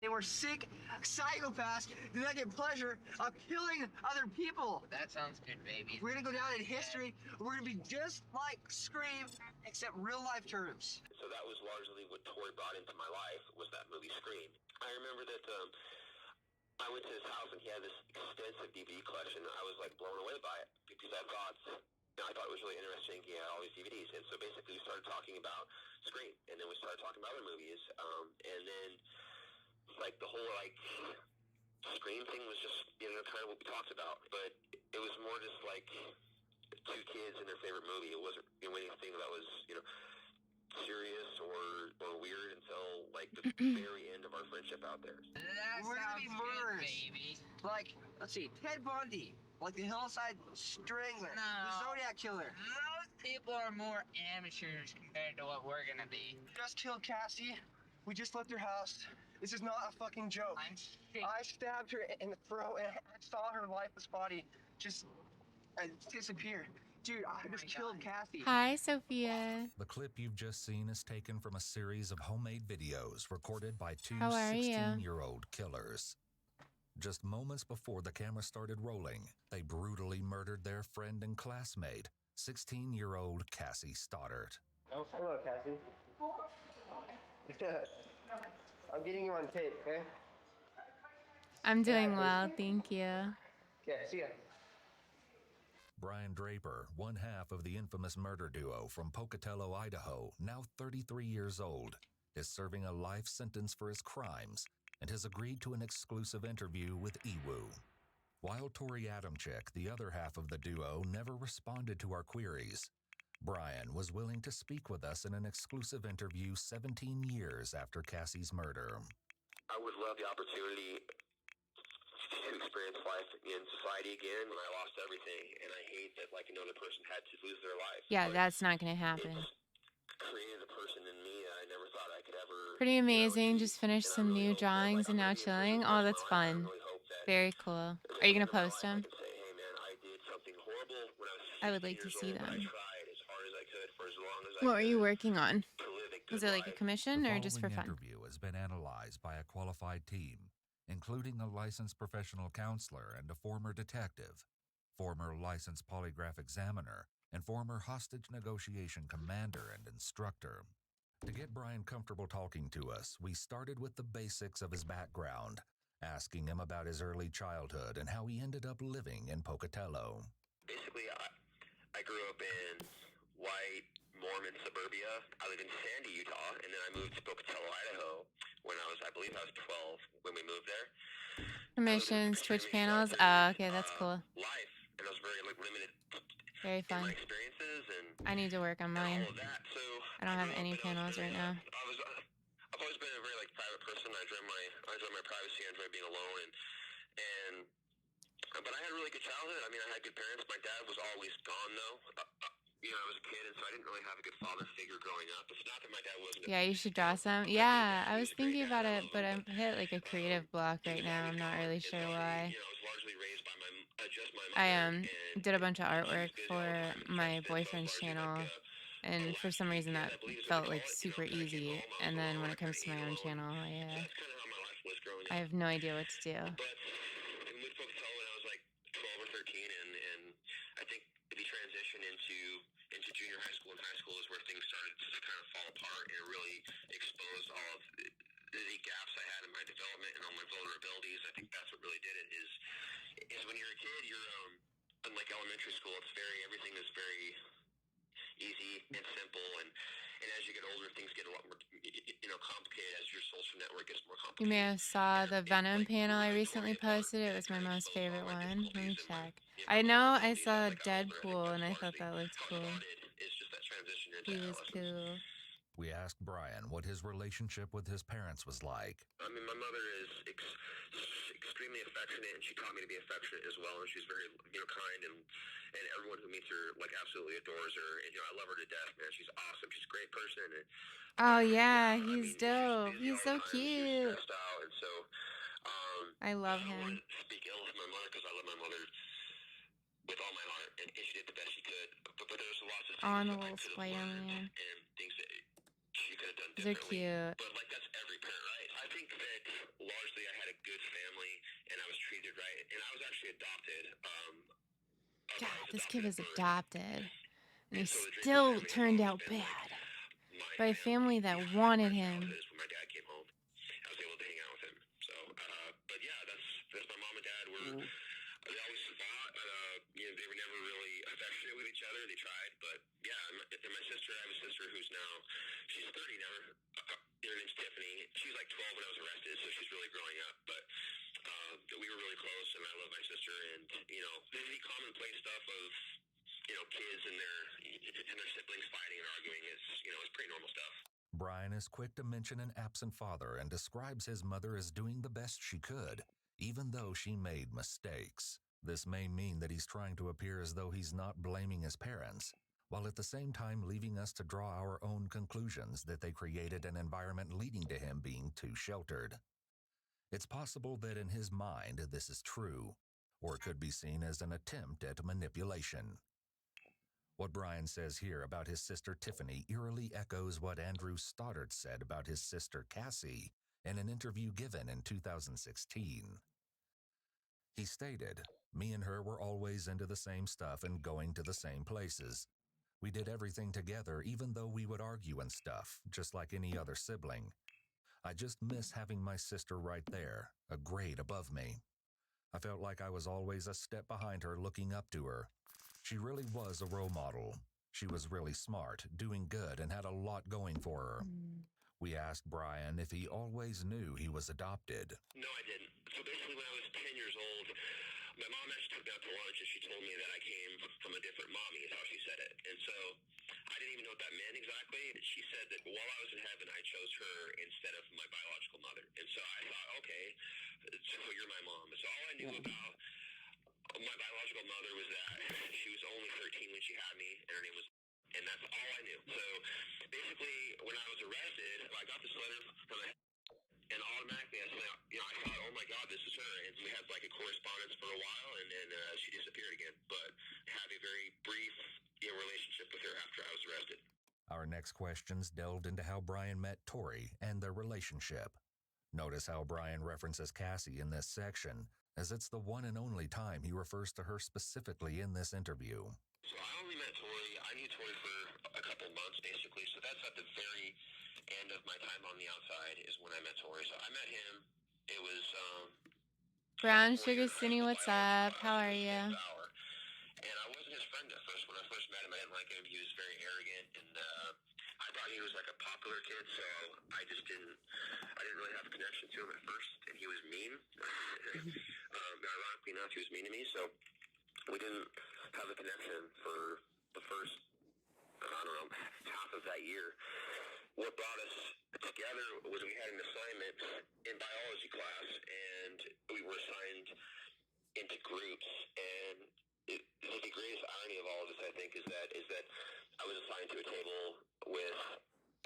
They were sick psychopaths do not get pleasure of killing other people. That sounds good, baby. We're gonna go down in history. We're gonna be just like Scream, except real life terms. So that was largely what Tori brought into my life, was that movie Scream. I remember that I went to his house and he had this extensive DVD collection. I was like blown away by it because I thought it was really interesting. He had all these DVDs, and so basically we started talking about Scream, and then we started talking about other movies, and then like the whole like Scream thing was just kind of what we talked about, but it was more just like two kids and their favorite movie. It wasn't anything that was serious or weird until like the very end of our friendship out there. We're gonna be murderers, baby. like let's see, Ted Bundy, like the Hillside Strangler, the Zodiac Killer. Most people are more amateurs compared to what we're gonna be. Just killed Cassie. We just left her house. This is not a fucking joke. I'm sick. I stabbed her in the throat and I saw her lifeless body just disappear. Dude, I just killed Cassie. Hi, Sophia. The clip you've just seen is taken from a series of homemade videos recorded by two How are you? 16-year-old killers. Just moments before the camera started rolling, they brutally murdered their friend and classmate, 16-year-old Cassie Stoddart. Oh, hello, Cassie. I'm getting you on tape, okay? I'm doing well, thank you. Yeah, see ya. Brian Draper, one half of the infamous murder duo from Pocatello, Idaho, now 33 years old, is serving a life sentence for his crimes and has agreed to an exclusive interview with eWoo. While Tori Adamczyk, the other half of the duo, never responded to our queries, Brian was willing to speak with us in an exclusive interview 17 years after Cassie's murder. I would love the opportunity to experience life in society again when I lost everything, and I hate that like another person had to lose their life. Yeah, But that's not gonna happen. it's created a person in me that I never thought I could ever. Pretty amazing. achieve. Just finished And I some really new hope that, drawings and I'm now gonna be in chilling. prison Oh, for that's my life, and fun. I really hope that Very cool. at the Are you end gonna of my post life, them? I can say, hey man, I did something horrible when I was I would 16 like to years see old, but I them. tried as hard as I could for as long as I What were you could working on? to live a Was good it like a life. commission The or just for following fun? interview has been analyzed by a qualified team, including a licensed professional counselor and a former detective, former licensed polygraph examiner, and former hostage negotiation commander and instructor. To get Brian comfortable talking to us, we started with the basics of his background, asking him about his early childhood and how he ended up living in Pocatello. Basically, I grew up in white Mormon suburbia. I live in Sandy, Utah, and then I moved to Pocatello, Idaho when I believe I was 12 when we moved there. Commissions, Twitch Extremely panels. sheltered, Okay, that's cool. Life, and I was very limited Very in my fun. experiences and I need to work on mine. all of that. So I don't have grew up any and I was panels very, right now. I've always been a very private person. I enjoy my privacy. I enjoy being alone, and but I had a really good childhood. I mean, I had good parents. My dad was always gone though. I was a kid, and so I didn't really have a good father figure growing up. It's not that my dad wasn't. Yeah, you should draw some. Yeah, I was thinking about it, but I'm hit like a creative block right now. I'm not really sure why. I was largely raised by just my mother. I and did a bunch of she was artwork good for at all the my so boyfriend's largely channel, and for some reason that felt like super easy. And then when it comes to my own channel, So that's kind of how my life was growing I up. have no idea what to do. But we moved to Pocatello when I was 12 or 13, and I think the transition into junior high school and high school is where things started to kind of fall apart, and it really exposed all of the gaps I had in my development and all my vulnerabilities. I think that's what really did it. Is when you're a kid, you're unlike elementary school. Everything is very easy and simple, and as you get older, things get a lot more complicated as your social network gets more You complicated. may have saw the Venom panel I Really recently Tori posted. It was my kind of most exposed all favorite my one. Let me difficulties and check. my I know I vulnerabilities saw as I got older. I think Deadpool and I that's thought that largely looked how it cool. started, is just that transition into He was adolescence. cool. We asked Brian what his relationship with his parents was like. I mean, my mother is extremely affectionate, and she taught me to be affectionate as well. And she's very, kind, and everyone who meets her absolutely adores her. And I love her to death, man. She's awesome. She's a great person. And Oh yeah, I mean, he's dope. busy He's all so the time. She was cute. stressed out, and so I love I don't him. want to speak ill of my mother because I love my mother with all my heart, and she did the best she could. But there's lots of things On the that I little could have learned, Spider-Man. and things that she could have done These are differently. cute. But that's every parent, right? I think that right? And I was actually adopted. God, I was this kid adopted was at birth. adopted, and he So the dream of still having a turned mom out has been like bad my by a family that behind wanted my him. childhood is when my dad came home. I was able to hang out with him. So, but yeah, that's my mom and dad were. They always fought. They were never really affectionate with each other. They tried, but yeah. And my sister, I have a sister who's now, she's 30 now. Her name's Tiffany. She was like 12 when I was arrested, so she's really growing up. But we were really close, and I love my sister. And the commonplace stuff of kids and their siblings fighting and arguing is it's pretty normal stuff. Brian is quick to mention an absent father and describes his mother as doing the best she could, even though she made mistakes. This may mean that he's trying to appear as though he's not blaming his parents, while at the same time leaving us to draw our own conclusions that they created an environment leading to him being too sheltered. It's possible that in his mind this is true, or it could be seen as an attempt at manipulation. What Brian says here about his sister Tiffany eerily echoes what Andrew Stoddard said about his sister Cassie in an interview given in 2016. He stated, "Me and her were always into the same stuff and going to the same places. We did everything together even though we would argue and stuff, just like any other sibling. I just miss having my sister right there, a grade above me. I felt like I was always a step behind her looking up to her. She really was a role model. She was really smart, doing good, and had a lot going for her." We asked Brian if he always knew he was adopted. No, I didn't. So basically, when I was 10 years old, my mom actually took me out to lunch, and she told me that I came from a different mommy, is how she said it. And so I didn't even know what that meant exactly. She said that while I was in heaven, I chose her instead of my biological mother. And so I thought, okay, so you're my mom. So all I knew about my biological mother was that she was only 13 when she had me, and her name was, and that's all I knew. So basically, when I was arrested, I got this letter from the, and automatically I thought, oh my God, this is her. And we had like a correspondence for a while, and then she disappeared again. But had a very brief relationship with her after I was arrested. Our next questions delved into how Brian met Tori and their relationship. Notice how Brian references Cassie in this section, as it's the one and only time he refers to her specifically in this interview. So I only met Tori. I knew Tori for a couple months, basically. So that's at the very end of my time on the outside is when I met Tori. So I met him. It was Brown Sugar Cindy, what's up? How are you? And I wasn't his friend at first. When I first met him, I didn't like him. He was very arrogant, and I thought he was like a popular kid. So I didn't really have a connection to him at first, and he was mean. Ironically enough, he was mean to me. So we didn't have a connection for the first, half of that year. What brought us together was we had an assignment in biology class, and we were assigned into groups. And the greatest irony of all of this, I think, is that I was assigned to a table with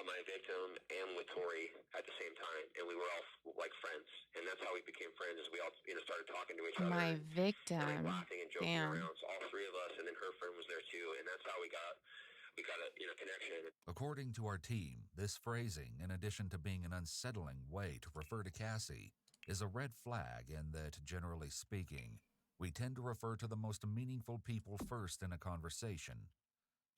my victim and with Tori at the same time, and we were all like friends, and that's how we became friends. Is we all started talking to each other. My and victim. laughing and joking Damn. around. So all three of us, and then her friend was there too, and that's how we got a connection. According to our team, this phrasing, in addition to being an unsettling way to refer to Cassie, is a red flag in that, generally speaking, we tend to refer to the most meaningful people first in a conversation.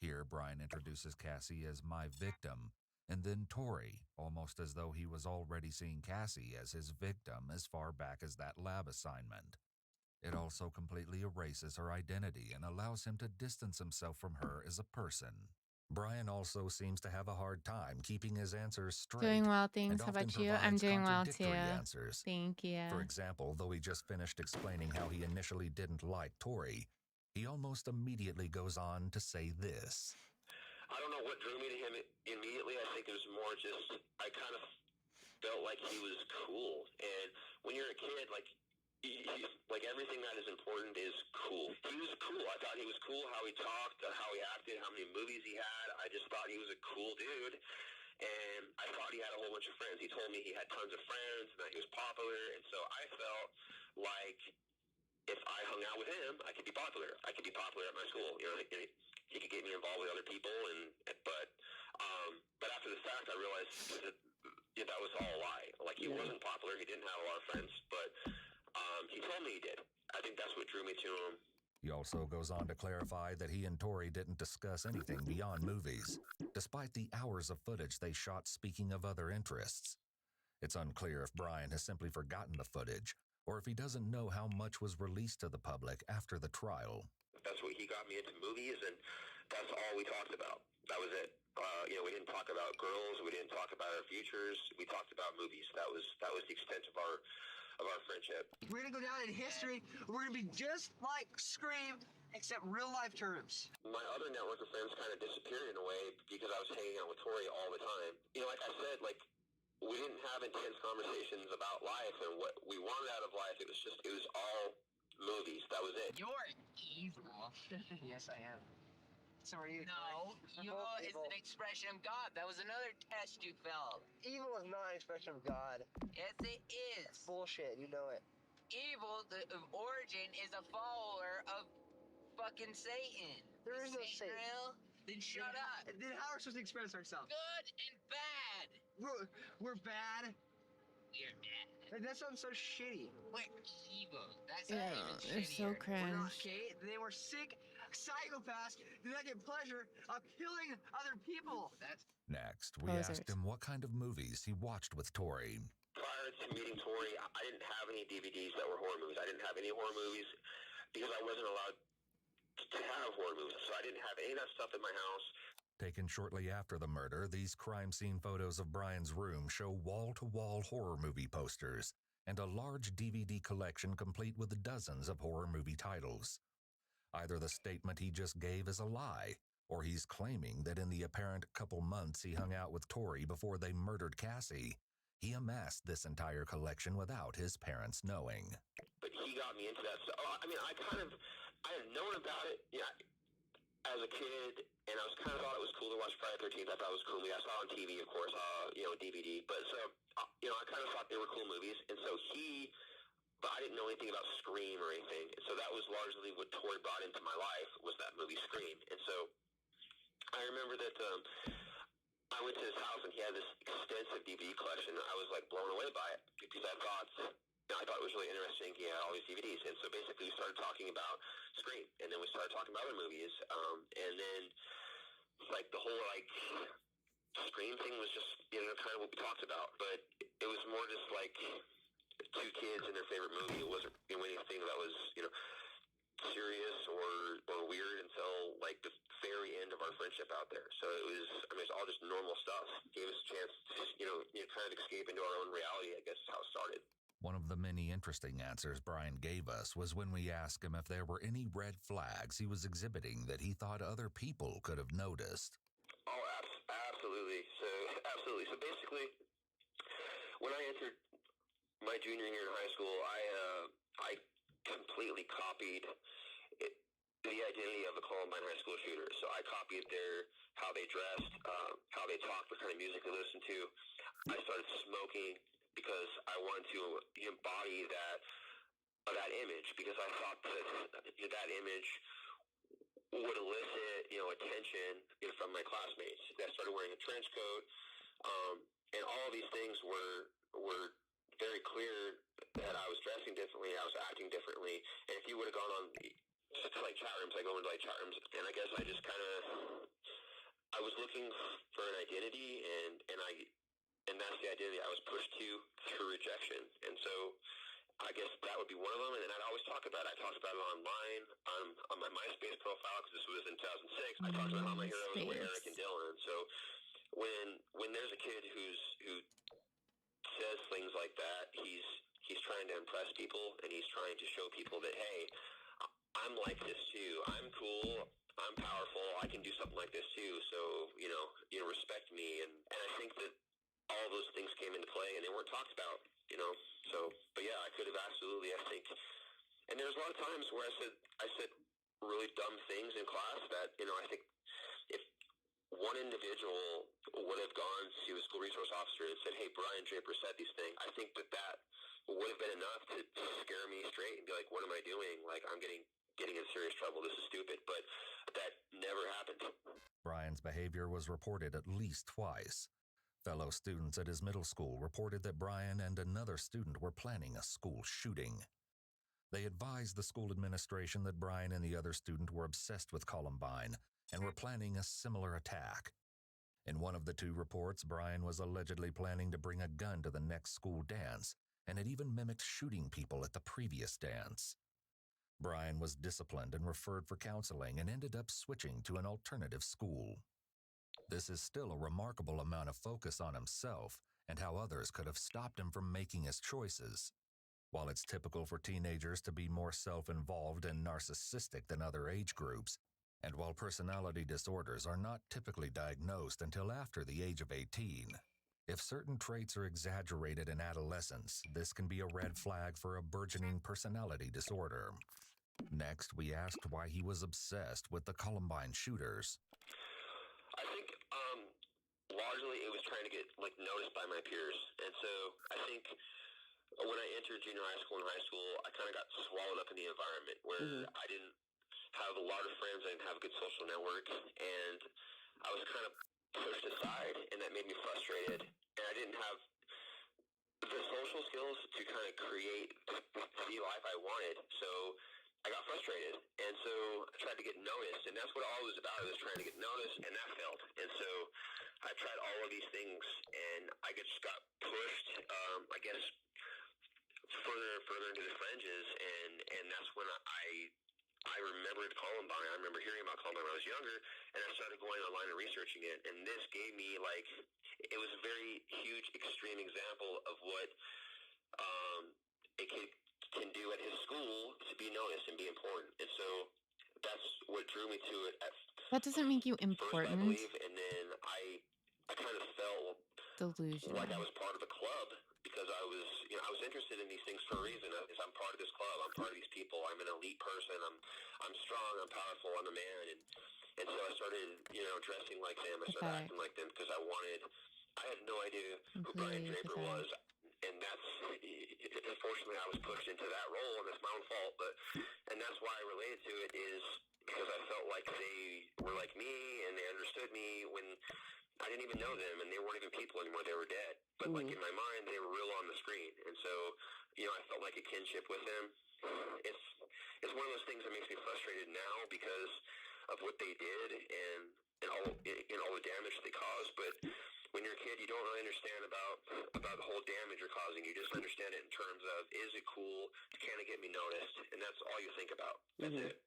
Here, Brian introduces Cassie as my victim, and then Tori, almost as though he was already seeing Cassie as his victim as far back as that lab assignment. It also completely erases her identity and allows him to distance himself from her as a person. Brian also seems to have a hard time keeping his answers straight. Doing well, and thanks. How often about you? I'm provides doing well too. contradictory answers. Thank you. For example, though he just finished explaining how he initially didn't like Tori, he almost immediately goes on to say this. I don't know what drew me to him immediately. I think it was more just I kind of felt like he was cool. And when you're a kid, like everything that is important is cool. He was cool. I thought he was cool, how he talked, how he acted, how many movies he had. I just thought he was a cool dude. And I thought he had a whole bunch of friends. He told me he had tons of friends and that he was popular. And so I felt like if I hung out with him, I could be popular. I could be popular at my school. He could get me involved with other people. But after the fact, I realized that was all a lie. Like, he wasn't popular. He didn't have a lot of friends. But He told me he did. I think that's what drew me to him. He also goes on to clarify that he and Tori didn't discuss anything beyond movies, despite the hours of footage they shot speaking of other interests. It's unclear if Brian has simply forgotten the footage, or if he doesn't know how much was released to the public after the trial. That's what he got me into movies, and that's all we talked about. That was it. We didn't talk about girls. We didn't talk about our futures. We talked about movies. That was the extent of our friendship. We're gonna go down in history. We're gonna be just like Scream, except real life terms. My other network of friends kind of disappeared in a way because I was hanging out with Tori all the time. Like I said, we didn't have intense conversations about life and what we wanted out of life. It was all movies. That was it. You're evil. Yes, I am. So are you. No, evil is an expression of God. That was another test you failed. Evil is not an expression of God. Yes, it is. Bullshit, you know it. Evil, the origin, is a follower of fucking Satan. There is no Satan Satan. real? Then shut up. Then how are we supposed to express ourselves? Good and bad. We're bad. We're bad. That sounds so shitty. We're evil. That's Yeah, not even they're so shittier. We're not cringe. okay. They were sick psychopaths do not get pleasure of killing other people. That's Next, we Posers. asked him what kind of movies he watched with Tori. Prior to meeting Tori, I didn't have any DVDs that were horror movies. I didn't have any horror movies because I wasn't allowed to have horror movies. So I didn't have any of that stuff in my house. Taken shortly after the murder, these crime scene photos of Brian's room show wall-to-wall horror movie posters and a large DVD collection complete with dozens of horror movie titles. Either the statement he just gave is a lie, or he's claiming that in the apparent couple months he hung out with Tori before they murdered Cassie, he amassed this entire collection without his parents knowing. But he got me into that stuff. I had known about it, as a kid, and I was kind of thought it was cool to watch Friday the 13th. I thought it was a cool movie. I saw it on TV, of course, DVD. But so, I kind of thought they were cool movies. And so but I didn't know anything about Scream or anything. And so that was largely what Tori brought into my life was that movie Scream. And so I remember that I went to his house and he had this extensive DVD collection. I was blown away by it because I thought it was really interesting. He had all these DVDs. And so basically we started talking about Scream. And then we started talking about other movies. And then the whole Scream thing was just, kind of what we talked about. But it was more just two kids in their favorite movie. It wasn't anything that was, serious or weird until the very end of our friendship out there. So it was, it's all just normal stuff. Gave us a chance to just, kind of escape into our own reality, I guess is how it started. One of the many interesting answers Brian gave us was when we asked him if there were any red flags he was exhibiting that he thought other people could have noticed. Oh, absolutely. So basically, when I entered my junior year in high school, I completely copied the identity of the Columbine High School shooters. So I copied how they dressed, how they talked, what kind of music they listened to. I started smoking because I wanted to embody that image because I thought that image would elicit attention from my classmates. I started wearing a trench coat, and all of these things were very clear that I was dressing differently, I was acting differently, and if you would have gone on to chat rooms, I go into chat rooms, and I guess I just I was looking for an identity, and that's the identity I was pushed to through rejection, and so I guess that would be one of them, and then I'd always talk about it. I talked about it online on my MySpace profile because this was in 2006. I talked about how my heroes were Eric and Dylan, so when there's a kid who says things like that, he's trying to impress people, and he's trying to show people that, hey, I'm like this too. I'm cool. I'm powerful. I can do something like this too. So, respect me. And I think that all those things came into play, and they weren't talked about, So, but yeah, I could have absolutely, I think. And there's a lot of times where I said really dumb things in class that, I think if one individual would have gone to a school resource officer and said, hey, Brian Draper said these things, I think that would have been enough to scare me straight and be like, what am I doing? I'm getting in serious trouble. This is stupid. But that never happened. Brian's behavior was reported at least twice. Fellow students at his middle school reported that Brian and another student were planning a school shooting. They advised the school administration that Brian and the other student were obsessed with Columbine and were planning a similar attack. In one of the two reports, Brian was allegedly planning to bring a gun to the next school dance and had even mimicked shooting people at the previous dance. Brian was disciplined and referred for counseling and ended up switching to an alternative school. This is still a remarkable amount of focus on himself and how others could have stopped him from making his choices. While it's typical for teenagers to be more self-involved and narcissistic than other age groups, and while personality disorders are not typically diagnosed until after the age of 18, if certain traits are exaggerated in adolescence, this can be a red flag for a burgeoning personality disorder. Next, we asked why he was obsessed with the Columbine shooters. I think largely it was trying to get noticed by my peers, and so I think when I entered junior high school and high school, I kind of got swallowed up in the environment where I didn't have a lot of friends, I didn't have a good social network, and I was kind of pushed aside, and that made me frustrated, and I didn't have the social skills to kind of create the life I wanted, so I got frustrated, and so I tried to get noticed, and that's what all it was about. It was trying to get noticed, and that failed. And so I tried all of these things, and I just got pushed, I guess, further and further into the fringes, and that's when I remembered Columbine. I remember hearing about Columbine when I was younger, and I started going online and researching it, and this gave me, it was a very huge, extreme example of what a kid can do at his school to be noticed and be important. And so that's what drew me to it at That doesn't make you first, I important. believe, and then I kind of felt Delusional. like I was part of a club because I was interested in these things for a reason. I'm part of this club. I'm part of these people. I'm an elite person. I'm strong. I'm powerful. I'm a man. And so I started, dressing like them. I started acting like them because I had no idea who Brian Draper was. And that's, unfortunately, I was pushed into that role, and it's my own fault. And that's why I related to it, is because I felt like they were like me, and they understood me when I didn't even know them, and they weren't even people anymore. They were dead. But in my mind, they were real on the screen. And so, I felt like a kinship with them. It's one of those things that makes me frustrated now because of what they did and all the damage they caused. But when you're a kid, you don't really understand about the whole damage you're causing. You just understand it in terms of, is it cool? Can it get me noticed? And that's all you think about. That's it.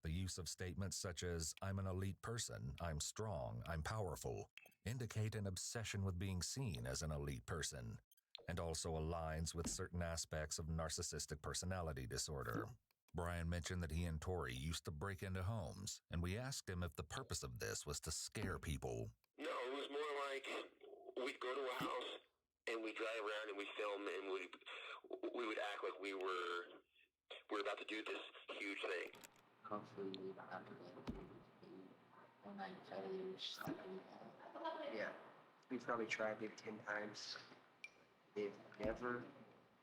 The use of statements such as, I'm an elite person, I'm strong, I'm powerful, indicate an obsession with being seen as an elite person, and also aligns with certain aspects of narcissistic personality disorder. Brian mentioned that he and Tori used to break into homes, and we asked him if the purpose of this was to scare people. No, it was more like we'd go to a house and we'd drive around and we'd film and we would act like we were about to do this huge thing. Hopefully we don't have to get and failures stuff like that. Yeah. We've probably tried maybe 10 times. They've never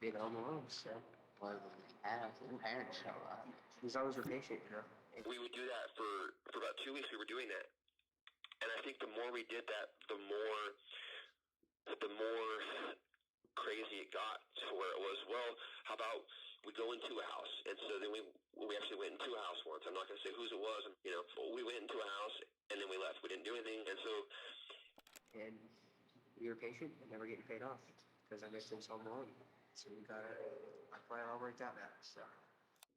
been on the road, so. Well, when they have, their parents show up. He's always patient, We would do that for about 2 weeks. We were doing that. And I think the more we did that, the more crazy it got to where it was, well, how about we go into a house? And so then we actually went into a house once. I'm not going to say whose it was. We went into a house and then we left. We didn't do anything. And so. And we were patient and never getting paid off because I missed him so long. So we got it. I probably all worked out now. So.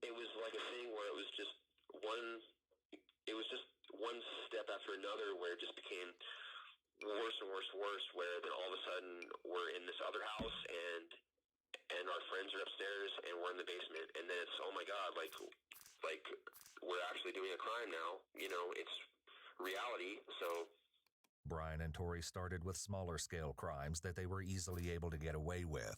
It was like a thing where it was just one step after another where it just became worse and worse and worse, where then all of a sudden we're in this other house and our friends are upstairs and we're in the basement, and then it's, oh my God, like we're actually doing a crime now. It's reality. So Brian and Tori started with smaller scale crimes that they were easily able to get away with.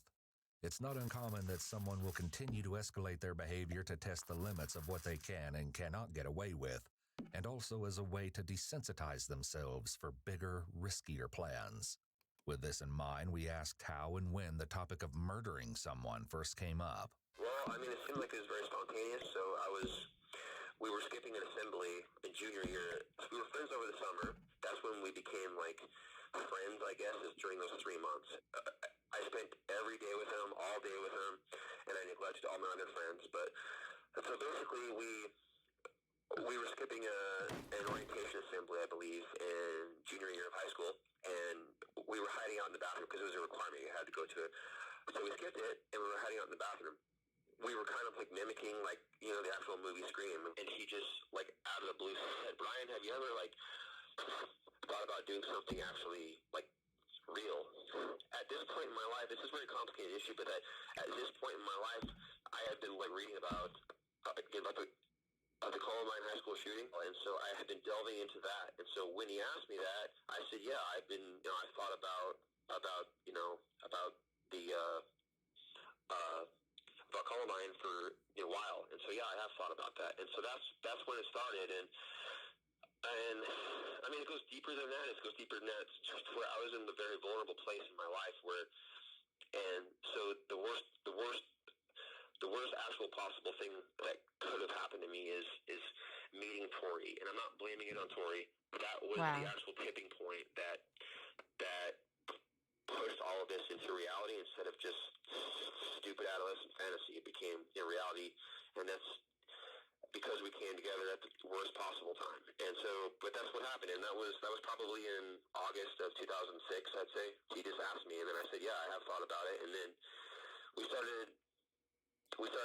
It's not uncommon that someone will continue to escalate their behavior to test the limits of what they can and cannot get away with, and also as a way to desensitize themselves for bigger, riskier plans. With this in mind, we asked how and when the topic of murdering someone first came up. Well, it seemed like it was very spontaneous, so we were skipping an assembly in junior year. We were friends over the summer. That's when we became friends, I guess, is during those 3 months. I spent every day with him, all day with him, and I neglected to all my other friends. But so basically, we were skipping an orientation assembly, I believe, in junior year of high school, and we were hiding out in the bathroom because it was a requirement. You had to go to it. So we skipped it, and we were hiding out in the bathroom. We were kind of like mimicking, like, you know, the actual movie Scream, and he just, like, out of the blue said, "Brian, have you ever, like, thought about doing something actually, like, real?" At this point in my life, this is a very complicated issue, but at this point in my life, I had been, like, reading about the Columbine High School shooting, and so I had been delving into that. And so when he asked me that, I said, "Yeah, I've been, you know, I thought about you know, about the about Columbine for a while." And so yeah, I have thought about that. And so that's when it started. And I mean, it goes deeper than that. It goes deeper than that. It's just where I was in the very vulnerable place in my life where, and so the worst actual possible thing that could have happened to me is meeting Tori. And I'm not blaming it on Tori. That was the actual tipping point that pushed all of this into reality instead of just stupid adolescent fantasy. It became reality, and that's because we came together at the worst possible time. And so, but that's what happened, and that was probably in August of 2006, I'd say. He just asked me, and then I said, "Yeah, I have thought about it." And then we started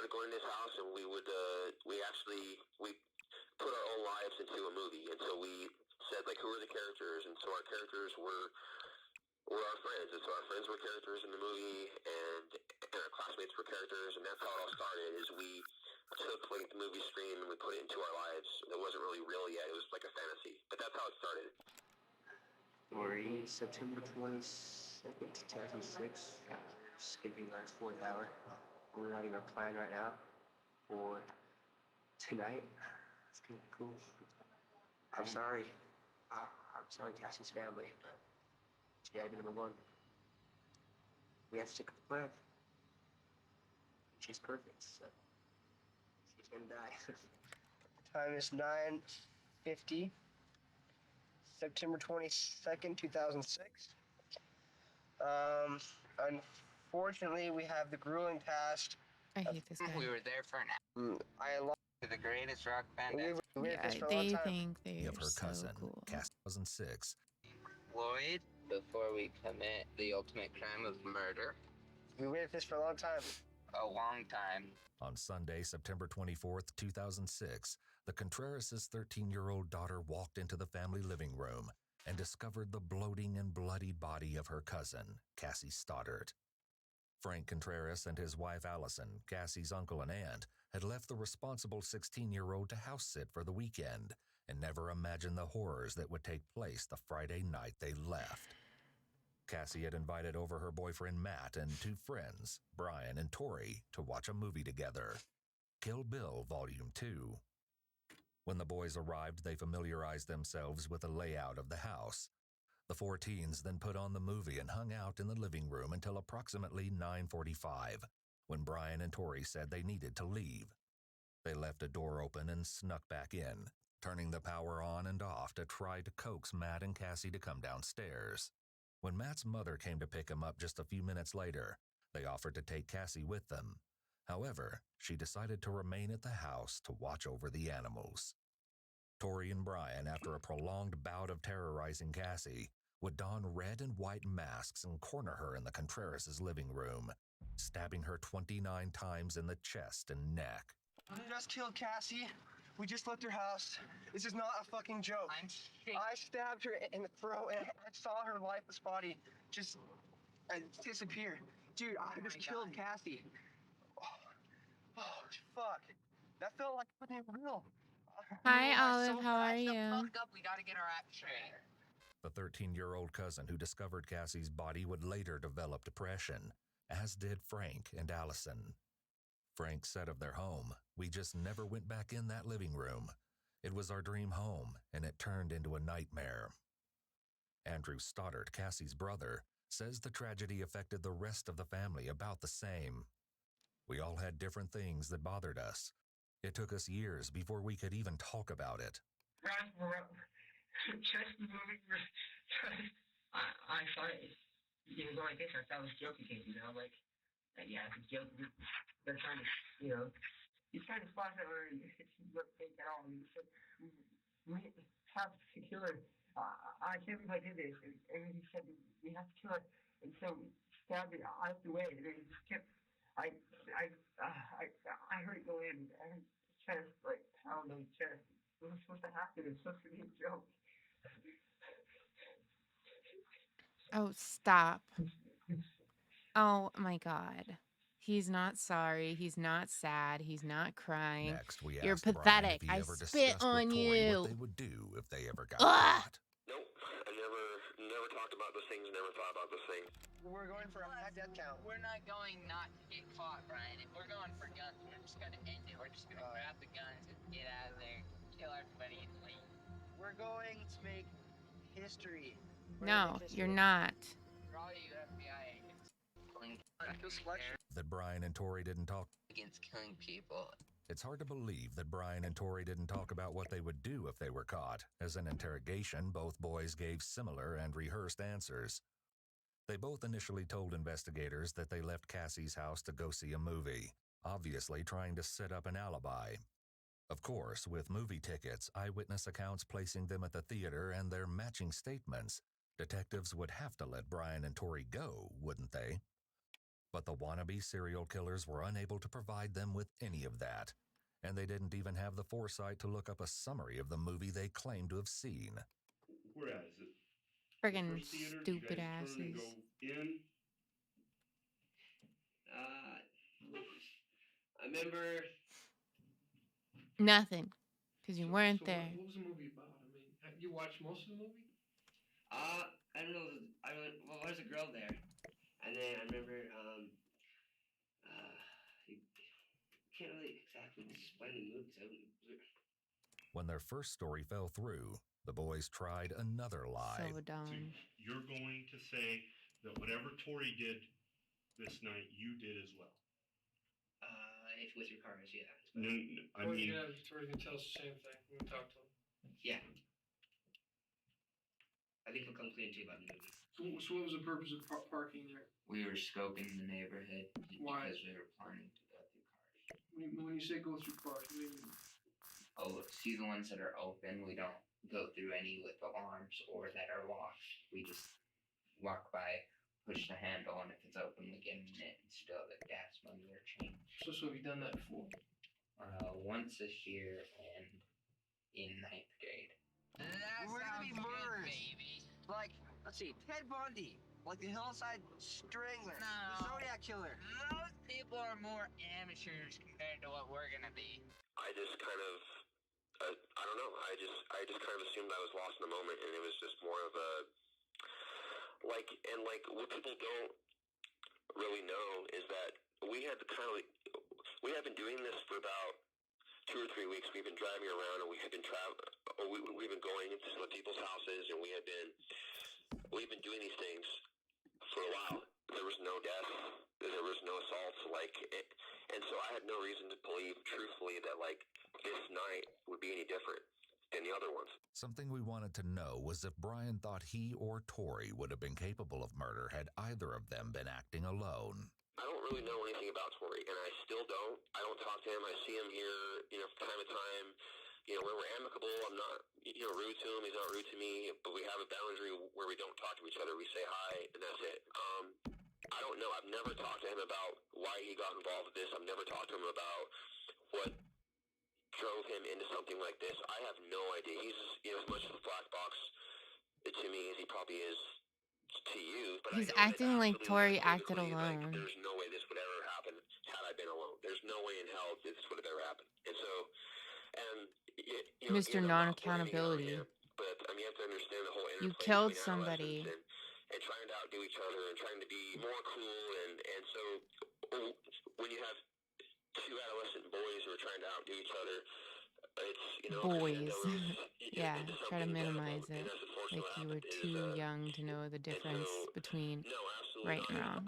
going to his house, and we put our own lives into a movie. And so we said, like, who are the characters? And so our characters were our friends. And so our friends were characters in the movie, and our classmates were characters. And that's how it all started, is we took, like, the movie Scream and we put it into our lives. It wasn't really real yet. It was like a fantasy. But that's how it started. Ori, September 22nd, 2006. Skipping our 4th hour. We're writing our plan right now for tonight. It's gonna be cool. I'm sorry. I'm sorry, Cassie's family. She had number one. We have to stick with the plan. She's perfect, so she's gonna die. The time is 9:50, September 22nd, 2006. Unfortunately, we have the grueling past. I hate this guy. We were there for an hour. I love The greatest rock band we ever. lived this for a long They time. think they're Of her so cousin, cool. Cass 2006. Floyd, before we commit the ultimate crime of murder. We waited this for a long time. A long time. On Sunday, September 24th, 2006, the Contreras' 13-year-old daughter walked into the family living room and discovered the bloating and bloodied body of her cousin, Cassie Stoddart. Frank Contreras and his wife Allison, Cassie's uncle and aunt, had left the responsible 16-year-old to house sit for the weekend and never imagined the horrors that would take place the Friday night they left. Cassie had invited over her boyfriend Matt and 2 friends, Brian and Tori, to watch a movie together, Kill Bill Volume 2. When the boys arrived, they familiarized themselves with the layout of the house. The 4 teens then put on the movie and hung out in the living room until approximately 9:45, when Brian and Tori said they needed to leave. They left a door open and snuck back in, turning the power on and off to try to coax Matt and Cassie to come downstairs. When Matt's mother came to pick him up just a few minutes later, they offered to take Cassie with them. However, she decided to remain at the house to watch over the animals. Tori and Brian, after a prolonged bout of terrorizing Cassie, would don red and white masks and corner her in the Contreras' living room, stabbing her 29 times in the chest and neck. We just killed Cassie. We just left her house. This is not a fucking joke. I'm sick. I stabbed her in the throat and I saw her lifeless body just disappear. Dude, I just killed Cassie. Oh, fuck. That felt like fucking real. Hi, You Olive. so How are fast the you? fuck up. We gotta get our act straight. The 13-year-old cousin who discovered Cassie's body would later develop depression, as did Frank and Allison. Frank said of their home, "We just never went back in that living room. It was our dream home, and it turned into a nightmare." Andrew Stoddart, Cassie's brother, says the tragedy affected the rest of the family about the same. "We all had different things that bothered us. It took us years before we could even talk about it." Just moving. I thought it was like this. I thought it was joking, like yeah, they're trying to, he's trying to spot it or it's not fake at all. He said, we have to kill her. I can't believe I did this. And he said, we have to kill her. And so we stabbed it out of the way. And then he just kept, I heard it go in. I heard his chest, like, pound on his chest. It was supposed to happen. It was supposed to be a joke. Oh, stop. Oh my God. He's not sorry. He's not sad. He's not crying. Next, we You're asked Brian pathetic. if he I ever spit discussed on with Tori you. what they would do if they ever got Ugh! caught. Nope, I never talked about those things, never thought about those things. We're going for a high death count. We're not going not to get caught, Brian. If we're going for guns, we're just gonna end it. We're just gonna grab the guns and get out of there, kill everybody, and leave. We're going to make history. No, you're not. For all you FBI agents, That Brian and Tori didn't talk. against killing people. It's hard to believe that Brian and Tori didn't talk about what they would do if they were caught. As an interrogation, both boys gave similar and rehearsed answers. They both initially told investigators that they left Cassie's house to go see a movie, obviously trying to set up an alibi. Of course, with movie tickets, eyewitness accounts placing them at the theater, and their matching statements, detectives would have to let Brian and Tori go, wouldn't they? But the wannabe serial killers were unable to provide them with any of that, and they didn't even have the foresight to look up a summary of the movie they claimed to have seen. Where at? Is it Friggin' first theater? Did stupid you guys asses. turn and go in? I remember. Nothing. Because you weren't there. What was the movie about? I mean, you watched most of the movie? I don't know. Well, there's a girl there, and then I remember. You can't really exactly explain the movie. When their first story fell through, the boys tried another lie. So So dumb. you're going to say that whatever Tori did this night, you did as well. If with your cars, yeah. No, I mean, Yeah, Tori's gonna tell us the same thing. We're gonna talk to him. Yeah. I think he'll come clean too about the movie. So what was the purpose of parking there? We were scoping the neighborhood Why? because we were planning to go through cars. When you say go through cars, what do you mean? Oh, see the ones that are open. We don't go through any with alarms or that are locked. We just walk by, push the handle, and if it's open, we get in it and steal the gas money or change. So have you done that before? Once this year and in 9th grade. We're gonna be murderers. Like, let's see, Ted Bundy, like the Hillside Strangler, No. the Zodiac Killer. Most people are more amateurs compared to what we're gonna be. I just kind of, I don't know. I just kind of assumed I was lost in the moment, and it was just more of a, like what people don't really know is that we had we have been doing this for about 2 or 3 weeks. We've been driving around, and we have been we've been going into some people's houses, and we've been doing these things for a while. There was no death, there was no assaults, and so I had no reason to believe truthfully that this night would be any different than the other ones. Something we wanted to know was if Brian thought he or Tori would have been capable of murder had either of them been acting alone. I don't really know anything about Tori, and I still don't. I don't talk to him. I see him here, from time to time. When we're amicable, I'm not, rude to him. He's not rude to me, but we have a boundary where we don't talk to each other. We say hi, and that's it. I don't know. I've never talked to him about why he got involved with this. I've never talked to him about what drove him into something like this. I have no idea. He's, as much of a black box to me as he probably is to you. But He's I know that acting like Tori absolutely acted unequivocally, alone. there's no way this would ever happen had I been alone. There's no way in hell this would have ever happened. And so, Mr. I'm not blaming it on Non-accountability. him, but you have to understand the whole You interplay killed between somebody. adolescents and trying to outdo each other and trying to be more cool and so when you have 2 adolescent boys who are trying to outdo each other, it's Boys. Yeah, into try to something minimize and it. that's unfortunately Like what you were happened too is, young to know the difference between no, absolutely right and not. wrong.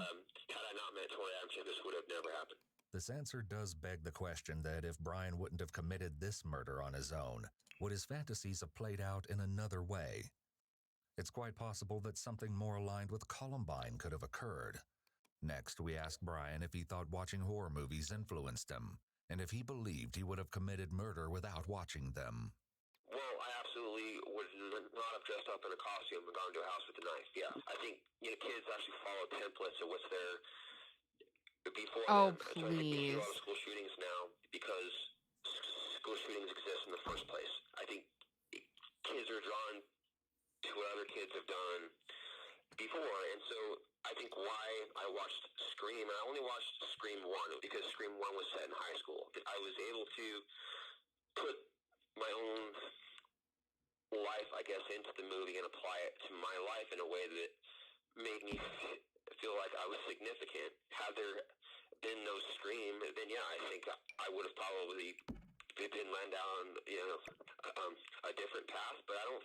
Had I not met Tori Adamson, this would have never happened. This answer does beg the question that if Brian wouldn't have committed this murder on his own, would his fantasies have played out in another way? It's quite possible that something more aligned with Columbine could have occurred. Next, we asked Brian if he thought watching horror movies influenced him, and if he believed he would have committed murder without watching them. Well, I absolutely would not have dressed up in a costume and gone to a house with a knife. Yeah, I think kids actually follow templates of what's there before Oh, them. So I think we see a lot please. of school shootings now because school shootings exist in the first place. I think kids are drawn to what other kids have done before, and so I think why I watched Scream, and I only watched Scream 1 because Scream 1 was set in high school. I was able to put my own life, I guess, into the movie and apply it to my life in a way that made me feel like I was significant. Had there been no Scream, then yeah, I think I would have probably been led down, a different path. But I don't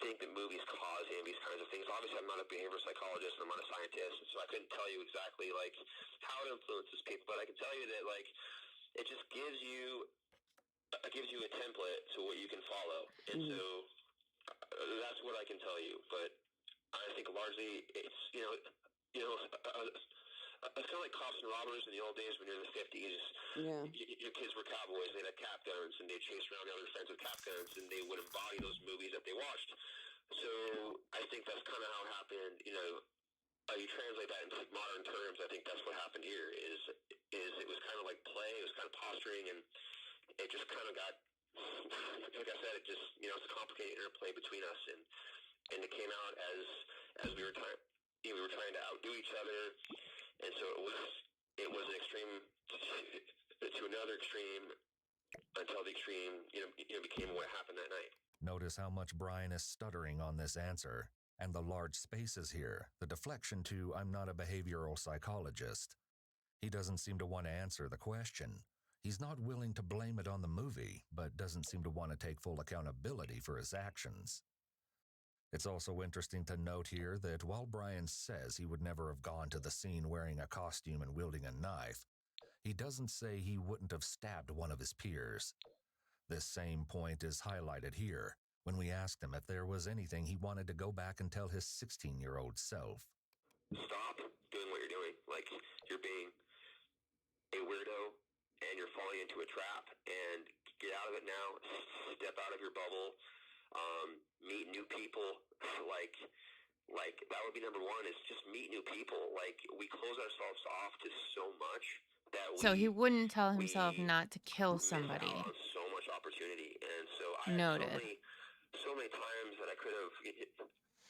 think that movies cause any of these kinds of things. Obviously, I'm not a behavioral psychologist and I'm not a scientist, so I couldn't tell you exactly like how it influences people. But I can tell you that like it just gives you a template to what you can follow, and so that's what I can tell you. But I think largely it's it's kind of like cops and robbers in the old days when you're in the 50s. Yeah. Your kids were cowboys. They had cap guns, and they chased around the other friends with cap guns, and they would embody those movies that they watched. So I think that's kind of how it happened. You translate that into modern terms. I think that's what happened here. Is it was kind of like play. It was kind of posturing, and it just kind of got, like I said, it just it's a complicated interplay between us, and it came out as we were trying to outdo each other. And so it was an extreme to another extreme until the extreme became what happened that night. Notice how much Brian is stuttering on this answer, and the large spaces here, the deflection to "I'm not a behavioral psychologist." He doesn't seem to want to answer the question. He's not willing to blame it on the movie, but doesn't seem to want to take full accountability for his actions. It's also interesting to note here that while Brian says he would never have gone to the scene wearing a costume and wielding a knife, he doesn't say he wouldn't have stabbed one of his peers. This same point is highlighted here when we asked him if there was anything he wanted to go back and tell his 16-year-old self. Stop doing what you're doing. Like, you're being a weirdo and you're falling into a trap, and get out of it now. Step out of your bubble. Meet new people. Like that would be number one, is just meet new people. Like, we close ourselves off to so much that So he wouldn't tell himself not to kill miss somebody. out on so much opportunity. And so I Noted. had so many times that I could have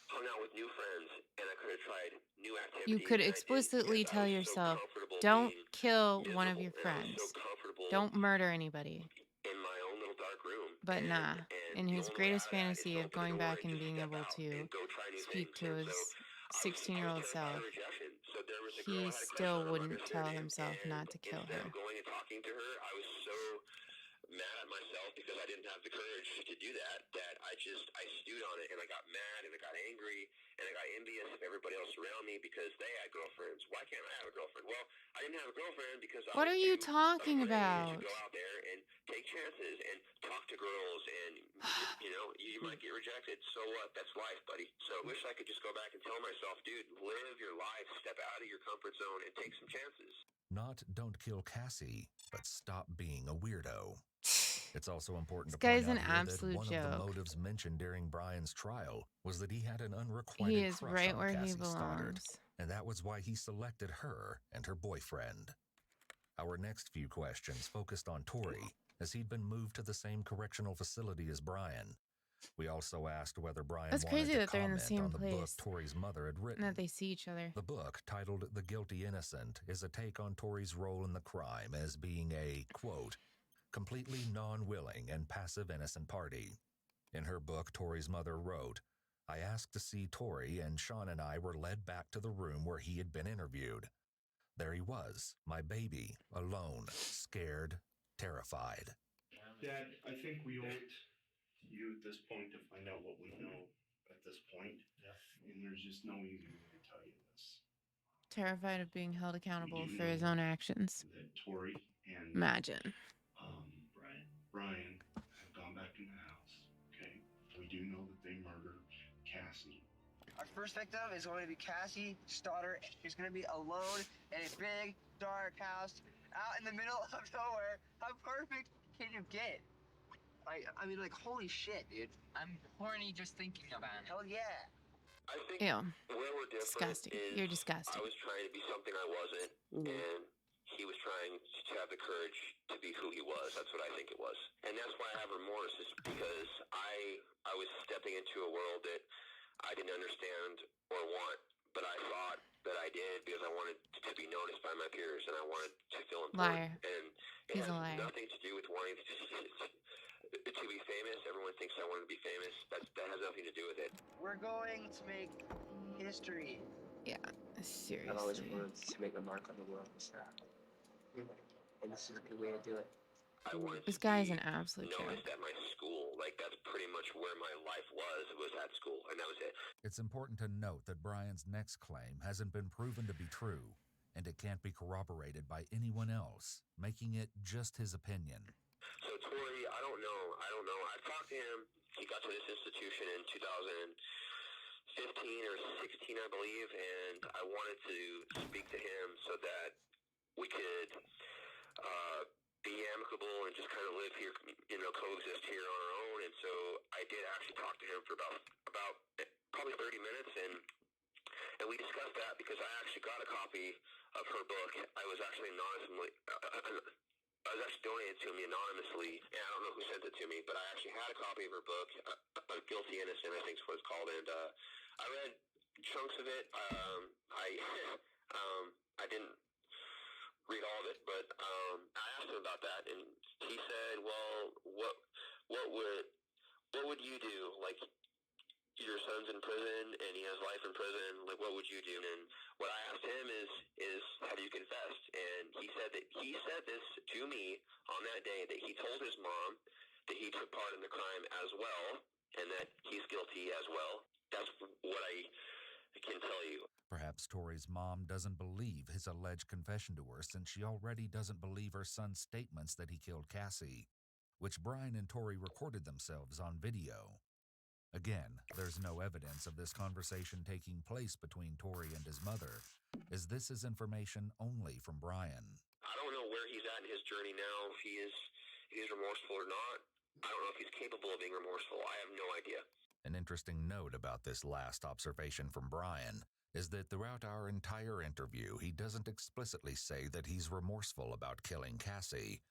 hung out with new friends, and I could have tried new activities. You could and I didn't, explicitly because I tell was so yourself, comfortable don't being kill one of miserable, your and I was friends. so comfortable Don't murder anybody. in my own little dark room. But and, nah, and in the his only way greatest out of that is fantasy to of open the going door back and just being step able out to and go try new speak things. to And his so I was 16-year-old terrified self, of rejection. So there was a girl he I had a crush still on, I'm not wouldn't gonna say tell her name, himself and not to kill instead her. of going and talking to her, I was so mad at myself because I didn't have the courage to do that I stewed on it, and I got mad, and I got angry, and I got envious of everybody else around me because they had girlfriends. Why can't I have a girlfriend? Well, I didn't have a girlfriend because I What was are you too talking afraid to about? go out there and take chances and talk to girls, and you might get rejected. So what? That's life, buddy. So I wish I could just go back and tell myself, dude, live your life, step out of your comfort zone, and take some chances. Not "don't kill Cassie," but stop being a weirdo. It's also important This to point guy's an out here that absolute one of the joke. motives mentioned during Brian's trial was that he had an He unrequited is crush right on where he Cassie Stoddard, belongs. and that was why he selected her and her boyfriend. Our next few questions focused on Tori, as he'd been moved to the same correctional facility as Brian. We also asked whether Brian That's wanted crazy to that they're in the comment same on the book place Tori's mother had and written. that they see each other. The book, titled The Guilty Innocent, is a take on Tori's role in the crime as being a, quote, completely non-willing and passive innocent party. In her book, Tori's mother wrote, "I asked to see Tori, and Sean and I were led back to the room where he had been interviewed. There he was, my baby, alone, scared, terrified." Dad, I think we owe it to you at this point to find out what we know at this point. Yeah. And there's just no easy way to tell you this. Terrified of being held accountable do for his know own actions. That Tori and Imagine. Brian have gone back in the house. Okay, we do know that they murdered Cassie. Our first victim is going to be Cassie Stoddard. She's going to be alone in a big, dark house out in the middle of nowhere. How perfect can you get? I mean, like, holy shit, dude. I'm horny just thinking about it. Hell yeah. I think Ew. where we're different Disgusting. is You're disgusting. I was trying to be something I wasn't, and he was trying to have the courage to be who he was. That's what I think it was. And that's why I have remorse, is because I was stepping into a world that I didn't understand or want, but I thought that I did because I wanted to be noticed by my peers and I wanted to feel important. Liar. And it He's has a liar. nothing to do with wanting to be famous. Everyone thinks I want to be famous. That has nothing to do with it. We're going to make history. Yeah, I've always seriously. wanted to make a mark on the world and stuff. And this is a good way to do it. I wanted This to guy is be an absolute joke. noticed at my school. Like, that's pretty much where my life was at school, and that was it. It's important to note that Brian's next claim hasn't been proven to be true, and it can't be corroborated by anyone else, making it just his opinion. So Tori, I don't know. I talked to him. He got to this institution in 2015 or 16, I believe, and I wanted to speak to him so that we could be amicable and just kind of live here, coexist here on our own. And so I did actually talk to him for about probably 30 minutes, and we discussed that because I actually got a copy of her book. I was actually donated to me anonymously, and I don't know who sent it to me, but I actually had a copy of her book, Guilty Innocent, I think is what it's called, and I read chunks of it. I didn't read all of it, but I asked him about that, and he said, "Well, what would you do? Like, your son's in prison, and he has life in prison. Like, what would you do?" And what I asked him is, "Have you confessed?" And he said this to me on that day, that he told his mom that he took part in the crime as well, and that he's guilty as well. That's what I can tell you. Perhaps Tori's mom doesn't believe his alleged confession to her, since she already doesn't believe her son's statements that he killed Cassie, which Brian and Tori recorded themselves on video. Again, there's no evidence of this conversation taking place between Tori and his mother, as this is information only from Brian. I don't know where he's at in his journey now, if he's remorseful or not. I don't know if he's capable of being remorseful. I have no idea. An interesting note about this last observation from Brian is that throughout our entire interview, he doesn't explicitly say that he's remorseful about killing Cassie.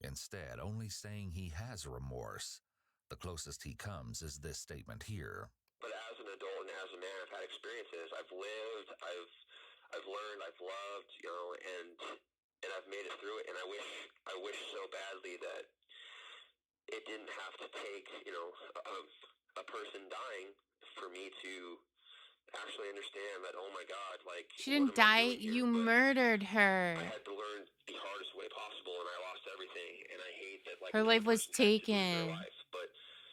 Instead, only saying he has remorse. The closest he comes is this statement here. But as an adult and as a man, I've had experiences. I've lived, I've learned, I've loved, and I've made it through it. And I wish so badly that it didn't have to take, a person dying for me to actually understand that, oh my God, like, She didn't die. You murdered her. I had to learn the hardest way possible, and I lost everything. And I hate that, like, Her life was person had to lose their taken life, but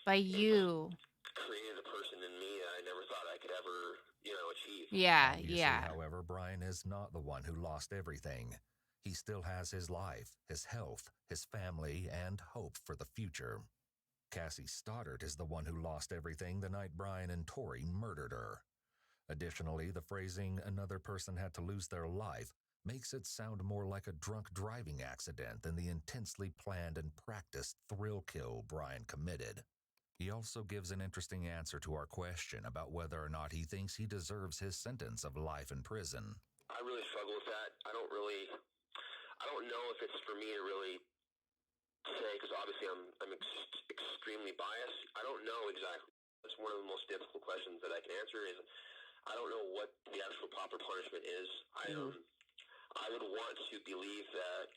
by you. created a person in me that I never thought I could ever, achieve. Yeah, You yeah. see, however, Brian is not the one who lost everything. He still has his life, his health, his family, and hope for the future. Cassie Stoddard is the one who lost everything the night Brian and Tori murdered her. Additionally, the phrasing "another person had to lose their life" makes it sound more like a drunk driving accident than the intensely planned and practiced thrill kill Brian committed. He also gives an interesting answer to our question about whether or not he thinks he deserves his sentence of life in prison. I really struggle with that. I don't know if it's for me to really say, because obviously I'm extremely biased. I don't know exactly. It's one of the most difficult questions that I can answer is, I don't know what the actual proper punishment is. I would want to believe that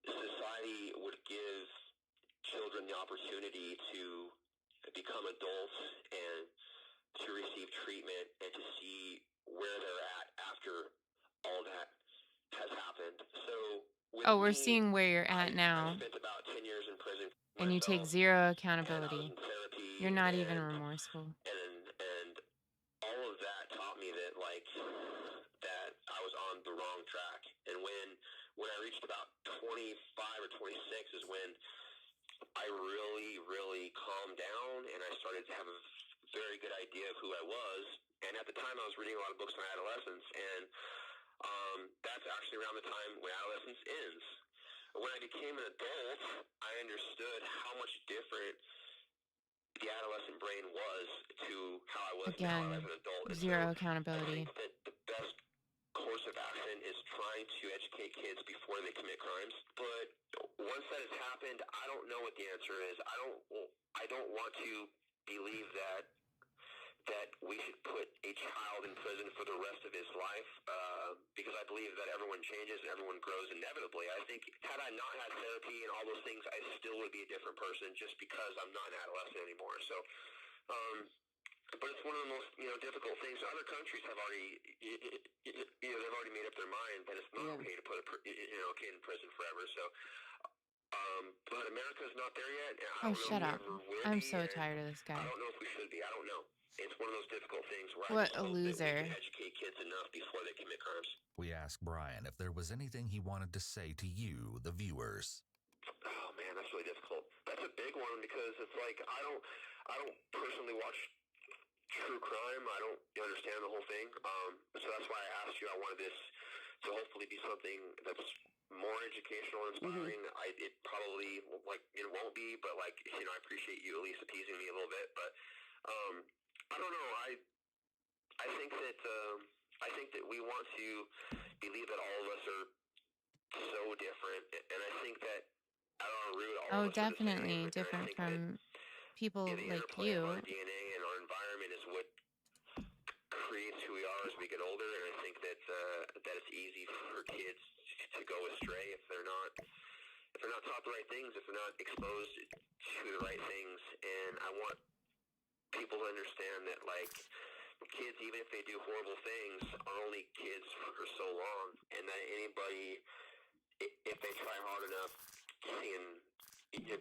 society would give children the opportunity to become adults and to receive treatment and to see where they're at after all that has happened. So with Oh, we're me, seeing where you're at I now. spent about 10 years in prison And you take myself, zero and I was accountability. in therapy, You're not even and remorseful. and all of that taught me that, like, that I was on the wrong track. And when I reached about 25 or 26 is when I really, really calmed down, and I started to have a very good idea of who I was. And at the time, I was reading a lot of books on adolescence, and that's actually around the time when adolescence ends. When I became an adult, I understood how much different the adolescent brain was to how I was now Again, as an adult. And zero so I accountability. think that the best course of action is trying to educate kids before they commit crimes. But once that has happened, I don't know what the answer is. I don't want to believe that we should put a child in prison for the rest of his life, because I believe that everyone changes and everyone grows inevitably. I think had I not had therapy and all those things, I still would be a different person just because I'm not an adolescent anymore. So, but it's one of the most difficult things. Other countries have already they've already made up their mind that it's not okay to put a kid in prison forever. So. But America's not there yet. And I Oh, don't know shut if we up. ever will I'm be, so and tired of this I guy. don't know if we should be. I don't know. It's one of those difficult things where I What just a hope that we loser. can educate kids enough before they commit crimes. We asked Brian if there was anything he wanted to say to you, the viewers. Oh man, that's really difficult. That's a big one because it's like I don't personally watch true crime. I don't understand the whole thing. So that's why I asked you. I wanted this to hopefully be something that's more educational and inspiring. It probably won't be, but I appreciate you at least appeasing me a little bit. But I don't know. I think that we want to believe that all of us are so different, and I think that at our root, all Oh, of us are the same. definitely And I different think from people the like interplay of you. our DNA and our environment is what creates who we are as we get older. And I think that it's easy for kids to go astray if they're not taught the right things, if they're not exposed to the right things. And I want people to understand that kids, even if they do horrible things, are only kids for so long, and that anybody, if they try hard enough, can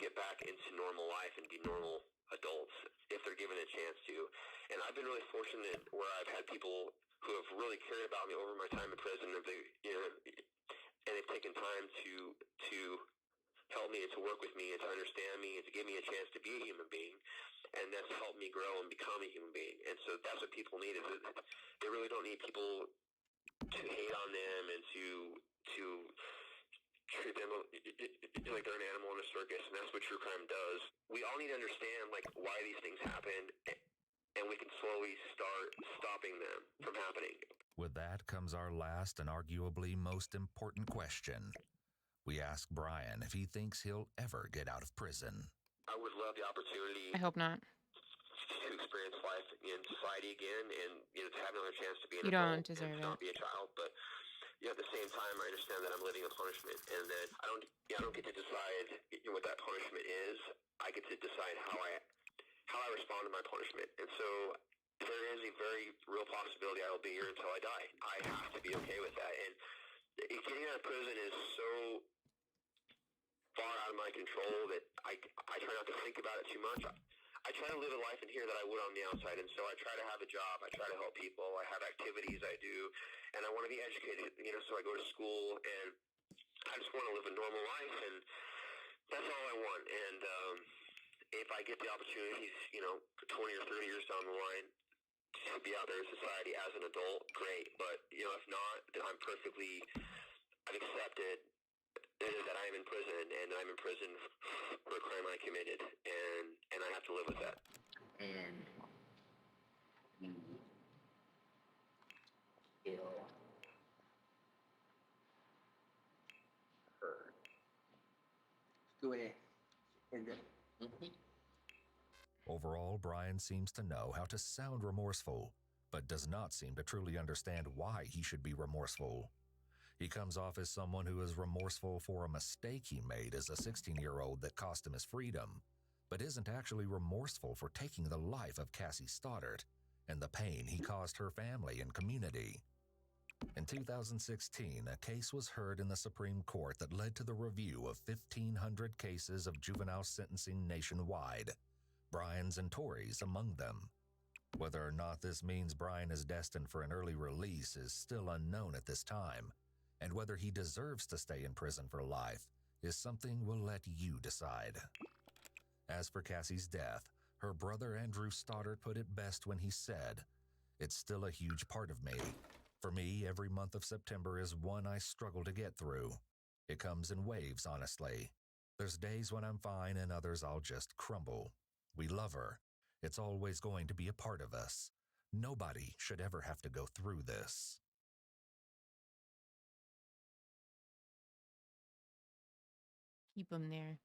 get back into normal life and be normal adults if they're given a chance to. And I've been really fortunate where I've had people who have really cared about me over my time in prison, and they've taken time to help me and to work with me and to understand me and to give me a chance to be a human being. And that's helped me grow and become a human being. And so that's what people need. They really don't need people to hate on them and to treat them like they're an animal in a circus. And that's what true crime does. We all need to understand why these things happen, and we can slowly start stopping them from happening. With that comes our last and arguably most important question. We asked Brian if he thinks he'll ever get out of prison. I would love the opportunity I hope not. to experience life in society again, and to have another chance to be an You don't adult deserve and to not it. be a child. But at the same time, I understand that I'm living a punishment, and that I don't get to decide what that punishment is. I get to decide how I respond to my punishment. And so there is a very real possibility I will be here until I die. I have to be okay with that. And getting out of prison is so far out of my control that I try not to think about it too much. I try to live a life in here that I would on the outside, and so I try to have a job. I try to help people. I have activities I do, and I want to be educated. So I go to school, and I just want to live a normal life, and that's all I want. And if I get the opportunities, 20 or 30 years down the line, to be out there in society as an adult, great. But if not, then I've accepted that I am in prison, and I'm in prison for a crime I committed, and I have to live with that. And you feel hurt. Go ahead. And then, Overall, Brian seems to know how to sound remorseful, but does not seem to truly understand why he should be remorseful. He comes off as someone who is remorseful for a mistake he made as a 16-year-old that cost him his freedom, but isn't actually remorseful for taking the life of Cassie Stoddart and the pain he caused her family and community. In 2016, a case was heard in the Supreme Court that led to the review of 1,500 cases of juvenile sentencing nationwide, Brian's and Tori's among them. Whether or not this means Brian is destined for an early release is still unknown at this time, and whether he deserves to stay in prison for life is something we'll let you decide. As for Cassie's death, Her brother Andrew Stoddard put it best when he said, "It's still a huge part of me. For me, every month of September is one I struggle to get through. It comes in waves, honestly. There's days when I'm fine and others I'll just crumble. We love her. It's always going to be a part of us. Nobody should ever have to go through this." Keep him there.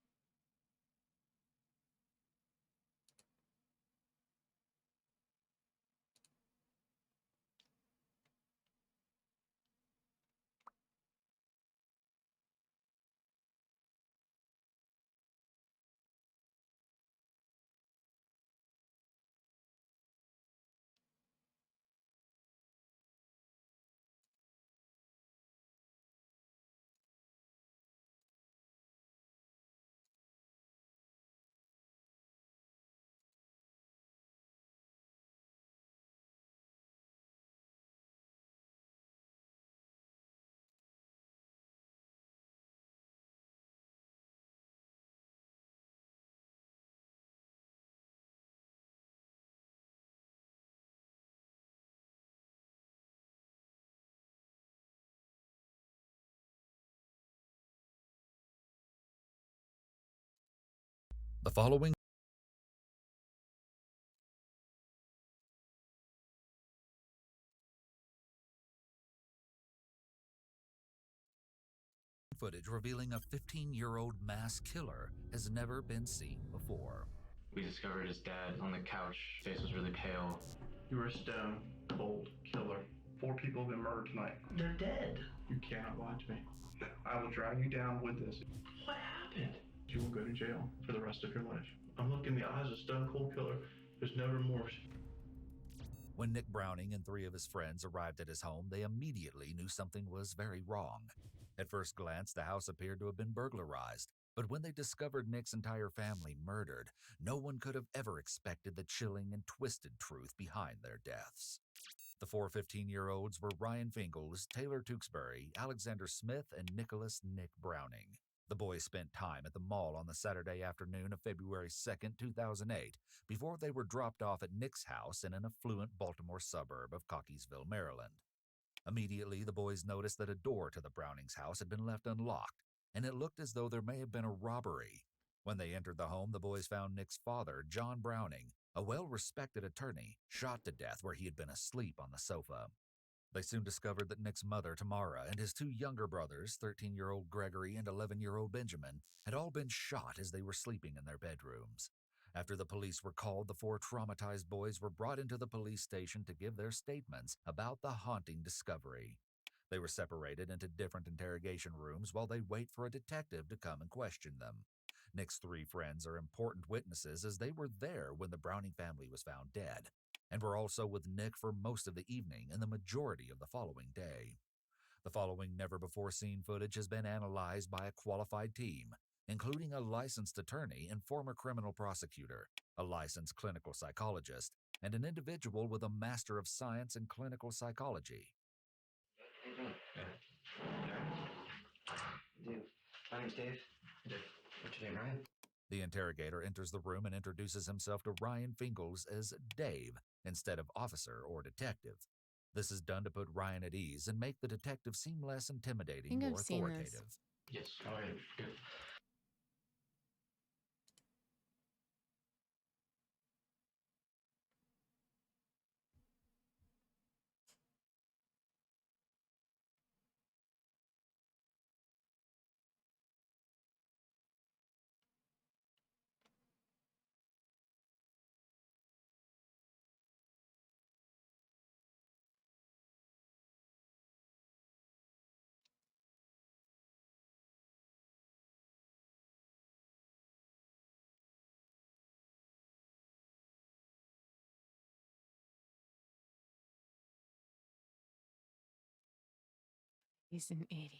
The following footage revealing a 15-year-old mass killer has never been seen before. We discovered his dad on the couch. Face was really pale. You were a stone cold killer. 4 people have been murdered tonight. They're dead. You cannot lie to me. I will drag you down with this. What happened? You will go to jail for the rest of your life. I'm looking in the eyes of a stone cold killer. There's no remorse. When Nick Browning and 3 of his friends arrived at his home, they immediately knew something was very wrong. At first glance, the house appeared to have been burglarized, but when they discovered Nick's entire family murdered, no one could have ever expected the chilling and twisted truth behind their deaths. The 4 15-year-olds were Ryan Fingles, Taylor Tewksbury, Alexander Smith, and Nicholas Nick Browning. The boys spent time at the mall on the Saturday afternoon of February 2nd, 2008, before they were dropped off at Nick's house in an affluent Baltimore suburb of Cockeysville, Maryland. Immediately, the boys noticed that a door to the Brownings' house had been left unlocked, and it looked as though there may have been a robbery. When they entered the home, the boys found Nick's father, John Browning, a well-respected attorney, shot to death where he had been asleep on the sofa. They soon discovered that Nick's mother, Tamara, and his 2 younger brothers, 13-year-old Gregory and 11-year-old Benjamin, had all been shot as they were sleeping in their bedrooms. After the police were called, the 4 traumatized boys were brought into the police station to give their statements about the haunting discovery. They were separated into different interrogation rooms while they wait for a detective to come and question them. Nick's 3 friends are important witnesses as they were there when the Browning family was found dead, and were also with Nick for most of the evening and the majority of the following day. The following never-before-seen footage has been analyzed by a qualified team, including a licensed attorney and former criminal prosecutor, a licensed clinical psychologist, and an individual with a Master of Science in Clinical Psychology. How you doing? Dude, my name's Dave. Dave. What's your name, Ryan? The interrogator enters the room and introduces himself to Ryan Fingles as Dave instead of officer or detective. This is done to put Ryan at ease and make the detective seem less intimidating, think more I've seen this. authoritative. Yes. All right. Good. He's an idiot.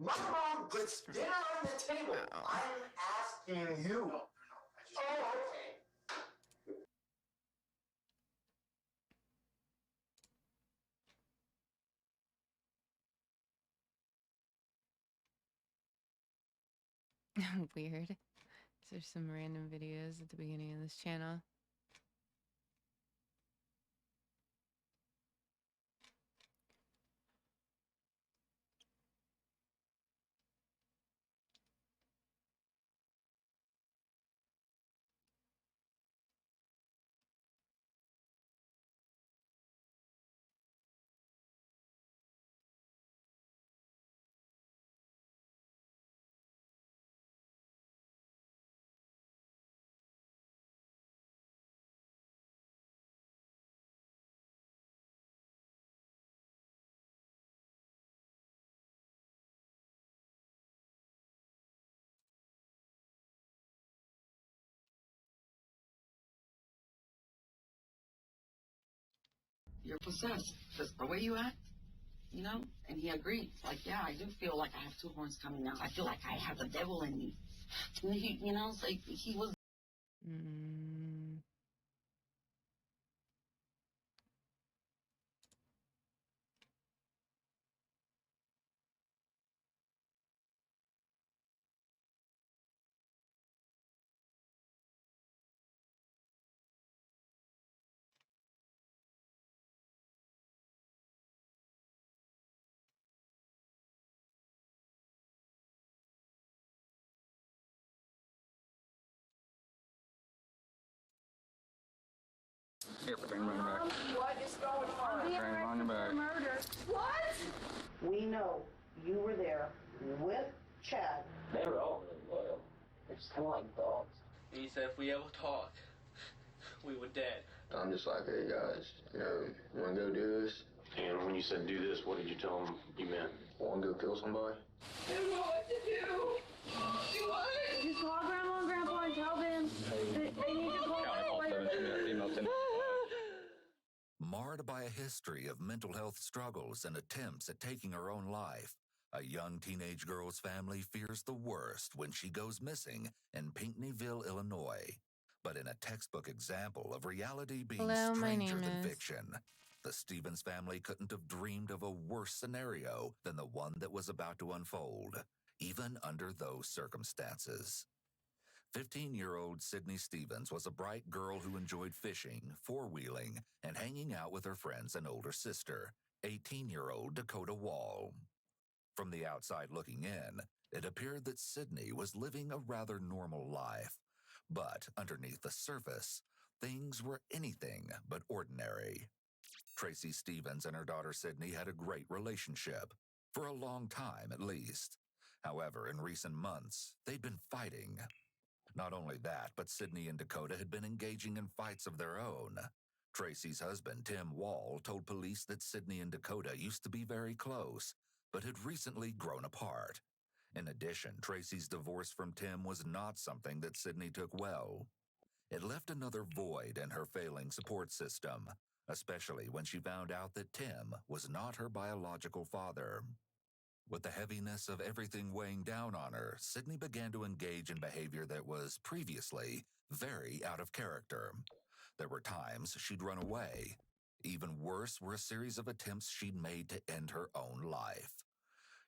My mom puts dinner on the table. Oh. I'm asking you. No, oh, okay. Weird. There's some random videos at the beginning of this channel. You're possessed. Just the way you act, you know? And he agreed. Like, yeah, I do feel like I have two horns coming out. I feel like I have the devil in me. And he, you know, it's like he was. Here, bring mine back. What is going on? Bring mine back. Murder. What? We know you were there with Chad. They were all really loyal. They're just kind of like dogs. He said if we ever talked, we were dead. I'm just like, hey guys, you know, you wanna go do this? And when you said do this, what did you tell them you meant? Wanna go kill somebody? I don't know what to do. Do what? Just call Grandma and Grandpa and tell them that they need to go away. Marred by a history of mental health struggles and attempts at taking her own life, a young teenage girl's family fears the worst when she goes missing in Pinckneyville, Illinois. But in a textbook example of reality being Hello, my stranger name than is- fiction, the Stevens family couldn't have dreamed of a worse scenario than the one that was about to unfold, even under those circumstances. 15-year-old Sydney Stevens was a bright girl who enjoyed fishing, four-wheeling, and hanging out with her friends and older sister, 18-year-old Dakota Wall. From the outside looking in, it appeared that Sydney was living a rather normal life. But underneath the surface, things were anything but ordinary. Tracy Stevens and her daughter Sydney had a great relationship, for a long time at least. However, in recent months, they'd been fighting. Not only that, but Sydney and Dakota had been engaging in fights of their own. Tracy's husband, Tim Wall, told police that Sydney and Dakota used to be very close, but had recently grown apart. In addition, Tracy's divorce from Tim was not something that Sydney took well. It left another void in her failing support system, especially when she found out that Tim was not her biological father. With the heaviness of everything weighing down on her, Sydney began to engage in behavior that was previously very out of character. There were times she'd run away. Even worse were a series of attempts she'd made to end her own life.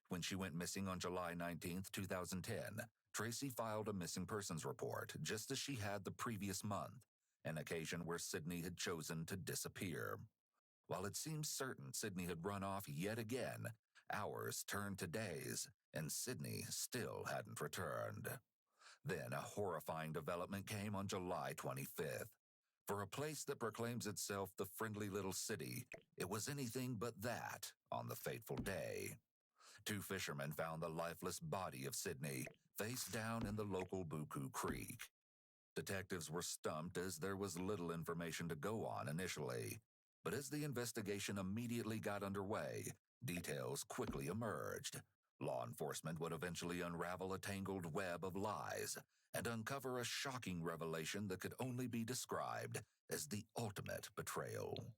When she went missing on July 19th, 2010, Tracy filed a missing persons report just as she had the previous month, an occasion where Sydney had chosen to disappear. While it seems certain Sydney had run off yet again, hours turned to days, and Sydney still hadn't returned. Then a horrifying development came on July 25th. For a place that proclaims itself the friendly little city, it was anything but that on the fateful day. Two fishermen found the lifeless body of Sydney face down in the local Buku Creek. Detectives were stumped as there was little information to go on initially. But as the investigation immediately got underway, details quickly emerged. Law enforcement would eventually unravel a tangled web of lies and uncover a shocking revelation that could only be described as the ultimate betrayal.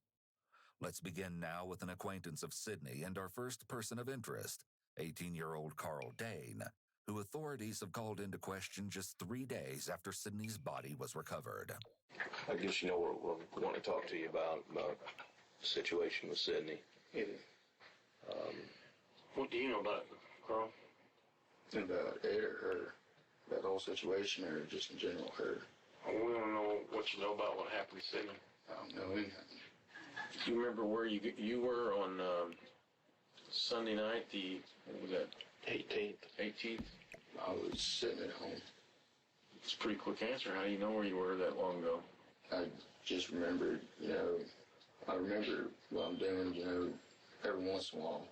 Let's begin now with an acquaintance of Sydney and our first person of interest, 18-year-old Carl Dane, who authorities have called into question just 3 days after Sydney's body was recovered. I guess you know what we want to talk to you about the situation with Sydney. What do you know about it, Carl? About Ed or her? That whole situation, or just in general her? We want to know what you know about what happened to Sydney. I don't know anything. Do you remember where you were on Sunday night, what was that? 18th? I was sitting at home. It's a pretty quick answer. How do you know where you were that long ago? I just remembered, I remember what I'm doing, every once in a while.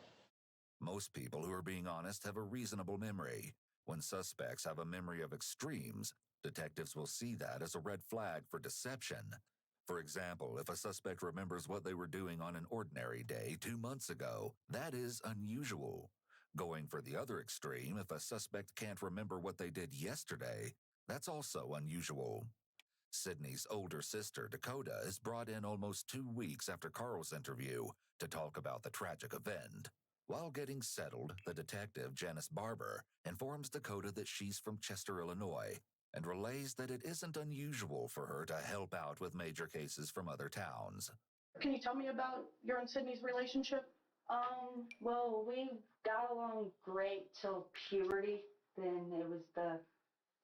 Most people who are being honest have a reasonable memory. When suspects have a memory of extremes, detectives will see that as a red flag for deception. For example, if a suspect remembers what they were doing on an ordinary day 2 months ago, that is unusual. Going for the other extreme, if a suspect can't remember what they did yesterday, that's also unusual. Sydney's older sister, Dakota, is brought in almost 2 weeks after Carl's interview to talk about the tragic event. While getting settled, the detective, Janice Barber, informs Dakota that she's from Chester, Illinois, and relays that it isn't unusual for her to help out with major cases from other towns. Can you tell me about your and Sydney's relationship? Well, we got along great till puberty. Then it was the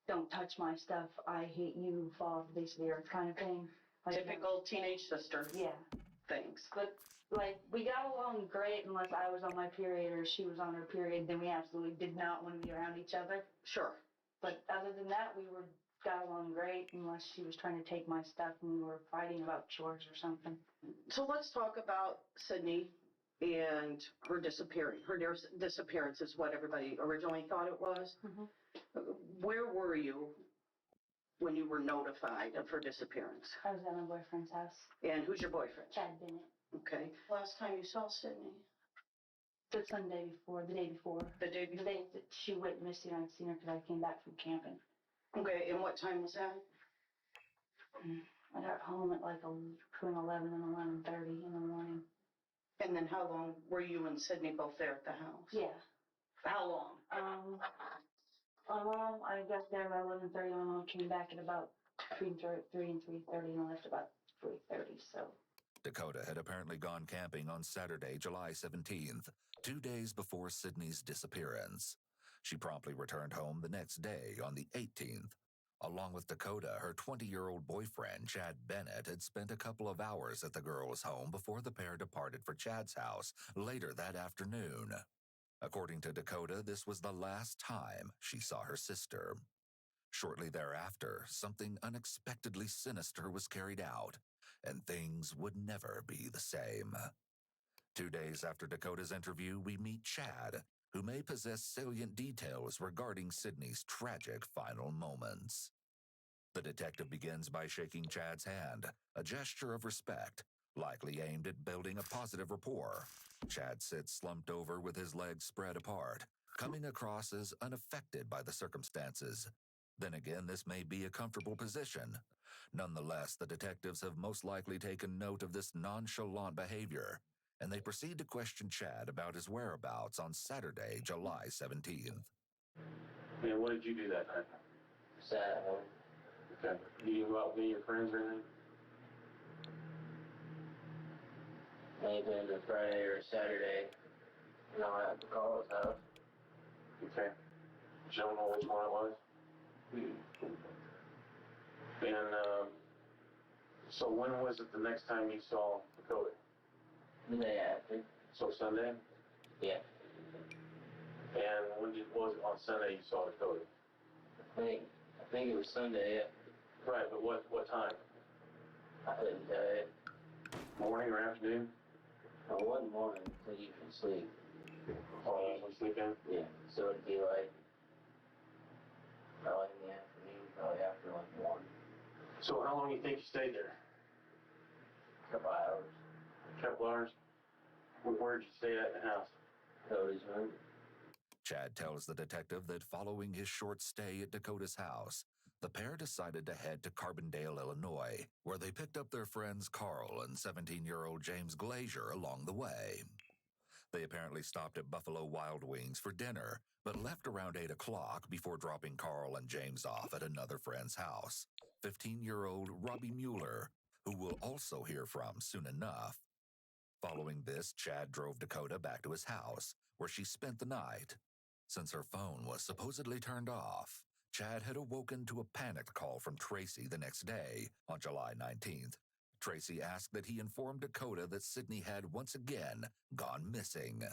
don't touch my stuff, I hate you, fall off the face of the earth kind of thing. Typical teenage sister. Yeah. Things. But, we got along great unless I was on my period or she was on her period. Then we absolutely did not want to be around each other. Sure. But other than that, got along great unless she was trying to take my stuff and we were fighting about chores or something. So let's talk about Sydney and her disappearing. Her disappearance is what everybody originally thought it was. Mm-hmm. Where were you when you were notified of her disappearance? I was at my boyfriend's house. And who's your boyfriend? Chad Bennett. Okay. Last time you saw Sydney? The Sunday before, the day before. The day before? The day that she went missing, I'd seen her because I came back from camping. Okay, and what time was that? I got home at between 11 and 11:30 in the morning. And then how long were you and Sydney both there at the house? Yeah. How long? I got there about 11:30. My mom came back at about between 3 and 3:30 and I left about 3:30, so. Dakota had apparently gone camping on Saturday, July 17th, 2 days before Sydney's disappearance. She promptly returned home the next day on the 18th. Along with Dakota, her 20-year-old boyfriend, Chad Bennett, had spent a couple of hours at the girl's home before the pair departed for Chad's house later that afternoon. According to Dakota, this was the last time she saw her sister. Shortly thereafter, something unexpectedly sinister was carried out, and things would never be the same. 2 days after Dakota's interview, we meet Chad, who may possess salient details regarding Sydney's tragic final moments. The detective begins by shaking Chad's hand, a gesture of respect, likely aimed at building a positive rapport. Chad sits slumped over with his legs spread apart, coming across as unaffected by the circumstances. Then again, this may be a comfortable position. Nonetheless, the detectives have most likely taken note of this nonchalant behavior, and they proceed to question Chad about his whereabouts on Saturday, July 17th. Yeah, what did you do that night? Sat at home. Okay. You go out with your friends or anything? Anything to Friday or Saturday. At the Carl's house. Okay. You don't know which one it was? And, so when was it the next time you saw Dakota? The day after. So Sunday? Yeah. And when was it on Sunday you saw Dakota? I think it was Sunday, yeah. Right, but what time? I couldn't tell you. Morning or afternoon? I wasn't morning until you can sleep. Oh, you usually sleep in? Yeah, so it'd be probably in the afternoon, probably after 1. So how long do you think you stayed there? A couple hours. A couple hours? Where did you stay at in the house? Cody's room. Chad tells the detective that following his short stay at Dakota's house, the pair decided to head to Carbondale, Illinois, where they picked up their friends Carl and 17-year-old James Glazier along the way. They apparently stopped at Buffalo Wild Wings for dinner, but left around 8 o'clock before dropping Carl and James off at another friend's house, 15-year-old Robbie Mueller, who we'll also hear from soon enough. Following this, Chad drove Dakota back to his house, where she spent the night. Since her phone was supposedly turned off, Chad had awoken to a panicked call from Tracy the next day, on July 19th. Tracy asked that he inform Dakota that Sydney had once again gone missing.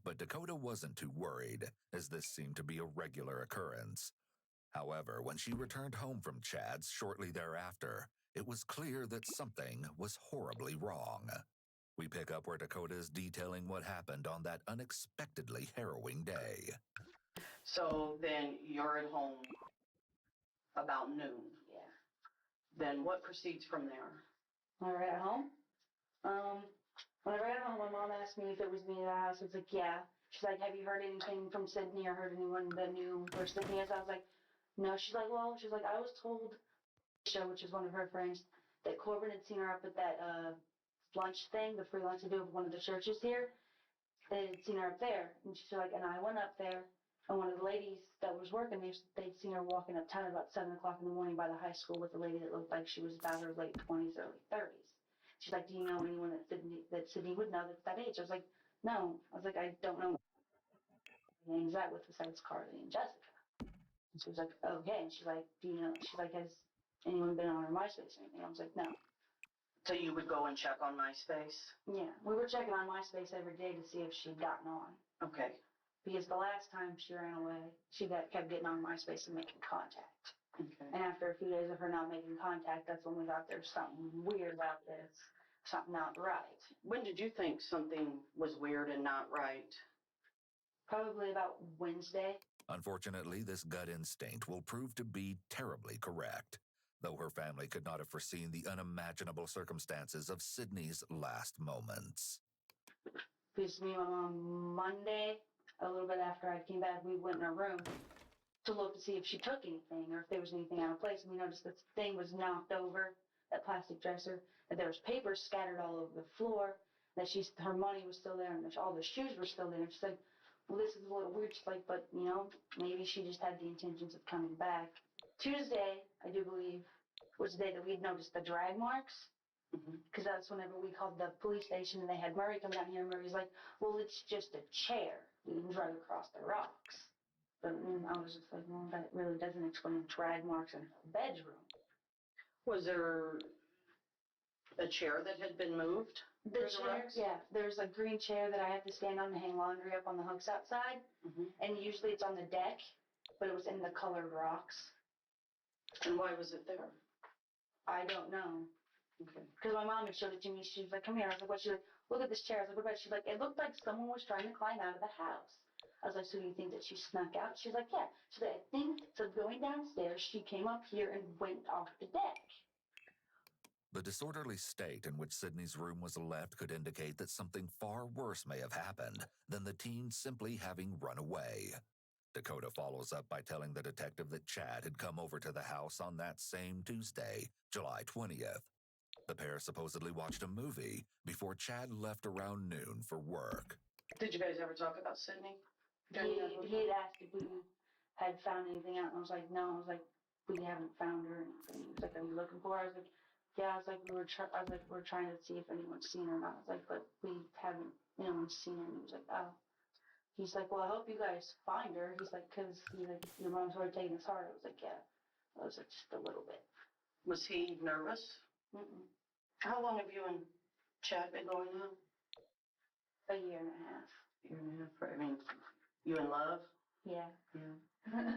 But Dakota wasn't too worried, as this seemed to be a regular occurrence. However, when she returned home from Chad's shortly thereafter, it was clear that something was horribly wrong. We pick up where Dakota is detailing what happened on that unexpectedly harrowing day. So then you're at home about noon. Yeah. Then what proceeds from there? When I got home, when I got home, my mom asked me if it was me in the house. I was like, yeah. She's like, have you heard anything from Sydney or heard anyone that knew where Sydney is? I was like, no. She's like, well, I was told, which is one of her friends, that Corbin had seen her up at that lunch thing, the free lunch they do with one of the churches here. They had seen her up there. And she's like, and I went up there, and one of the ladies that was working there, they'd seen her walking uptown at about 7 o'clock in the morning by the high school with a lady that looked like she was about her late 20s, early 30s. She's like, do you know anyone that Sydney would know that's that age? I was like, no. I was like, I don't know names that with besides Carly and Jessica. And she was like, okay. And she's like, do you know? She's like, has anyone been on her MySpace or anything? I was like, no. So you would go and check on MySpace? Yeah, we were checking on MySpace every day to see if she'd gotten on. Okay. Because the last time she ran away, she kept getting on MySpace and making contact. Okay. And after a few days of her not making contact, that's when we thought there's something weird about this, something not right. When did you think something was weird and not right? Probably about Wednesday. Unfortunately, this gut instinct will prove to be terribly correct, though her family could not have foreseen the unimaginable circumstances of Sydney's last moments. Because me and my mom, Monday, a little bit after I came back, we went in her room to look to see if she took anything or if there was anything out of place. And we noticed this thing was knocked over, that plastic dresser, that there was papers scattered all over the floor, that her money was still there, and all the shoes were still there. And she's like, well, this is a little weird. She's like, but, maybe she just had the intentions of coming back. Tuesday, I do believe, was the day that we had noticed the drag marks. Because that's whenever we called the police station and they had Murray come down here, and Murray's like, well, it's just a chair being dragged across the rocks. But I was just like, well, that really doesn't explain drag marks in her bedroom. Was there a chair that had been moved? The chair, yeah. There's a green chair that I have to stand on and hang laundry up on the hooks outside. And usually it's on the deck, but it was in the colored rocks. And why was it there? I don't know. Okay. Because my mom had showed it to me. She was like, come here. I was like, what? She's like, look at this chair. I was like, what about it? She's like, it looked like someone was trying to climb out of the house. I was like, so do you think that she snuck out? She's like, yeah. She's like, I think, so going downstairs, she came up here and went off the deck. The disorderly state in which Sydney's room was left could indicate that something far worse may have happened than the teen simply having run away. Dakota follows up by telling the detective that Chad had come over to the house on that same Tuesday, July 20th. The pair supposedly watched a movie before Chad left around noon for work. Did you guys ever talk about Sydney? He had asked if we had found anything out, and I was like, no. I was like, we haven't found her. And he was like, are you looking for her? I was like, yeah. I was like, we're trying to see if anyone's seen her or not. I was like, but we haven't, anyone's seen her. And he was like, oh. He's like, well, I hope you guys find her. He's like, because your mom's already taking this hard. I was like, yeah. I was like, just a little bit. Was he nervous? Mm-mm. How long have you and Chad been going on? A year and a half. Year and a half. I mean, you in love? Yeah. Yeah.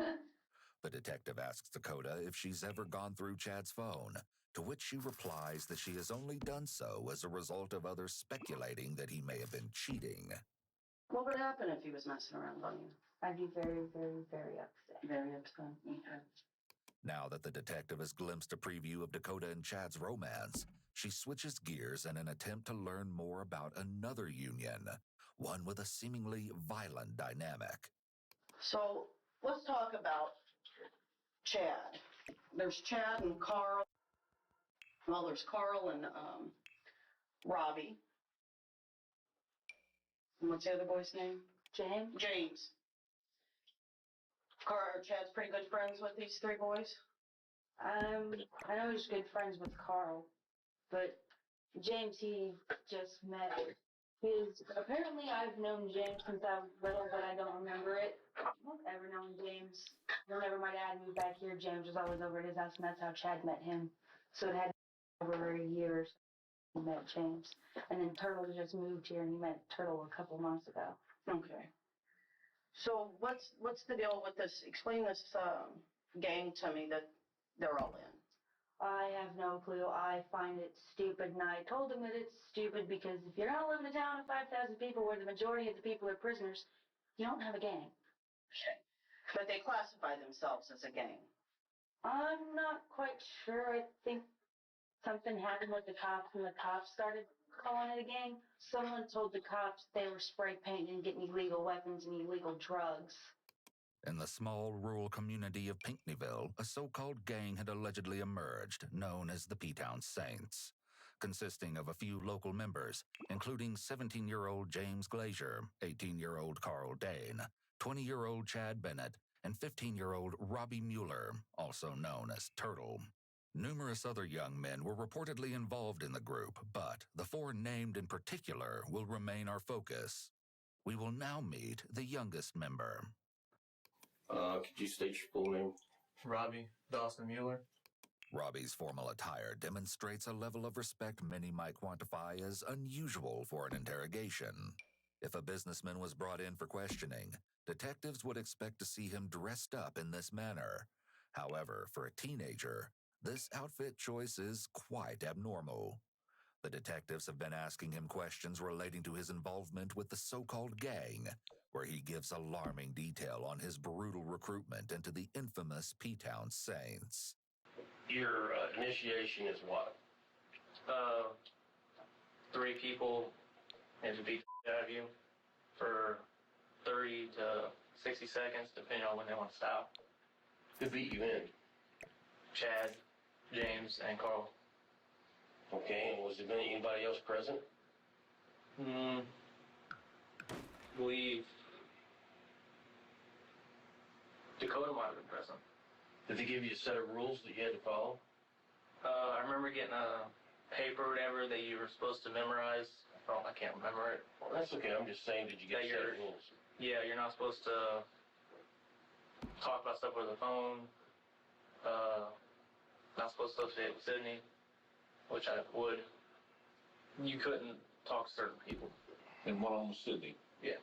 The detective asks Dakota if she's ever gone through Chad's phone, to which she replies that she has only done so as a result of others speculating that he may have been cheating. What would happen if he was messing around on you? I'd be very, very, very upset. Very upset. Okay. Now that the detective has glimpsed a preview of Dakota and Chad's romance, she switches gears in an attempt to learn more about another union, one with a seemingly violent dynamic. So let's talk about Chad. There's Chad and Carl. Well, there's Carl and Robbie. And what's the other boy's name? James? James. Chad's pretty good friends with these three boys? I know he's good friends with Carl, but James, he just met. Apparently I've known James since I was little, but I don't remember it. Ever known James. Whenever my dad moved back here, James was always over at his house, and that's how Chad met him. So it had over years he met James. And then Turtle just moved here, and he met Turtle a couple months ago. Okay. So what's the deal with this? Explain this gang to me that they're all in. I have no clue. I find it stupid, and I told him that it's stupid because if you're gonna live in a town of 5,000 people where the majority of the people are prisoners, you don't have a gang. Okay. But they classify themselves as a gang. I'm not quite sure. I think something happened with the cops, and the cops started calling it a gang. Someone told the cops they were spray painting and getting illegal weapons and illegal drugs. In the small rural community of Pinckneyville, a so-called gang had allegedly emerged, known as the P-Town Saints, consisting of a few local members, including 17-year-old James Glazier, 18-year-old Carl Dane, 20-year-old Chad Bennett, and 15-year-old Robbie Mueller, also known as Turtle. Numerous other young men were reportedly involved in the group, but the four named in particular will remain our focus. We will now meet the youngest member. Could you state your full name? Robbie Dawson Mueller. Robbie's formal attire demonstrates a level of respect many might quantify as unusual for an interrogation. If a businessman was brought in for questioning, detectives would expect to see him dressed up in this manner. However, for a teenager, this outfit choice is quite abnormal. The detectives have been asking him questions relating to his involvement with the so-called gang, where he gives alarming detail on his brutal recruitment into the infamous P-Town Saints. Your initiation is what? 3 people and to beat the out of you for 30 to 60 seconds, depending on when they want to stop. Who beat you in? Chad, James, and Carl. Okay, and was there anybody else present? Believe Dakota might have been present. Did they give you a set of rules that you had to follow? I remember getting a paper or whatever that you were supposed to memorize. Oh, I can't remember it. Well, that's okay. I'm just saying, did you get a set of rules? Yeah, you're not supposed to talk about stuff over the phone. Not supposed to associate with Sydney, which I would. You couldn't talk to certain people. And one on Sydney? Yeah.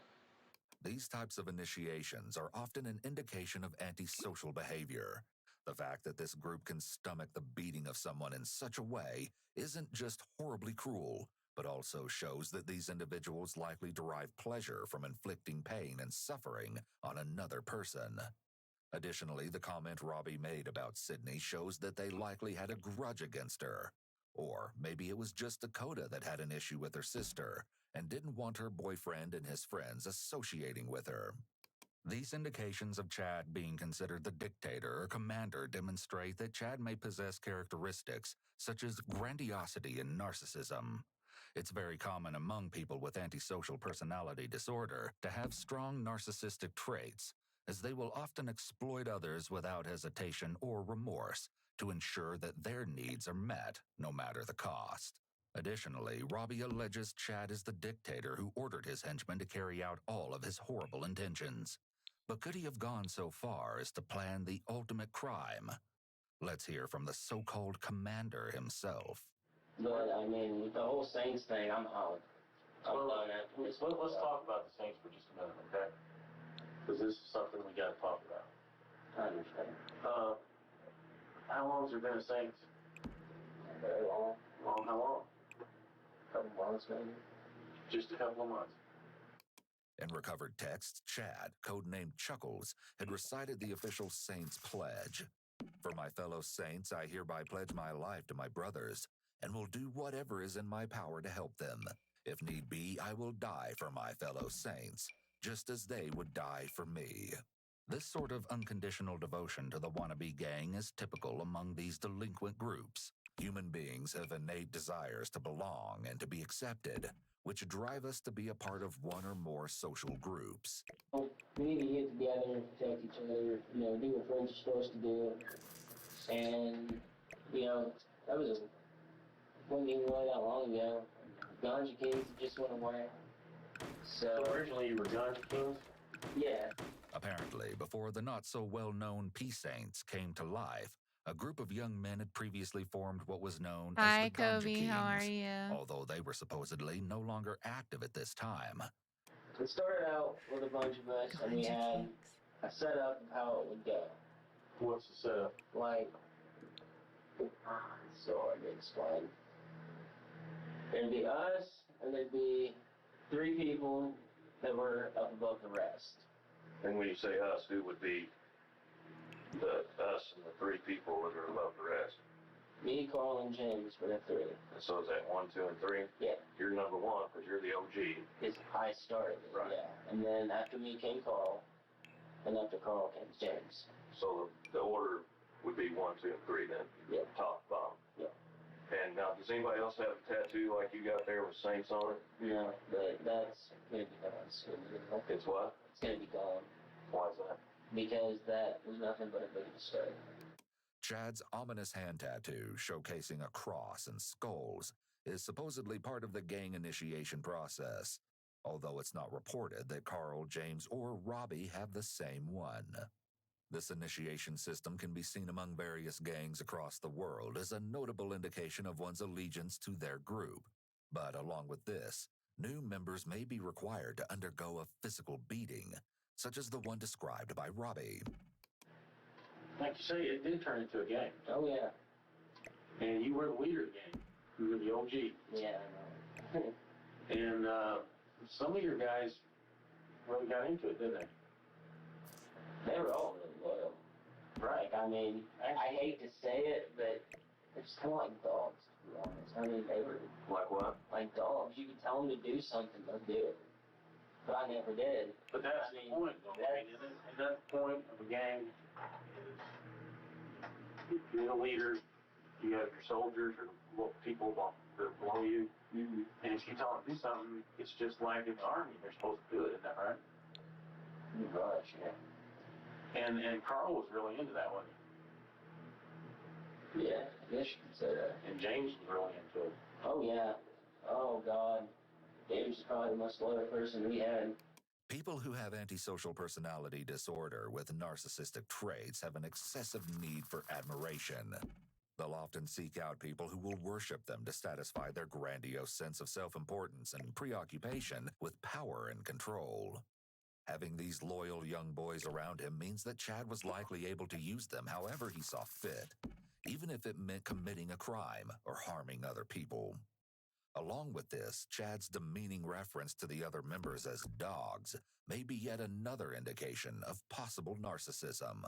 These types of initiations are often an indication of antisocial behavior. The fact that this group can stomach the beating of someone in such a way isn't just horribly cruel, but also shows that these individuals likely derive pleasure from inflicting pain and suffering on another person. Additionally, the comment Robbie made about Sydney shows that they likely had a grudge against her. Or maybe it was just Dakota that had an issue with her sister and didn't want her boyfriend and his friends associating with her. These indications of Chad being considered the dictator or commander demonstrate that Chad may possess characteristics such as grandiosity and narcissism. It's very common among people with antisocial personality disorder to have strong narcissistic traits, as they will often exploit others without hesitation or remorse to ensure that their needs are met, no matter the cost. Additionally, Robbie alleges Chad is the dictator who ordered his henchmen to carry out all of his horrible intentions. But could he have gone so far as to plan the ultimate crime? Let's hear from the so-called commander himself. But, I mean, the whole Saints thing, I'm out. I'm done at this. Let's talk about the Saints for just a minute, okay? Because this is something we got to talk about. I understand. How long has there been a Saints? Very long. Long, how long? Couple months, maybe. Just a couple of months. In recovered texts, Chad, codenamed Chuckles, had recited the official Saints pledge. For my fellow Saints, I hereby pledge my life to my brothers, and will do whatever is in my power to help them. If need be, I will die for my fellow Saints, just as they would die for me. This sort of unconditional devotion to the wannabe gang is typical among these delinquent groups. Human beings have innate desires to belong and to be accepted, which drive us to be a part of one or more social groups. We need to get together and protect each other, you know, do what friends are supposed to do. And, you know, that wasn't even really that long ago. Ganja Kings just went away. So originally you were Ganja Kings? Yeah. Apparently, before the not-so-well-known Peace Saints came to life, a group of young men had previously formed what was known Hi, as the Ganja Kobe. Kings, How are you? although they were supposedly no longer active at this time. It started out with a bunch of us, and we had a setup of how it would go. What's the setup? Like, so hard to explain. There'd be us, and there'd be 3 people that were up above the rest. And when you say us, who would be us and the 3 people that are above the rest? Me, Carl, and James were the 3. And so is that 1, 2, and 3? Yeah. You're number 1 because you're the OG. Because I started it, Right. yeah. And then after me came Carl, and after Carl came James. So the order would be 1, 2, and 3 then? Yeah. Top to bottom? Yeah. And now, does anybody else have a tattoo like you got there with Saints on it? No, but that's going to be gone soon. It's what? It's going to be gone. Why is that? Because that was nothing but a big mistake. Chad's ominous hand tattoo, showcasing a cross and skulls, is supposedly part of the gang initiation process, although it's not reported that Carl, James, or Robbie have the same one. This initiation system can be seen among various gangs across the world as a notable indication of one's allegiance to their group. But along with this, new members may be required to undergo a physical beating, such as the one described by Robbie. Like you say, it did turn into a gang. Oh, yeah. And you were the leader of the gang. You were the OG. Yeah, I know. And some of your guys really got into it, didn't they? They were all really loyal. Right. I mean, I hate to say it, but they're just kind of like dogs, to be honest. I mean, they were Like what? like dogs. You could tell them to do something, they'll do it. But I never did. But that's the point, though. I mean, and that's the point of a gang. Is you're the leader. You have your soldiers or people that are below you. Mm-hmm. And if you tell them to do something, it's just like in the army. They're supposed to do it, isn't that right? Oh, gosh, yeah. And Carl was really into that, wasn't Yeah, I guess you could say that. he? And James was really into it. Oh, yeah. Oh, God. James is probably the most loyal person we had. People who have antisocial personality disorder with narcissistic traits have an excessive need for admiration. They'll often seek out people who will worship them to satisfy their grandiose sense of self-importance and preoccupation with power and control. Having these loyal young boys around him means that Chad was likely able to use them however he saw fit, even if it meant committing a crime or harming other people. Along with this, Chad's demeaning reference to the other members as dogs may be yet another indication of possible narcissism.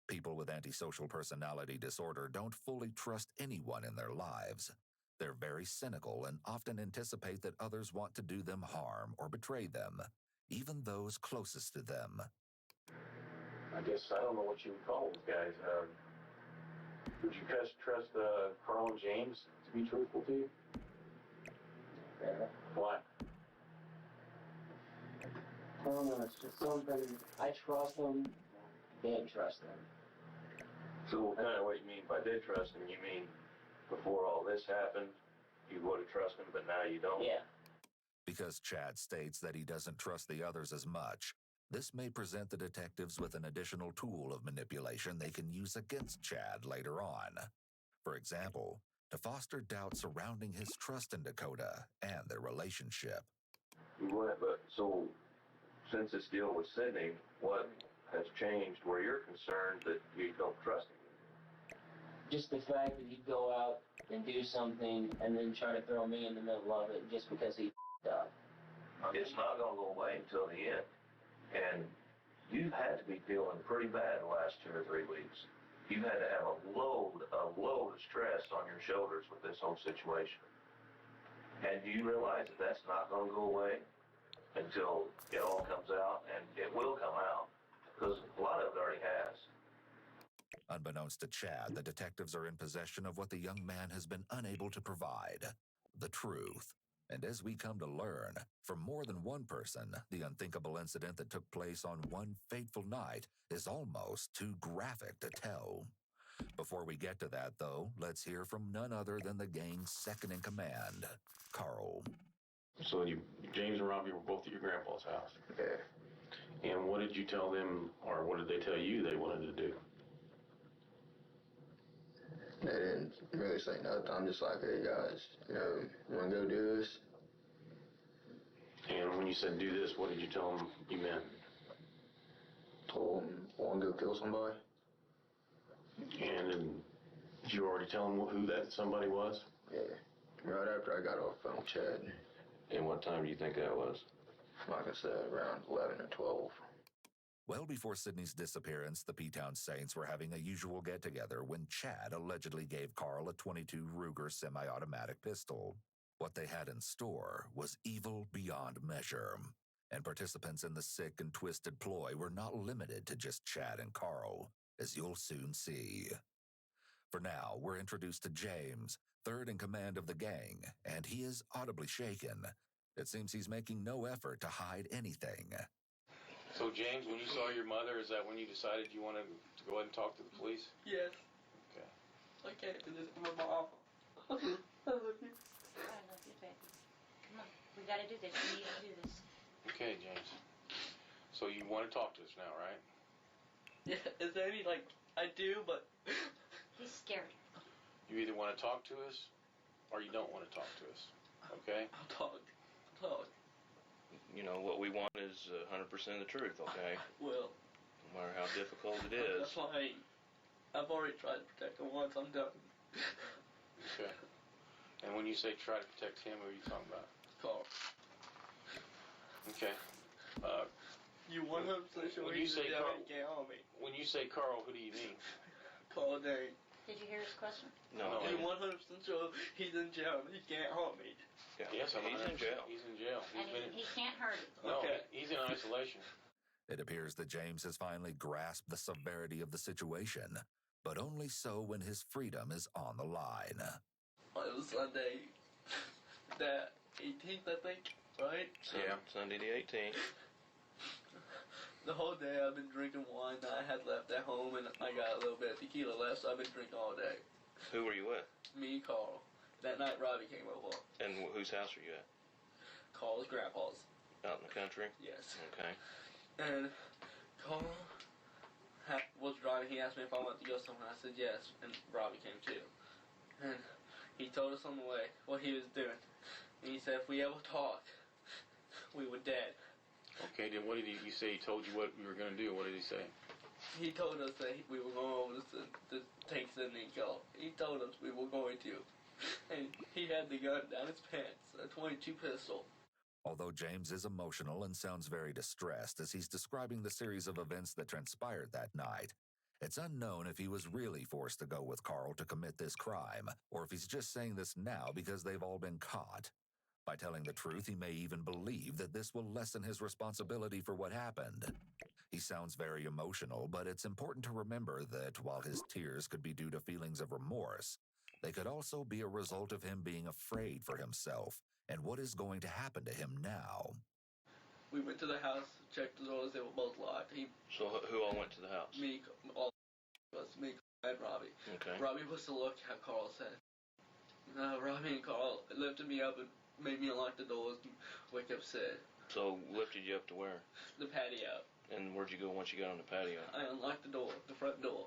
People with antisocial personality disorder don't fully trust anyone in their lives. They're very cynical and often anticipate that others want to do them harm or betray them, even those closest to them. I guess I don't know what you would call those guys. Would you trust Carl and James to be truthful to you? Yeah. Why? I don't know, it's just something. I trust them, can't trust them. So kind of what you mean by did trust him, you mean before all this happened, you would have trusted him, but now you don't? Yeah. Because Chad states that he doesn't trust the others as much, this may present the detectives with an additional tool of manipulation they can use against Chad later on. For example, to foster doubt surrounding his trust in Dakota and their relationship. What, but so since this deal with Sydney, what has changed where you're concerned that you don't trust him? Just the fact that he'd go out and do something and then try to throw me in the middle of it just because he up. It's not going to go away until the end. And you've had to be feeling pretty bad the last 2 or 3 weeks. You've had to have a load of stress on your shoulders with this whole situation. And do you realize that that's not going to go away until it all comes out? And it will come out, because a lot of it already has. Unbeknownst to Chad, the detectives are in possession of what the young man has been unable to provide: the truth. And as we come to learn, from more than one person, the unthinkable incident that took place on one fateful night is almost too graphic to tell. Before we get to that, though, let's hear from none other than the gang's second in command, Carl. So James and Robbie were both at your grandpa's house. Yeah. And what did you tell them, or what did they tell you they wanted to do? They didn't really say nothing. I'm just like, hey guys, you want to go do this? And when you said do this, what did you tell them you meant? Told them, want to go kill somebody? And did you already tell them who that somebody was? Yeah. Right after I got off the phone with Chad. And what time do you think that was? Like I said, around 11 or 12. Well before Sydney's disappearance, the P-Town Saints were having a usual get-together when Chad allegedly gave Carl a .22 Ruger semi-automatic pistol. What they had in store was evil beyond measure, and participants in the sick and twisted ploy were not limited to just Chad and Carl, as you'll soon see. For now, we're introduced to James, third in command of the gang, and he is audibly shaken. It seems he's making no effort to hide anything. So James, when you saw your mother, is that when you decided you wanted to go ahead and talk to the police? Yes. Okay. I can't do this with my mom. I love you. I love you, baby. Come on. We gotta do this. We need to do this. Okay, James. So you want to talk to us now, right? Yeah, is there any, I do, but... He's scared. You either want to talk to us, or you don't want to talk to us. Okay? I'll talk. You know, what we want is 100% of the truth, okay? Well... No matter how difficult it is. That's why I've already tried to protect him once. I'm done. Okay. And when you say try to protect him, what are you talking about? Carl. Okay. You 100% sure when you say Carl, can't harm me? When you say Carl, who do you mean? Carl Dane. Did you hear his question? No. You 100% sure he's in jail and he can't harm me? Yeah. Yes, he's in jail. He's in jail. And he can't hurt it. No, Okay. he's in isolation. It appears that James has finally grasped the severity of the situation, but only so when his freedom is on the line. It was Sunday, the 18th, I think, right? Yeah, Sunday the 18th. The whole day I've been drinking wine that I had left at home, and I got a little bit of tequila left, so I've been drinking all day. Who were you with? Me and Carl. That night Robbie came over. And whose house are you at? Carl's grandpa's. Out in the country? Yes. Okay. And Carl was driving. He asked me if I wanted to go somewhere. I said yes, and Robbie came too. And he told us on the way what he was doing. And he said if we ever talked, we were dead. Okay, then what did he say? He told you what we were going to do. What did he say? He told us that we were going over to take Sydney and Carl. He told us we were going to. And he had the gun down his pants, a .22 pistol. Although James is emotional and sounds very distressed as he's describing the series of events that transpired that night, it's unknown if he was really forced to go with Carl to commit this crime, or if he's just saying this now because they've all been caught. By telling the truth, he may even believe that this will lessen his responsibility for what happened. He sounds very emotional, but it's important to remember that while his tears could be due to feelings of remorse, they could also be a result of him being afraid for himself and what is going to happen to him now. We went to the house, checked the doors, they were both locked. So who all went to the house? Me, all of us, me and Robbie. Okay. Robbie was to look at Carl said. Robbie and Carl lifted me up and made me unlock the doors and wake up Sid. So lifted you up to where? The patio. And where'd you go once you got on the patio? I unlocked the door, the front door.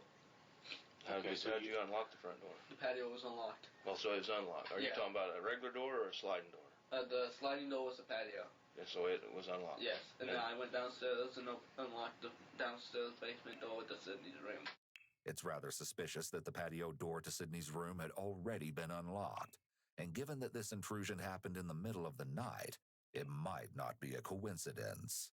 How'd you unlock the front door? The patio was unlocked. Well, so it was unlocked. Are you talking about a regular door or a sliding door? The sliding door was the patio. And so it was unlocked? Yes. And then I went downstairs and unlocked the downstairs basement door to Sydney's room. It's rather suspicious that the patio door to Sydney's room had already been unlocked. And given that this intrusion happened in the middle of the night, it might not be a coincidence.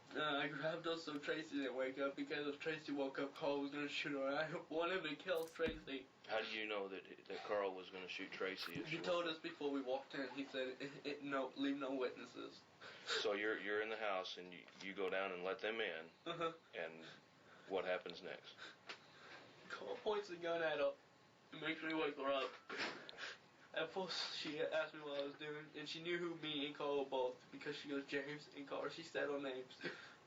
I grabbed her so Tracy didn't wake up, because if Tracy woke up, Carl was going to shoot her. I wanted him to kill Tracy. How do you know that Carl was going to shoot Tracy? He told us before we walked in. He said, "No, leave no witnesses." So you're in the house and you go down and let them in. And what happens next? Carl points the gun at her and makes me wake her up. At first, she asked me what I was doing, and she knew who me and Carl were both because she goes James and Carl. She said our names,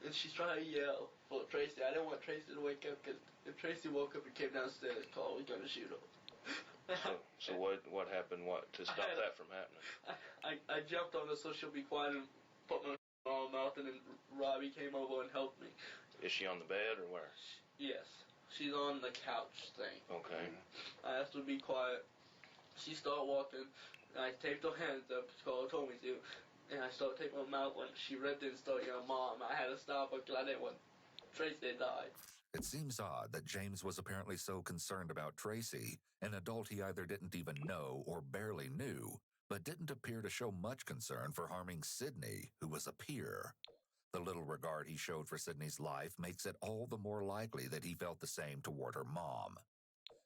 and she's trying to yell for Tracy. I didn't want Tracy to wake up because if Tracy woke up and came downstairs, Carl was gonna shoot her. So what happened? What to stop that from happening? I jumped on her so she'll be quiet and put my on her mouth, and then Robbie came over and helped me. Is she on the bed or where? Yes, she's on the couch thing. Okay. I asked her to be quiet. She started walking, and I taped her hands up because Carl told me to, and I started taping her mouth when she ripped it and started yelling, Mom. I had to stop her because I didn't want Tracy to die. It seems odd that James was apparently so concerned about Tracy, an adult he either didn't even know or barely knew, but didn't appear to show much concern for harming Sydney, who was a peer. The little regard he showed for Sydney's life makes it all the more likely that he felt the same toward her mom.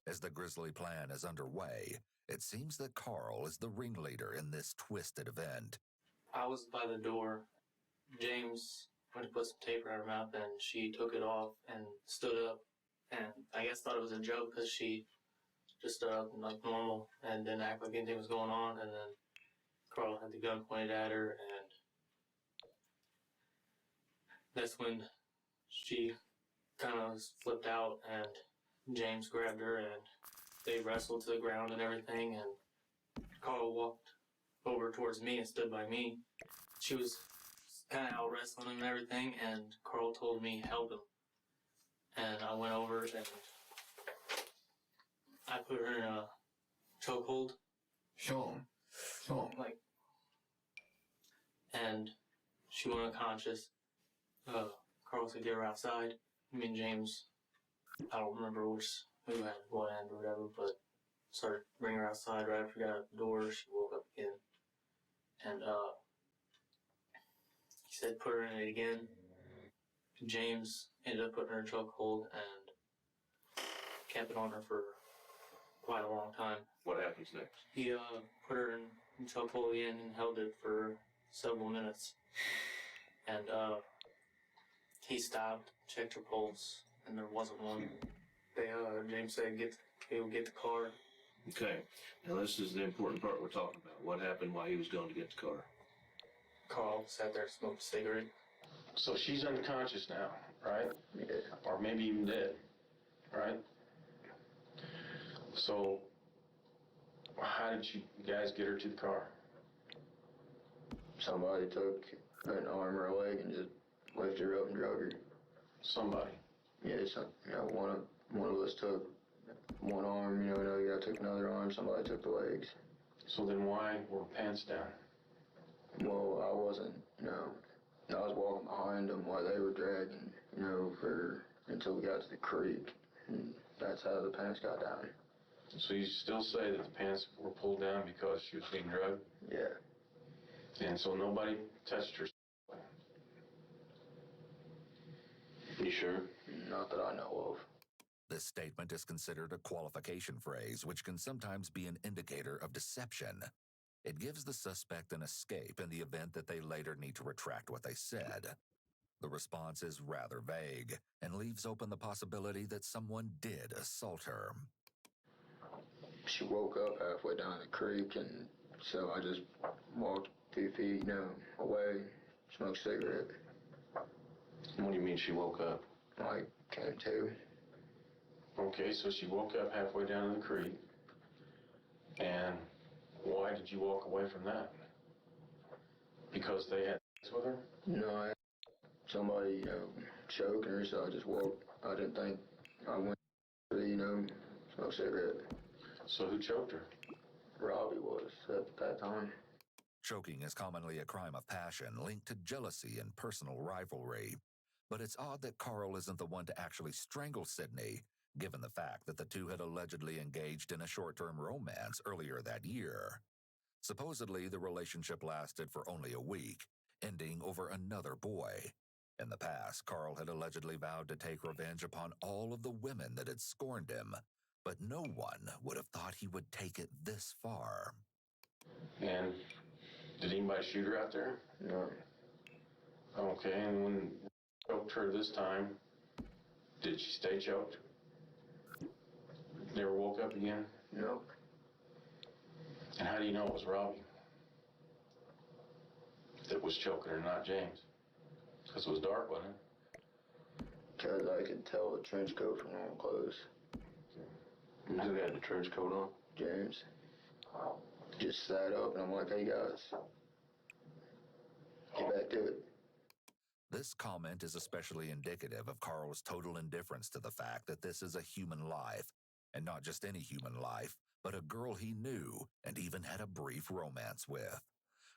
As the grisly plan is underway, it seems that Carl is the ringleader in this twisted event. I was by the door. James went to put some tape around her mouth, and she took it off and stood up. And I guess thought it was a joke because she just stood up like normal and didn't act like anything was going on. And then Carl had the gun pointed at her, and that's when she kind of flipped out, and James grabbed her, and they wrestled to the ground and everything, and Carl walked over towards me and stood by me. She was kind of out wrestling him and everything, and Carl told me help him. And I went over and I put her in a chokehold. Show him. Like, and she went unconscious. Carl said, get her outside. Me and James, I don't remember who had what end or whatever, but started bringing her outside right after we got out the door. She woke up again. And he said, put her in it again. James ended up putting her in a chokehold and kept it on her for quite a long time. What happens next? He put her in chokehold again and held it for several minutes. And he stopped, checked her pulse, and there wasn't one. James said, he would get the car. Okay. Now this is the important part we're talking about. What happened while he was going to get the car? Carl sat there and smoked a cigarette. So she's unconscious now, right? Yeah. Or maybe even dead, right? So how did you guys get her to the car? Somebody took an arm or a leg and just lifted her up and drug her. Somebody? Yeah, one of us took one arm, another guy took another arm, somebody took the legs. So then why were pants down? Well, I wasn't, I was walking behind them while they were dragging, until we got to the creek, and that's how the pants got down. So you still say that the pants were pulled down because she was being drugged? Yeah. And so nobody touched her? You sure? Not that I know of. This statement is considered a qualification phrase, which can sometimes be an indicator of deception. It gives the suspect an escape in the event that they later need to retract what they said. The response is rather vague and leaves open the possibility that someone did assault her. She woke up halfway down the creek, and so I just walked 2 feet, away, smoked a cigarette. What do you mean she woke up? I came to. Okay, so she woke up halfway down the creek. And why did you walk away from that? Because they had sex with her? No, somebody, choking her, so I just walked. I didn't think I went to, smoke a cigarette. So who choked her? Robbie was at that time. Choking is commonly a crime of passion linked to jealousy and personal rivalry. But it's odd that Carl isn't the one to actually strangle Sydney, given the fact that the two had allegedly engaged in a short-term romance earlier that year. Supposedly, the relationship lasted for only a week, ending over another boy. In the past, Carl had allegedly vowed to take revenge upon all of the women that had scorned him, but no one would have thought he would take it this far. And did anybody shoot her out there? No. Okay, and when you choked her this time, did she stay choked? Never woke up again? No. And how do you know it was Robbie that was choking her, not James? Because it was dark, wasn't it? Because I could tell the trench coat from normal clothes. Who had the trench coat on? James. Just sat up and I'm like, hey guys, get back to it. This comment is especially indicative of Carl's total indifference to the fact that this is a human life, and not just any human life, but a girl he knew and even had a brief romance with.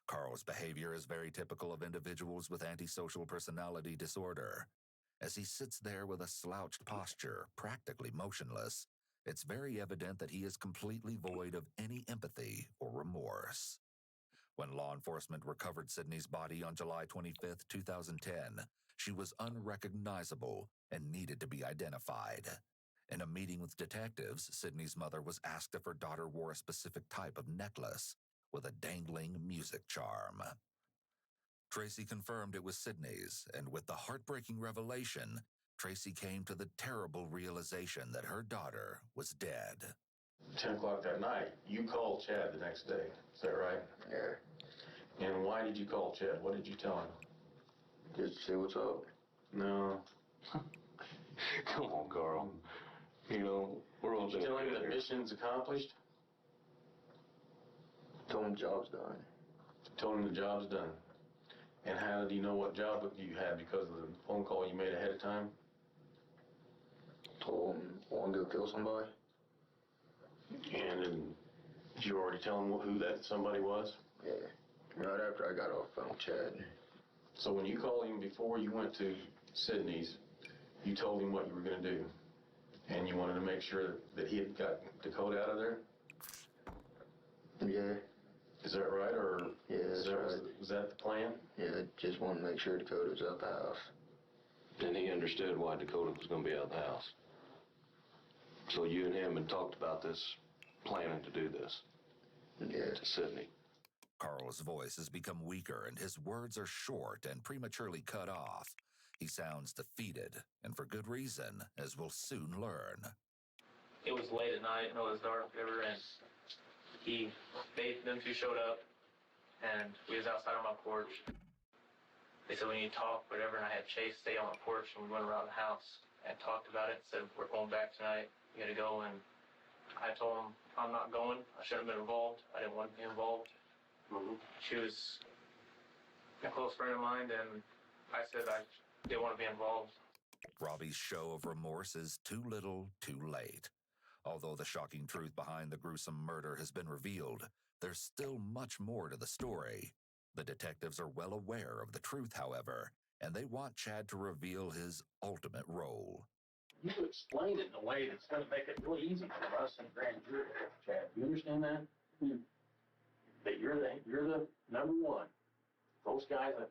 Carl's behavior is very typical of individuals with antisocial personality disorder. As he sits there with a slouched posture, practically motionless, it's very evident that he is completely void of any empathy or remorse. When law enforcement recovered Sydney's body on July 25, 2010, she was unrecognizable and needed to be identified. In a meeting with detectives, Sydney's mother was asked if her daughter wore a specific type of necklace with a dangling music charm. Tracy confirmed it was Sydney's, and with the heartbreaking revelation, Tracy came to the terrible realization that her daughter was dead. 10 o'clock that night, you called Chad the next day. Is that right? Yeah. And why did you call Chad? What did you tell him? Just to see what's up. No. Come on, Carl. You know, we're all Did you tell him that mission's accomplished? Told him the job's done. Told him the job's done. And how did you know what job you had because of the phone call you made ahead of time? Told him I want to go kill somebody. And did you already tell him who that somebody was? Yeah. Right after I got off the phone with Chad. So when you called him before you went to Sydney's, you told him what you were going to do. And you wanted to make sure that he had got Dakota out of there? Yeah. Is that right, or yeah, that's right. Was that the plan? Yeah, just wanted to make sure Dakota was out the house. And he understood why Dakota was going to be out of the house. So you and him had talked about this, planning to do this. Yeah. To Sydney. Carl's voice has become weaker and his words are short and prematurely cut off. He sounds defeated, and for good reason, as we'll soon learn. It was late at night, and it was dark, whatever, and them two showed up, and we was outside on my porch. They said, we need to talk, whatever, and I had Chase stay on my porch, and we went around the house and talked about it, said, we're going back tonight, you gotta go, and I told him, I'm not going, I shouldn't have been involved, I didn't want to be involved. She was a close friend of mine, and I said I didn't want to be involved. Robbie's show of remorse is too little, too late. Although the shocking truth behind the gruesome murder has been revealed, there's still much more to the story. The detectives are well aware of the truth, however, and they want Chad to reveal his ultimate role. You explained it in a way that's going to make it really easy for us and grand jury, Chad. You understand that? That you're the number one. Those guys that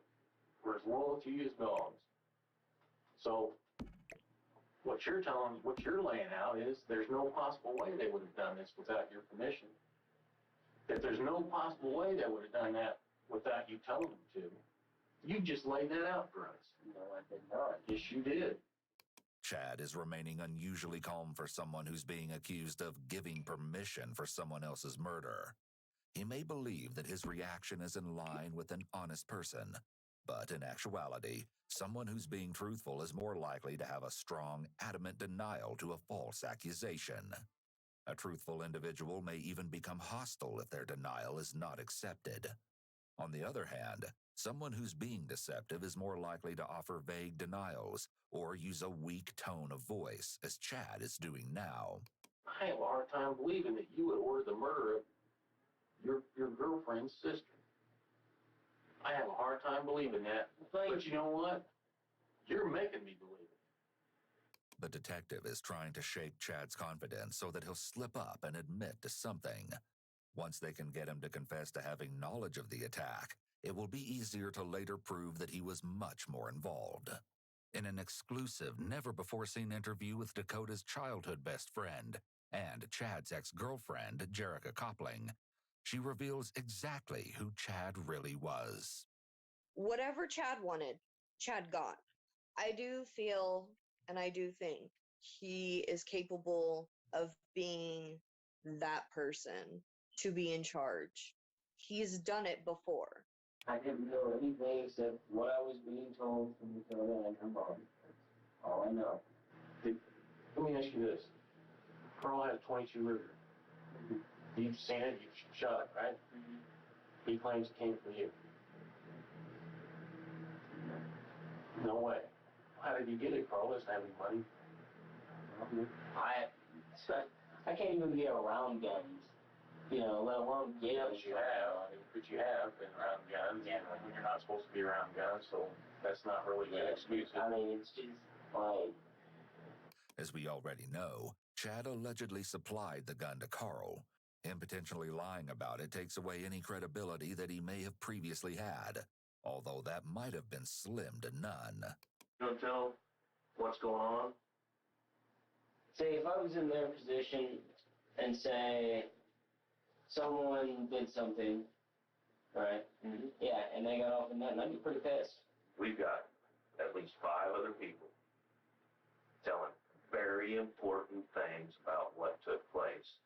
were as loyal to you as dogs. So what you're laying out is there's no possible way they would have done this without your permission. That there's no possible way they would have done that without you telling them to. You just laid that out for us. No, I did not. Yes, you did. Chad is remaining unusually calm for someone who's being accused of giving permission for someone else's murder. He may believe that his reaction is in line with an honest person, but in actuality, someone who's being truthful is more likely to have a strong, adamant denial to a false accusation. A truthful individual may even become hostile if their denial is not accepted. On the other hand, someone who's being deceptive is more likely to offer vague denials or use a weak tone of voice, as Chad is doing now. I have a hard time believing that you would order the murder of your girlfriend's sister. I have a hard time believing that. But you know what? You're making me believe it. The detective is trying to shake Chad's confidence so that he'll slip up and admit to something. Once they can get him to confess to having knowledge of the attack, it will be easier to later prove that he was much more involved. In an exclusive, never-before-seen interview with Dakota's childhood best friend and Chad's ex-girlfriend, Jerica Copling, she reveals exactly who Chad really was. Whatever Chad wanted, Chad got. I do feel, and I do think, he is capable of being that person to be in charge. He's done it before. I didn't know anything except what I was being told from Dakota and her mom. That's all I know. Let me ask you this. Carl had a 22 Ruger. You've seen it, you've shot it, right? He claims it came from you. No way. How did you get it, Carl? Doesn't have any money. I can't even be around guns, you know, let alone get them. But you have been around guns. Yeah. When you're not supposed to be around guns, so that's not really an excuse. I mean, it's just like. As we already know, Chad allegedly supplied the gun to Carl. Him potentially lying about it takes away any credibility that he may have previously had, although that might have been slim to none. You don't tell what's going on? Say, if I was in their position and say someone did something, right? Mm-hmm. Yeah, and they got off in that, and I'd be pretty pissed. We've got at least 5 other people telling very important things about what took place.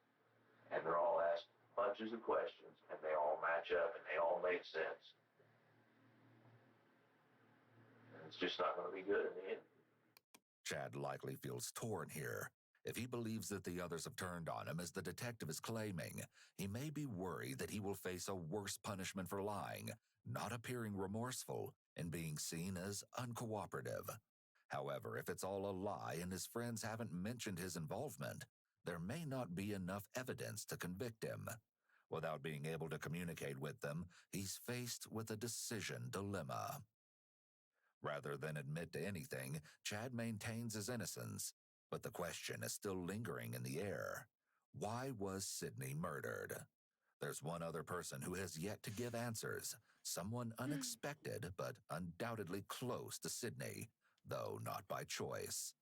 And they're all asked bunches of questions, and they all match up, and they all make sense. And it's just not going to be good in the end. Chad likely feels torn here. If he believes that the others have turned on him as the detective is claiming, he may be worried that he will face a worse punishment for lying, not appearing remorseful, and being seen as uncooperative. However, if it's all a lie and his friends haven't mentioned his involvement, there may not be enough evidence to convict him. Without being able to communicate with them, he's faced with a decision dilemma. Rather than admit to anything, Chad maintains his innocence, but the question is still lingering in the air. Why was Sydney murdered? There's one other person who has yet to give answers, someone unexpected but undoubtedly close to Sydney, though not by choice.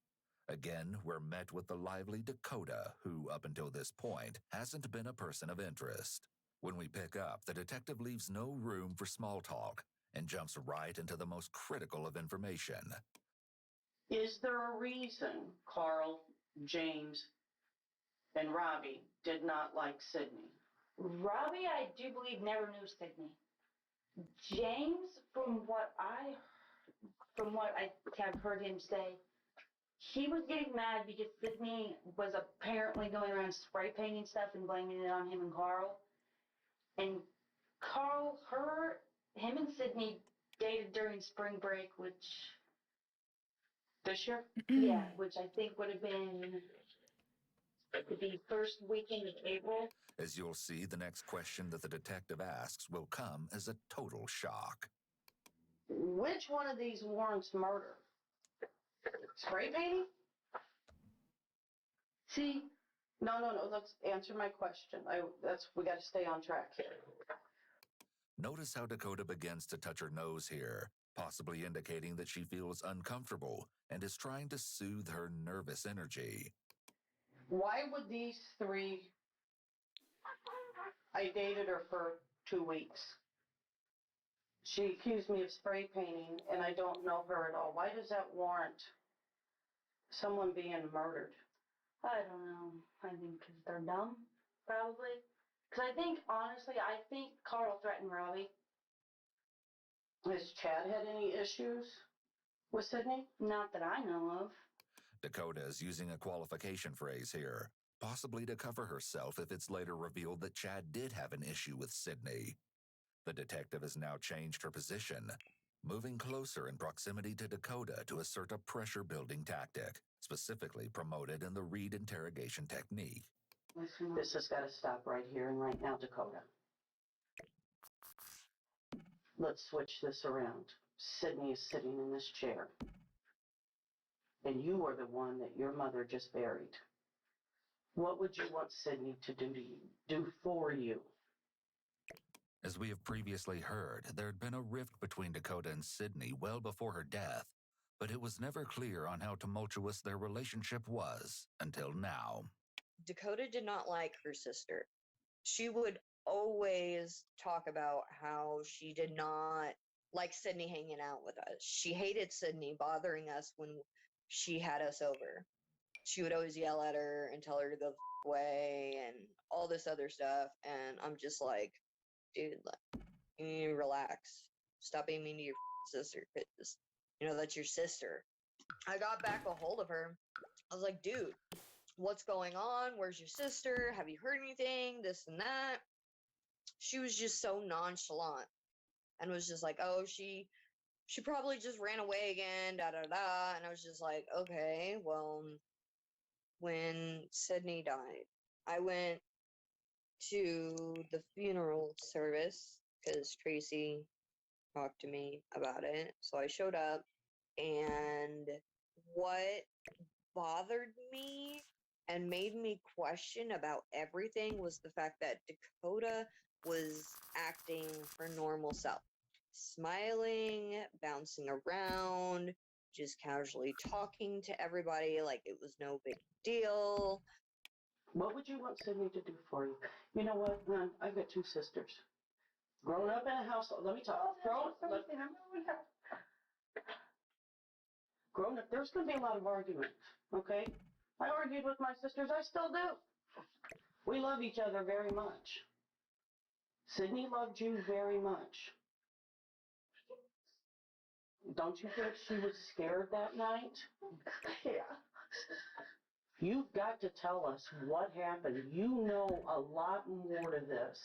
Again, we're met with the lively Dakota, who, up until this point, hasn't been a person of interest. When we pick up, the detective leaves no room for small talk and jumps right into the most critical of information. Is there a reason Carl, James, and Robbie did not like Sydney? Robbie, I do believe, never knew Sydney. James, from what I have heard him say, he was getting mad because Sydney was apparently going around spray painting stuff and blaming it on him and Carl. And Carl, him and Sydney dated during spring break, which... This year? Yeah, which I think would have been the first weekend of April. As you'll see, the next question that the detective asks will come as a total shock. Which one of these warrants murder? Spray painting? See? No, let's answer my question. We got to stay on track here. Notice how Dakota begins to touch her nose here, possibly indicating that she feels uncomfortable and is trying to soothe her nervous energy. Why would these 3... I dated her for 2 weeks. She accused me of spray painting, and I don't know her at all. Why does that warrant someone being murdered? I don't know. I think because they're dumb, probably. Because honestly, I think Carl threatened Robbie. Has Chad had any issues with Sydney? Not that I know of. Dakota is using a qualification phrase here, possibly to cover herself if it's later revealed that Chad did have an issue with Sydney. The detective has now changed her position, moving closer in proximity to Dakota to assert a pressure-building tactic, specifically promoted in the Reed interrogation technique. This has got to stop right here and right now, Dakota. Let's switch this around. Sydney is sitting in this chair. And you are the one that your mother just buried. What would you want Sydney to do for you? As we have previously heard, there had been a rift between Dakota and Sydney well before her death, but it was never clear on how tumultuous their relationship was until now. Dakota did not like her sister. She would always talk about how she did not like Sydney hanging out with us. She hated Sydney bothering us when she had us over. she would always yell at her and tell her to go the away and all this other stuff. And I'm just like, dude, like, you need to relax. Stop being mean to your sister, because, that's your sister. I got back a hold of her. I was like, dude, what's going on? Where's your sister? Have you heard anything? This and that. She was just so nonchalant and was just like, oh, she probably just ran away again, da da da. And I was just like, okay, well, when Sydney died, I went to the funeral service because Tracy talked to me about it. So I showed up, and what bothered me and made me question about everything was the fact that Dakota was acting her normal self. Smiling, bouncing around, just casually talking to everybody like it was no big deal. What would you want Sydney to do for you? You know what, hon? I've got two sisters. Grown up in a household. Let me talk. Grown up, there's going to be a lot of argument, okay? I argued with my sisters. I still do. We love each other very much. Sydney loved you very much. Don't you think she was scared that night? Yeah. You've got to tell us what happened. You know a lot more to this.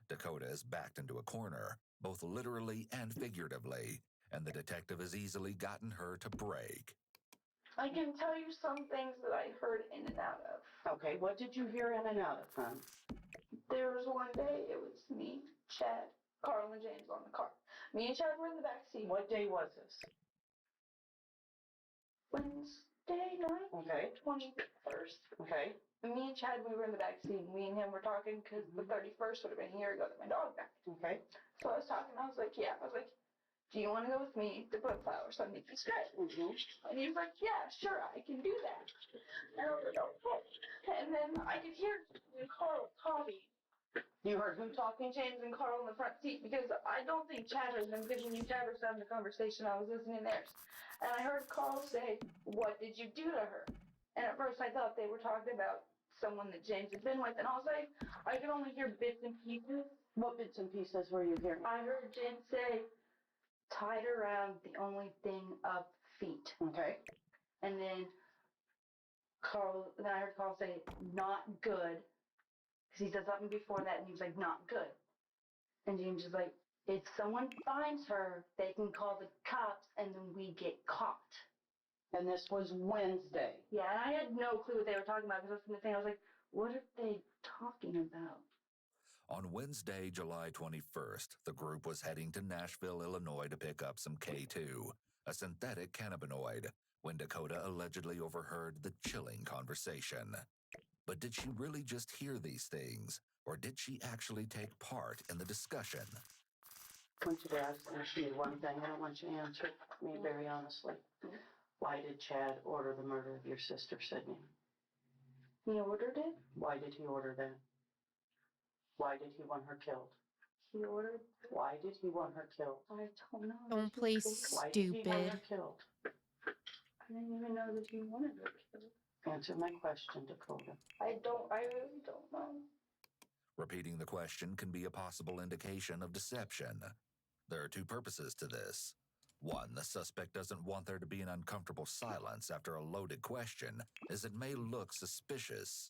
Dakota is backed into a corner, both literally and figuratively, and the detective has easily gotten her to break. I can tell you some things that I heard in and out of. Okay, what did you hear in and out of, hon? There was one day, it was me, Chad, Carl, and James on the car. Me and Chad were in the back seat. What day was this? Wednesday night? Okay. 21st. Okay. And me and Chad, we were in the back seat. Me and him were talking because the 31st would have been a year ago that my dog died. Okay. So I was talking. I was like, yeah. I was like, do you want to go with me to put flowers on Nikki's grave? And he was like, yeah, sure, I can do that. And I was like, okay. And then I could hear Carl talking. You heard who talking? James and Carl in the front seat, because I don't think Chad heard them, because when you Chad was having the conversation, I was listening theirs. And I heard Carl say, what did you do to her? And at first I thought they were talking about someone that James had been with, and I was like, I could only hear bits and pieces. What bits and pieces were you hearing? I heard James say, tied around the only thing of feet. Okay. And then I heard Carl say, not good. Because he said something before that, and he was like, not good. And James is like, if someone finds her, they can call the cops, and then we get caught. And this was Wednesday. Yeah, and I had no clue what they were talking about, because I was from the thing, I was like, what are they talking about? On Wednesday, July 21st, the group was heading to Nashville, Illinois to pick up some K2, a synthetic cannabinoid, when Dakota allegedly overheard the chilling conversation. But did she really just hear these things, or did she actually take part in the discussion? I want you to ask me one thing. I don't want you to answer me very honestly. Why did Chad order the murder of your sister, Sydney? He ordered it? Why did he order that? Why did he want her killed? He ordered. Why did he want her killed? I don't know. Don't play Why did he want stupid. her killed? I didn't even know that he wanted her killed. Answer my question, Dakota. I really don't know. Repeating the question can be a possible indication of deception. There are two purposes to this. One, the suspect doesn't want there to be an uncomfortable silence after a loaded question, as it may look suspicious.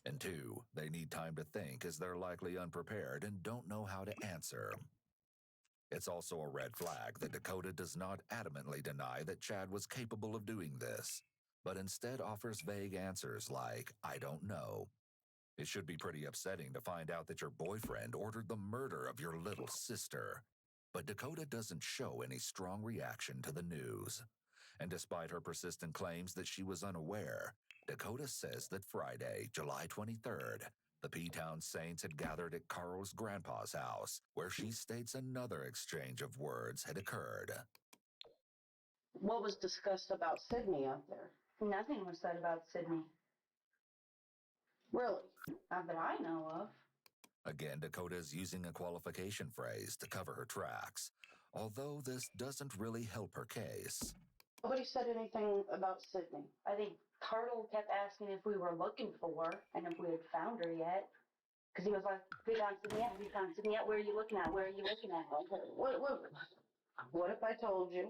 And two, they need time to think, as they're likely unprepared and don't know how to answer. It's also a red flag that Dakota does not adamantly deny that Chad was capable of doing this, but instead offers vague answers like, I don't know. It should be pretty upsetting to find out that your boyfriend ordered the murder of your little sister. But Dakota doesn't show any strong reaction to the news. And despite her persistent claims that she was unaware, Dakota says that Friday, July 23rd, the P-Town Saints had gathered at Carl's grandpa's house, where she states another exchange of words had occurred. What was discussed about Sydney out there? Nothing was said about Sydney. Really? Not that I know of. Again, Dakota is using a qualification phrase to cover her tracks, although this doesn't really help her case. Nobody said anything about Sydney. I think Carl kept asking if we were looking for her and if we had found her yet. Because he was like, "Have you found Sydney yet? Have you found Sydney yet? Where are you looking at? Where are you looking at?" Okay, what if I told you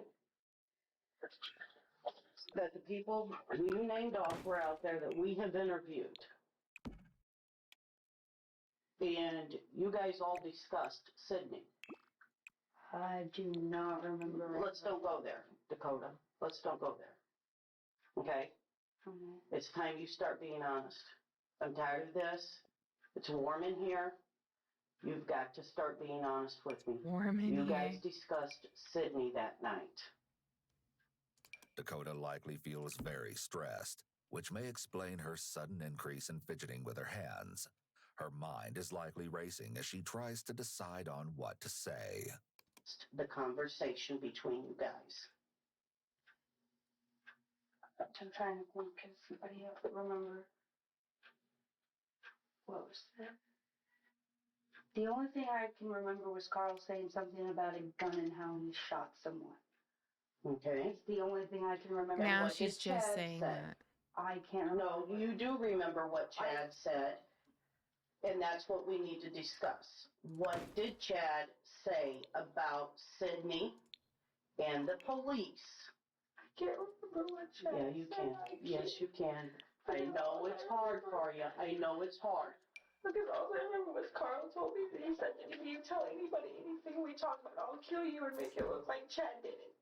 that the people you named off were out there that we have interviewed? And you guys all discussed Sydney. I do not remember. Let's don't go there, Dakota. Let's don't go there. Okay? It's time you start being honest. I'm tired of this. It's warm in here. You've got to start being honest with me. Warm in You here. guys discussed Sydney that night. Dakota likely feels very stressed, which may explain her sudden increase in fidgeting with her hands. Her mind is likely racing as she tries to decide on what to say. The conversation between you guys. I'm trying to think if anybody else would remember. What was that? The only thing I can remember was Carl saying something about a gun and how he shot someone. Okay. It's the only thing I can remember. Now what she's did just Chad saying say? that. I can't remember. No, you do remember what Chad said, and that's what we need to discuss. What did Chad say about Sydney and the police? I can't remember what Chad Yeah, you said. can. Yes, you can. I know it's hard for you. I know it's hard. Because all I remember was Carl told me that he said that if you tell anybody anything we talk about, I'll kill you and make it look like Chad did it.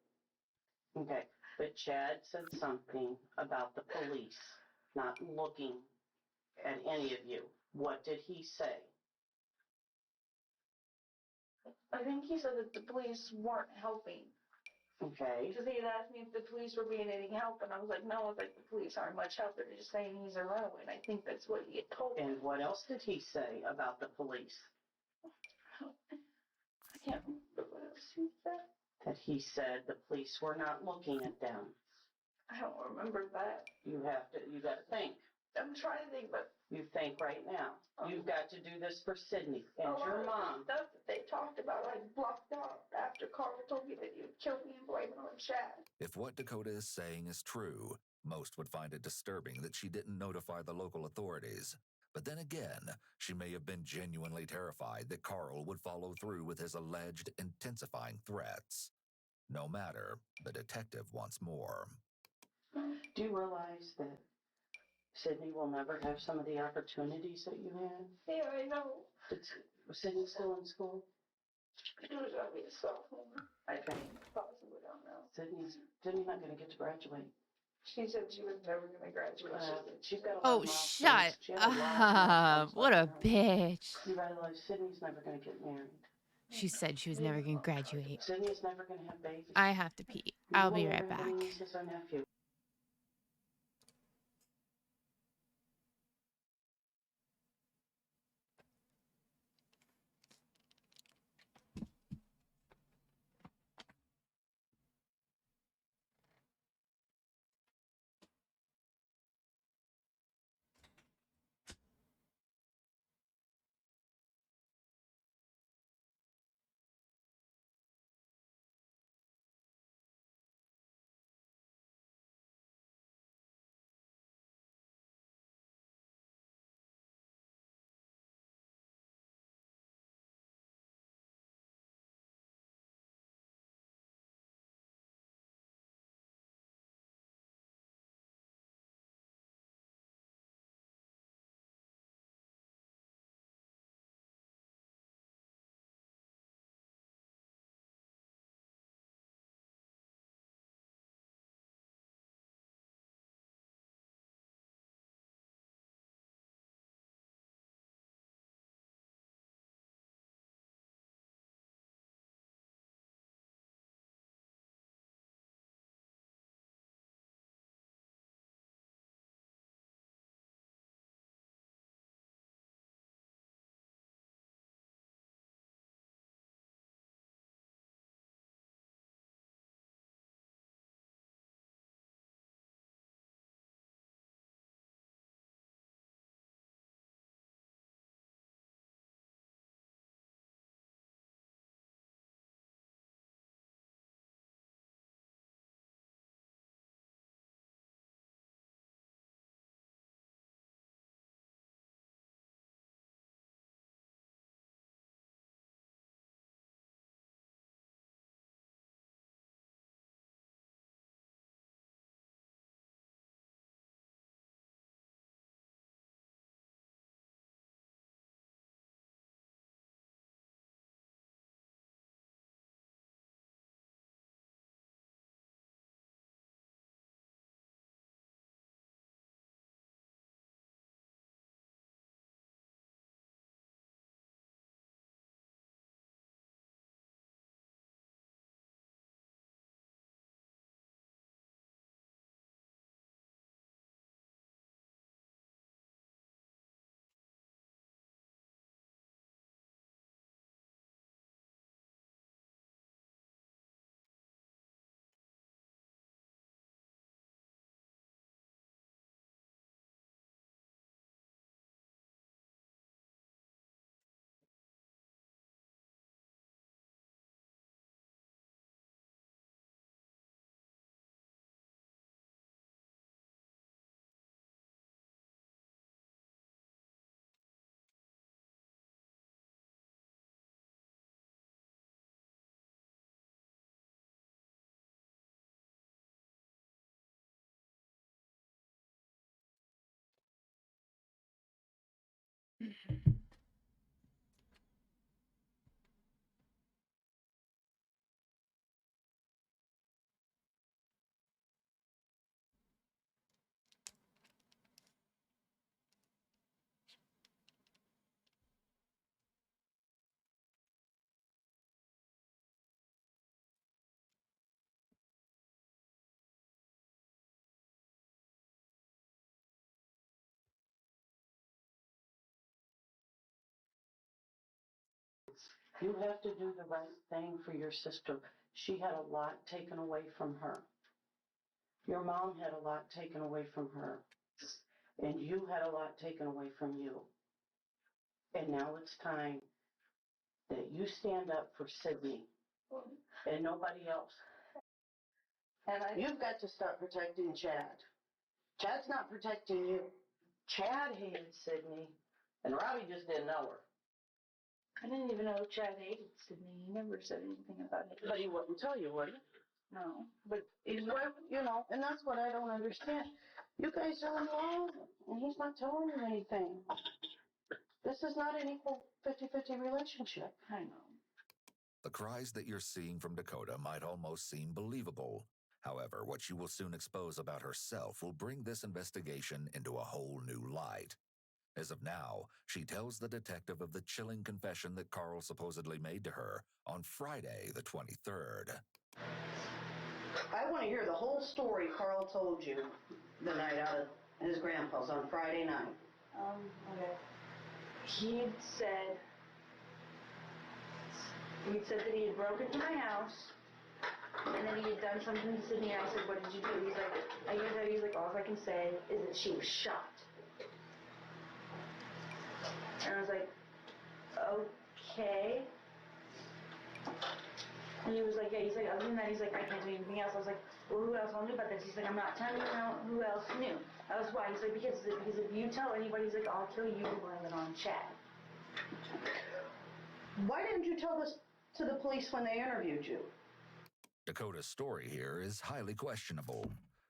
Okay, but Chad said something about the police not looking at any of you. What did he say? I think he said that the police weren't helping. Okay. Because he had asked me if the police were being any help, and I was like, no, I was like, the police aren't much help, they're just saying he's a runaway, and I think that's what he had told me. And what else did he say about the police? I can't remember what else he said. That he said the police were not looking at them. I don't remember that. You gotta think. I'm trying to think, but You think right now. You've got to do this for Sydney and a lot your of mom. the stuff that they talked about, I blocked out after Carl told me that you'd kill me and blame it on Chad. If what Dakota is saying is true, most would find it disturbing that she didn't notify the local authorities. But then again, she may have been genuinely terrified that Carl would follow through with his alleged intensifying threats. No matter, the detective wants more. Do you realize that Sydney will never have some of the opportunities that you had? Yeah, I know. Was Sydney still in school? She was going to be a sophomore. I think, possibly, I don't know. Sydney's not going to get to graduate. She said she was never going to graduate. She's got a lot Oh, of shut milestones. She has a lot of milestones up. What a left in her. bitch. You realize Sydney's never going to get married. She said she was never going to graduate. Sydney's never going to have babies. I have to pee. I'll be right back. Nieces or nephew. You have to do the right thing for your sister. She had a lot taken away from her. Your mom had a lot taken away from her. And you had a lot taken away from you. And now it's time that you stand up for Sydney and nobody else. And you've got to start protecting Chad. Chad's not protecting you. Chad hated Sydney, and Robbie just didn't know her. I didn't even know Chad hated Sydney. He never said anything about it. But he wouldn't tell you, would he? No. But he's right, you know, and that's what I don't understand. You guys are in love, and he's not telling you anything. This is not an equal 50-50 relationship. I know. The cries that you're seeing from Dakota might almost seem believable. However, what she will soon expose about herself will bring this investigation into a whole new light. As of now, she tells the detective of the chilling confession that Carl supposedly made to her on Friday, the 23rd. I want to hear the whole story Carl told you the night out at his grandpa's on Friday night. Okay. He said that he had broken into my house, and then he had done something to Sydney. I said, what did you do? He's like, all I can say is that she was shot. And I was like, okay. And he was like, yeah, he's like, other than that, he's like, I can't do anything else. I was like, well, who else all knew about this? He's like, I'm not telling you now who else knew. That was why. He's like, because if you tell anybody, he's like, I'll kill you and blame it on Chad. Why didn't you tell this to the police when they interviewed you? Dakota's story here is highly questionable.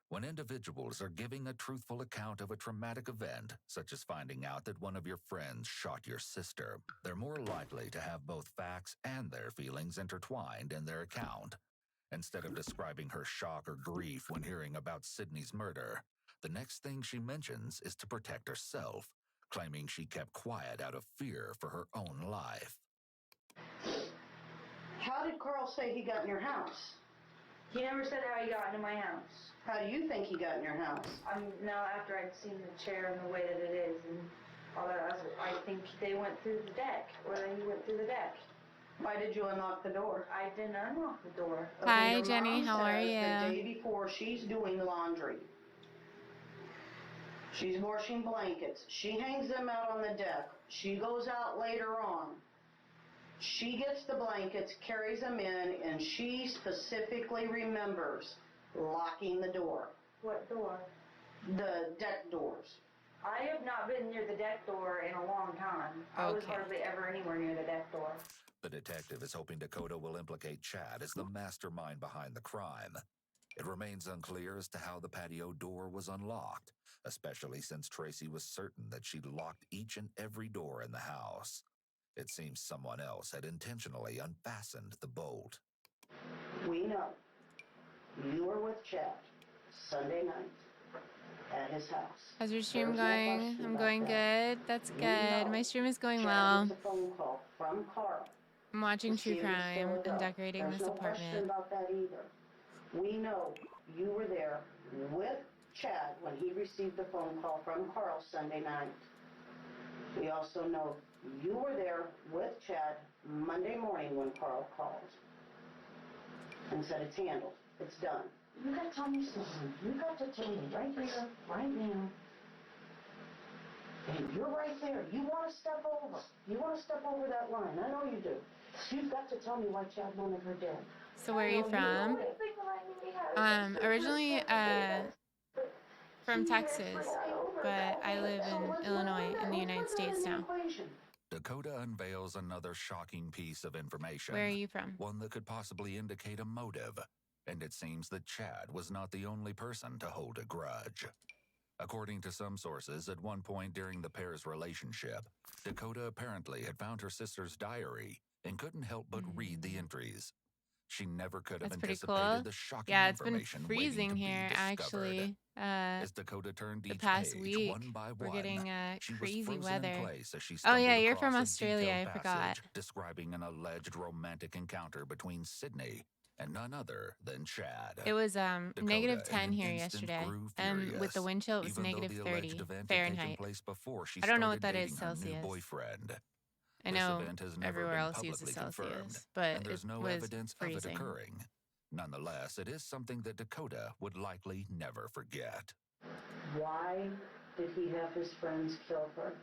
When individuals are giving a truthful account of a traumatic event, such as finding out that one of your friends shot your sister, they're more likely to have both facts and their feelings intertwined in their account. Instead of describing her shock or grief when hearing about Sydney's murder, the next thing she mentions is to protect herself, claiming she kept quiet out of fear for her own life. How did Carl say he got in your house? He never said how he got into my house. How do you think he got in your house? Now after I'd seen the chair and the way that it is and all that, I think they went through the deck, or he went through the deck. Why did you unlock the door? I didn't unlock the door. Hi, your Jenny. mom How are says The you? day before she's doing the laundry. She's washing blankets. She hangs them out on the deck. She goes out later on. She gets the blankets, carries them in, and she specifically remembers locking the door. What door? The deck doors. I have not been near the deck door in a long time. I was Okay. hardly ever anywhere near the deck door. The detective is hoping Dakota will implicate Chad as the mastermind behind the crime. It remains unclear as to how the patio door was unlocked, especially since Tracy was certain that she'd locked each and every door in the house. It seems someone else had intentionally unfastened the bolt. We know you were with Chad Sunday night at his house. How's your stream There's no going? question I'm about going that. good. That's We good. know My stream is going Chad well. gets a phone call from Carl. I'm watching to see true if he's crime still and there. decorating There's this no question apartment. about that either. We know you were there with Chad when he received the phone call from Carl Sunday night. We also know you were there with Chad Monday morning when Carl called and said it's handled, it's done. You got to tell me something. You got to tell me right here, right now. And you're right there. You want to step over. You want to step over that line. I know you do. You've got to tell me why Chad wanted her dead. So where are you from? Originally from Texas, but I live in Illinois in the United States now. Dakota unveils another shocking piece of information. Where are you from? One that could possibly indicate a motive. And it seems that Chad was not the only person to hold a grudge. According to some sources, at one point during the pair's relationship, Dakota apparently had found her sister's diary and couldn't help but read the entries. She never could have That's pretty anticipated cool. the shocking Yeah, it's been information freezing waiting to here be discovered. actually. As Dakota turned The each past page week, one by we're one, getting she was crazy frozen weather. in place as she Oh stumbled yeah, you're from across a Australia. I detailed forgot. passage describing an alleged romantic encounter between Sydney and none other than Chad. It was Dakota, negative in 10 an here instant, yesterday. grew And with the furious, wind chill, it was even though negative the alleged 30 event had taken Fahrenheit. place before she I don't know started what that is dating her new Celsius. boyfriend. I This know event has never everywhere been else uses publicly confirmed, Celsius, but and there's it no was evidence of it freezing. occurring. Nonetheless, it is something that Dakota would likely never forget. Why did he have his friends kill her?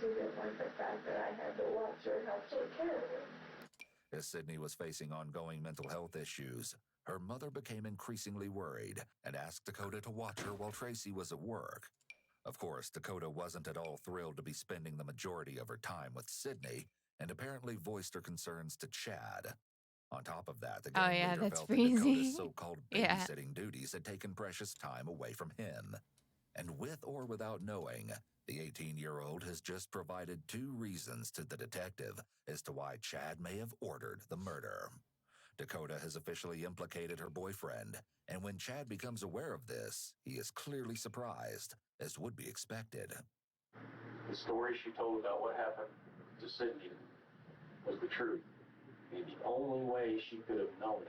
She didn't like the fact that I had to watch her and help take care of her. As Sydney was facing ongoing mental health issues, her mother became increasingly worried and asked Dakota to watch her while Tracy was at work. Of course, Dakota wasn't at all thrilled to be spending the majority of her time with Sydney, and apparently voiced her concerns to Chad. On top of that, the Oh gang yeah, leader that's felt that Dakota's freezing. so-called Yeah. babysitting duties had taken precious time away from him. And with or without knowing, the 18-year-old has just provided 2 reasons to the detective as to why Chad may have ordered the murder. Dakota has officially implicated her boyfriend, and when Chad becomes aware of this, he is clearly surprised, as would be expected. The story she told about what happened to Sydney was the truth. And the only way she could have known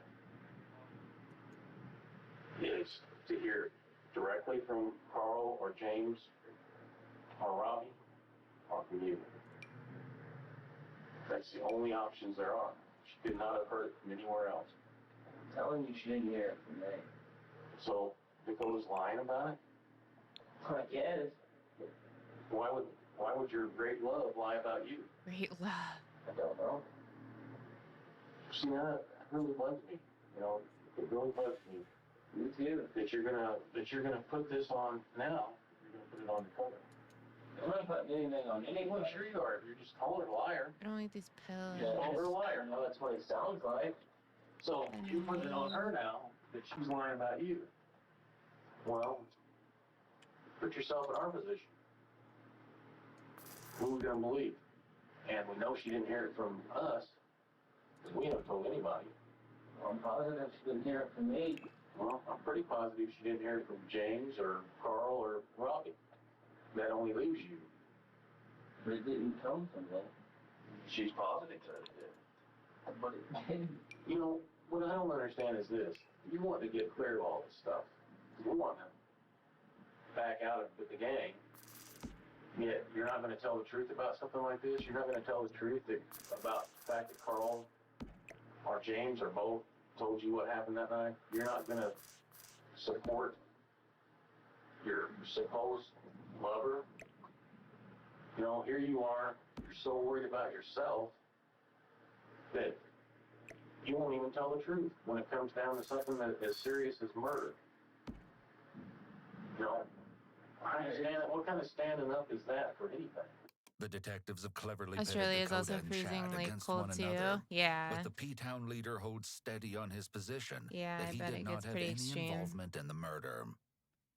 it is to hear directly from Carl or James or Robbie or from you. That's the only options there are. She could not have heard it from anywhere else. I'm telling you, she didn't hear it from me. So Dakota's lying about it? I guess. Why would your great love lie about you? Great love. I don't know. See, that really bugs me. You know, it really bugs me. Me too. That you're gonna put this on now. You're gonna put it on Dakota. I'm not putting anything on anyone. Sure you are. You're just calling her a liar. I don't like these pills. You called her a liar. No, that's what it sounds like. So you put it on her now that she's lying about you. Well, put yourself in our position. Who are we gonna believe? And we know she didn't hear it from us, because we haven't told anybody. I'm positive she didn't hear it from me. Well, I'm pretty positive she didn't hear it from James or Carl or Robbie. That only leaves you. But it didn't come from them. She's positive that it did. But it didn't. You know, what I don't understand is this. You want to get clear of all this stuff. You want to back out with the gang. Yet you're not going to tell the truth about something like this. You're not going to tell the truth about the fact that Carl or James or both told you what happened that night. You're not going to support your supposed lover. You know, here you are. You're so worried about yourself that you won't even tell the truth when it comes down to something that as serious as murder. You know, what kind of standing up is that for anything? The detectives have cleverly Australia pitted is Dakota also and freezing, Chad like, against cold one too. another. Yeah. But the P-Town leader holds steady on his position Yeah, that I he bet did it not gets have pretty any extreme. involvement in the murder.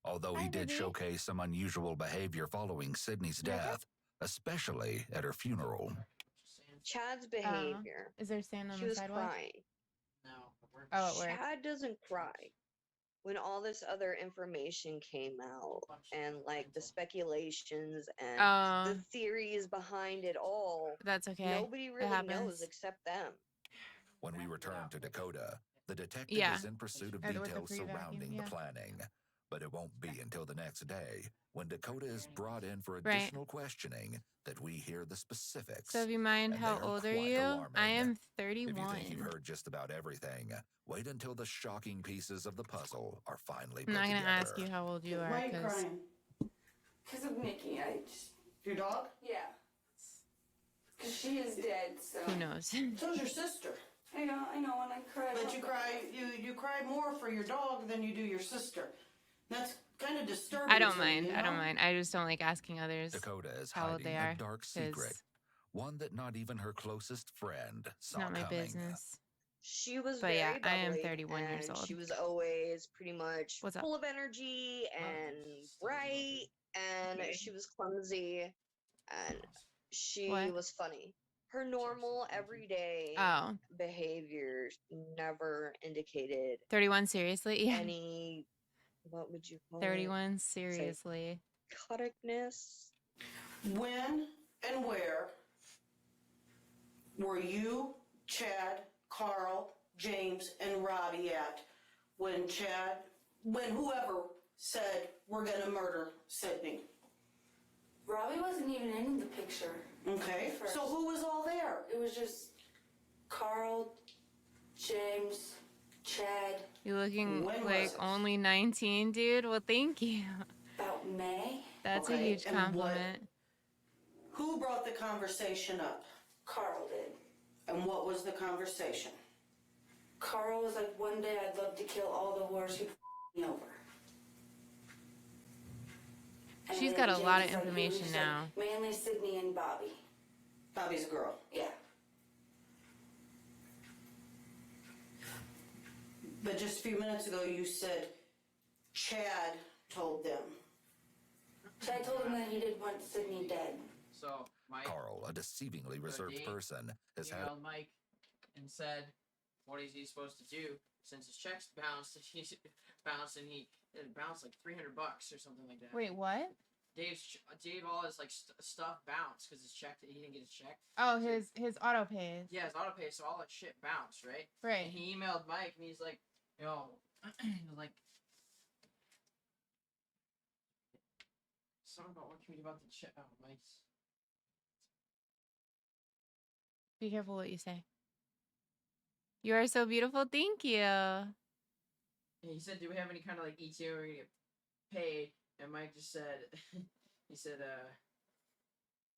Although he Hi, did baby. showcase some unusual behavior following Sydney's death, especially at her funeral. Chad's behavior. Is there sand on She the was sidewalk? crying. Oh, it worked. Chad doesn't cry. When all this other information came out and like the speculations and the theories behind it all, That's okay. nobody It really happens. knows except them. When we return to Dakota, the detective Yeah. is in pursuit of Or with the details pre-vacuum, surrounding yeah. the planning. But it won't be until the next day, when Dakota is brought in for Right. additional questioning, that we hear the specifics. So if you mind, And how they old are quite you? alarming. I am If you 31. think you've heard just about everything, wait until the shocking pieces of the puzzle are finally I'm put not going to together. ask you how old you are. Why are you 'cause- crying? Because of Nikki. Your dog? Yeah. Because she is dead, so. Who knows? So's your sister. I know, and I cried. But you cry more for your dog than you do your sister. That's kind of disturbing. I don't to me, mind. you I don't know? mind. I just don't like asking others Dakota is how old hiding they a are. dark 'cause secret, one that not even her closest friend It's saw not my coming. business. She was But very yeah, I am bubbly, 31 years and old. she was always pretty much What's up? full of energy and bright, and she was clumsy, and she What? was funny. Her normal, everyday Oh, behavior never indicated 31, seriously? Yeah. any, what would you call it? 31, seriously. Psychoticness. When and where were you, Chad, Carl, James, and Robbie at when whoever said we're gonna murder Sydney? Robbie wasn't even in the picture. Okay, at first. so who was all there? It was just Carl, James, Chad. You're looking When was like it? only 19, dude. Well, thank you. About May. That's a Okay, huge and compliment. Who brought the conversation up? Carl did. And what was the conversation? Carl was like, one day I'd love to kill all the whores who me over. And She's then got a James lot of was like, "Who?" information She said, now. mainly Sydney and Bobby. Bobby's a girl. Yeah. But just a few minutes ago you said Chad told them. Chad told him that he didn't want Sydney dead. So Mike Carl, a deceivingly reserved Dave person, has had emailed Mike and said, "What is he supposed to do since his checks bounced? He's bounced and it bounced like $300 or something like that." Wait, what? Dave all his like stuff bounced because his check he didn't get his check. Oh, his auto pays. Yeah, his auto pay, so all that shit bounced, right? Right. And he emailed Mike and he's like, "Yo," he was like, something about what can we do about the check? Oh, Mike's. Be careful what you say. You are so beautiful. Thank you. And he said, "Do we have any kind of like ETA where we get paid?" And Mike just said, he said,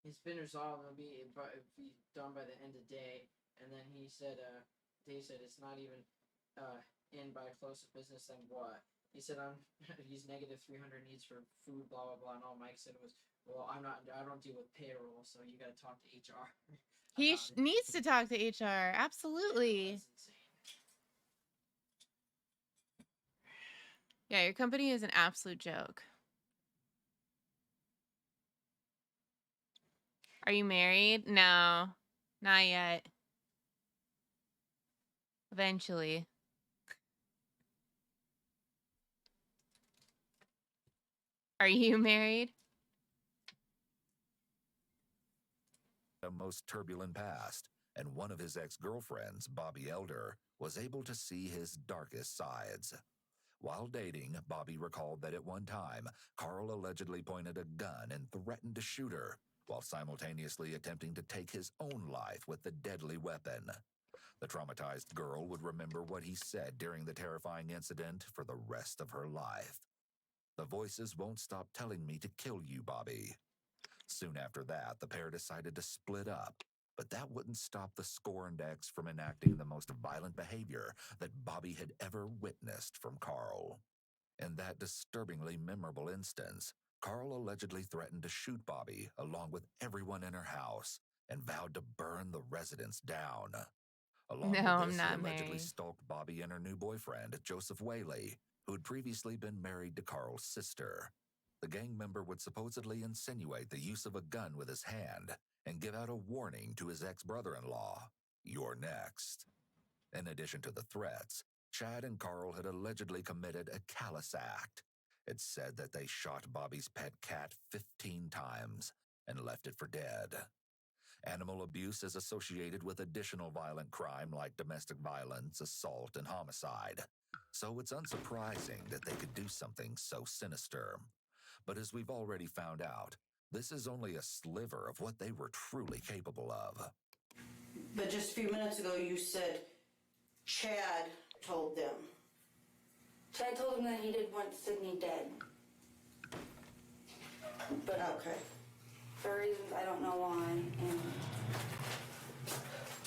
"It's been resolved. It'll be done by the end of the day." And then he said, Dave said, "It's not even in by close of business. Then what?" He said, "He's negative 300 needs for food, blah blah blah." And all Mike said was, "Well, I don't deal with payroll, so you got to talk to HR." He needs to talk to HR. Absolutely. Yeah, your company is an absolute joke. Are you married? No, not yet. Eventually. Are you married? A most turbulent past, and one of his ex-girlfriends, Bobby Elder, was able to see his darkest sides. While dating, Bobby recalled that at one time, Carl allegedly pointed a gun and threatened to shoot her, while simultaneously attempting to take his own life with the deadly weapon. The traumatized girl would remember what he said during the terrifying incident for the rest of her life. "The voices won't stop telling me to kill you, Bobby." Soon after that, the pair decided to split up, but that wouldn't stop the scorned ex from enacting the most violent behavior that Bobby had ever witnessed from Carl. In that disturbingly memorable instance, Carl allegedly threatened to shoot Bobby along with everyone in her house and vowed to burn the residence down. Along No, with I'm this, not he allegedly married. stalked Bobby and her new boyfriend, Joseph Whaley, who had previously been married to Carl's sister. The gang member would supposedly insinuate the use of a gun with his hand and give out a warning to his ex-brother-in-law, "You're next." In addition to the threats, Chad and Carl had allegedly committed a callous act. It's said that they shot Bobby's pet cat 15 times and left it for dead. Animal abuse is associated with additional violent crime like domestic violence, assault, and homicide. So it's unsurprising that they could do something so sinister. But as we've already found out, this is only a sliver of what they were truly capable of. But just a few minutes ago you said Chad told them. Chad told him that he didn't want Sydney dead. But okay. For reasons I don't know why. And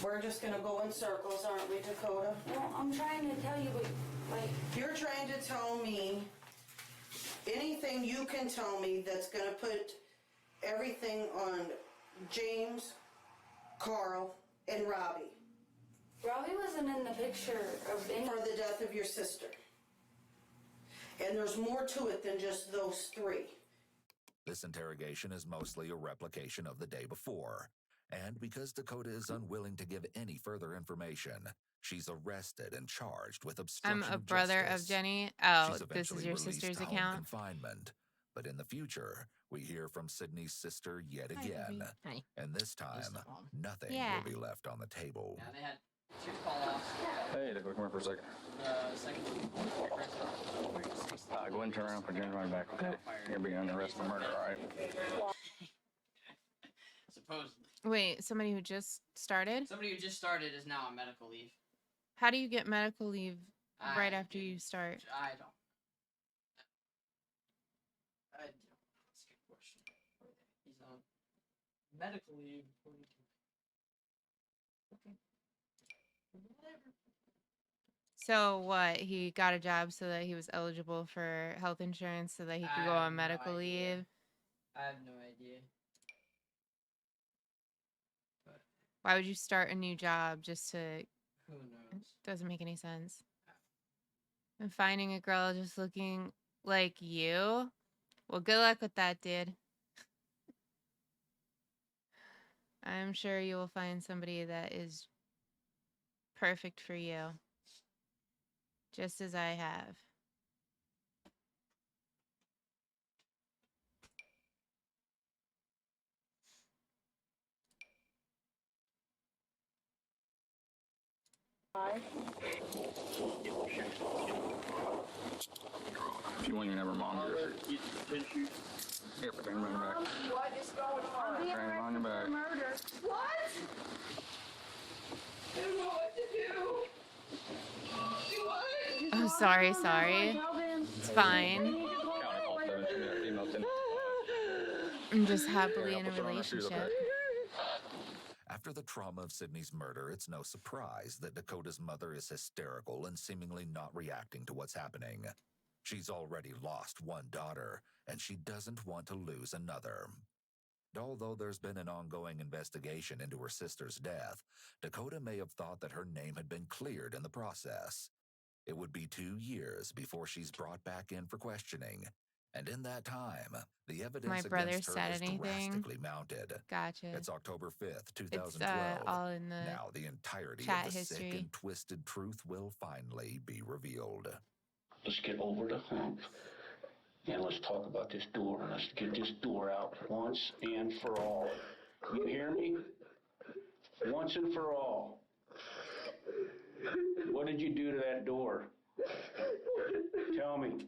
we're just gonna go in circles, aren't we, Dakota? Well, I'm trying to tell you, but like you're trying to tell me anything you can tell me that's gonna put everything on James, Carl, and Robbie. Robbie wasn't in the picture of any. For the death of your sister. And there's more to it than just those three. This interrogation is mostly a replication of the day before. And because Dakota is unwilling to give any further information, she's arrested and charged with obstruction I'm a of brother of justice. Jenny. Oh, She's this eventually is your released sister's home account? confinement. But in the future, we hear from Sydney's sister yet Hi, again. Ruby. Hi. And this time, Just the mom. nothing Yeah. will be left on the table. Yeah, they had 2 call-offs. Hey, Dakota, come here for a second. Second. Go ahead and turn around, put your right back, okay? You're being under arrest for murder, all right? Supposedly. Wait, somebody who just started? Somebody who just started is now on medical leave. How do you get medical leave right I after you start? I don't. That's a good question. He's on medical leave. Okay. Whatever. So what? He got a job so that he was eligible for health insurance so that he could go I have on no medical idea. leave? I have no idea. Why would you start a new job just to... Who knows? Doesn't make any sense. And finding a girl just looking like you? Well, good luck with that, dude. I'm sure you will find somebody that is perfect for you. Just as I have. If you want your never mom, here, put your right back. What is going on? Turn it on your back. Murder. What? I don't know what to do. What? Oh, sorry, sorry. It's fine. I'm just happily in a relationship. After the trauma of Sydney's murder, it's no surprise that Dakota's mother is hysterical and seemingly not reacting to what's happening. She's already lost one daughter, and she doesn't want to lose another. Although there's been an ongoing investigation into her sister's death, Dakota may have thought that her name had been cleared in the process. It would be 2 years before she's brought back in for questioning. And in that time, the evidence My brother against her said is anything? drastically mounted. Gotcha. It's October 5th, It's 2012. all in the Now the entirety chat of the sick history. and twisted truth will finally be revealed. Let's get over the hump and let's talk about this door. Let's get this door out once and for all. You hear me? Once and for all. What did you do to that door? Tell me.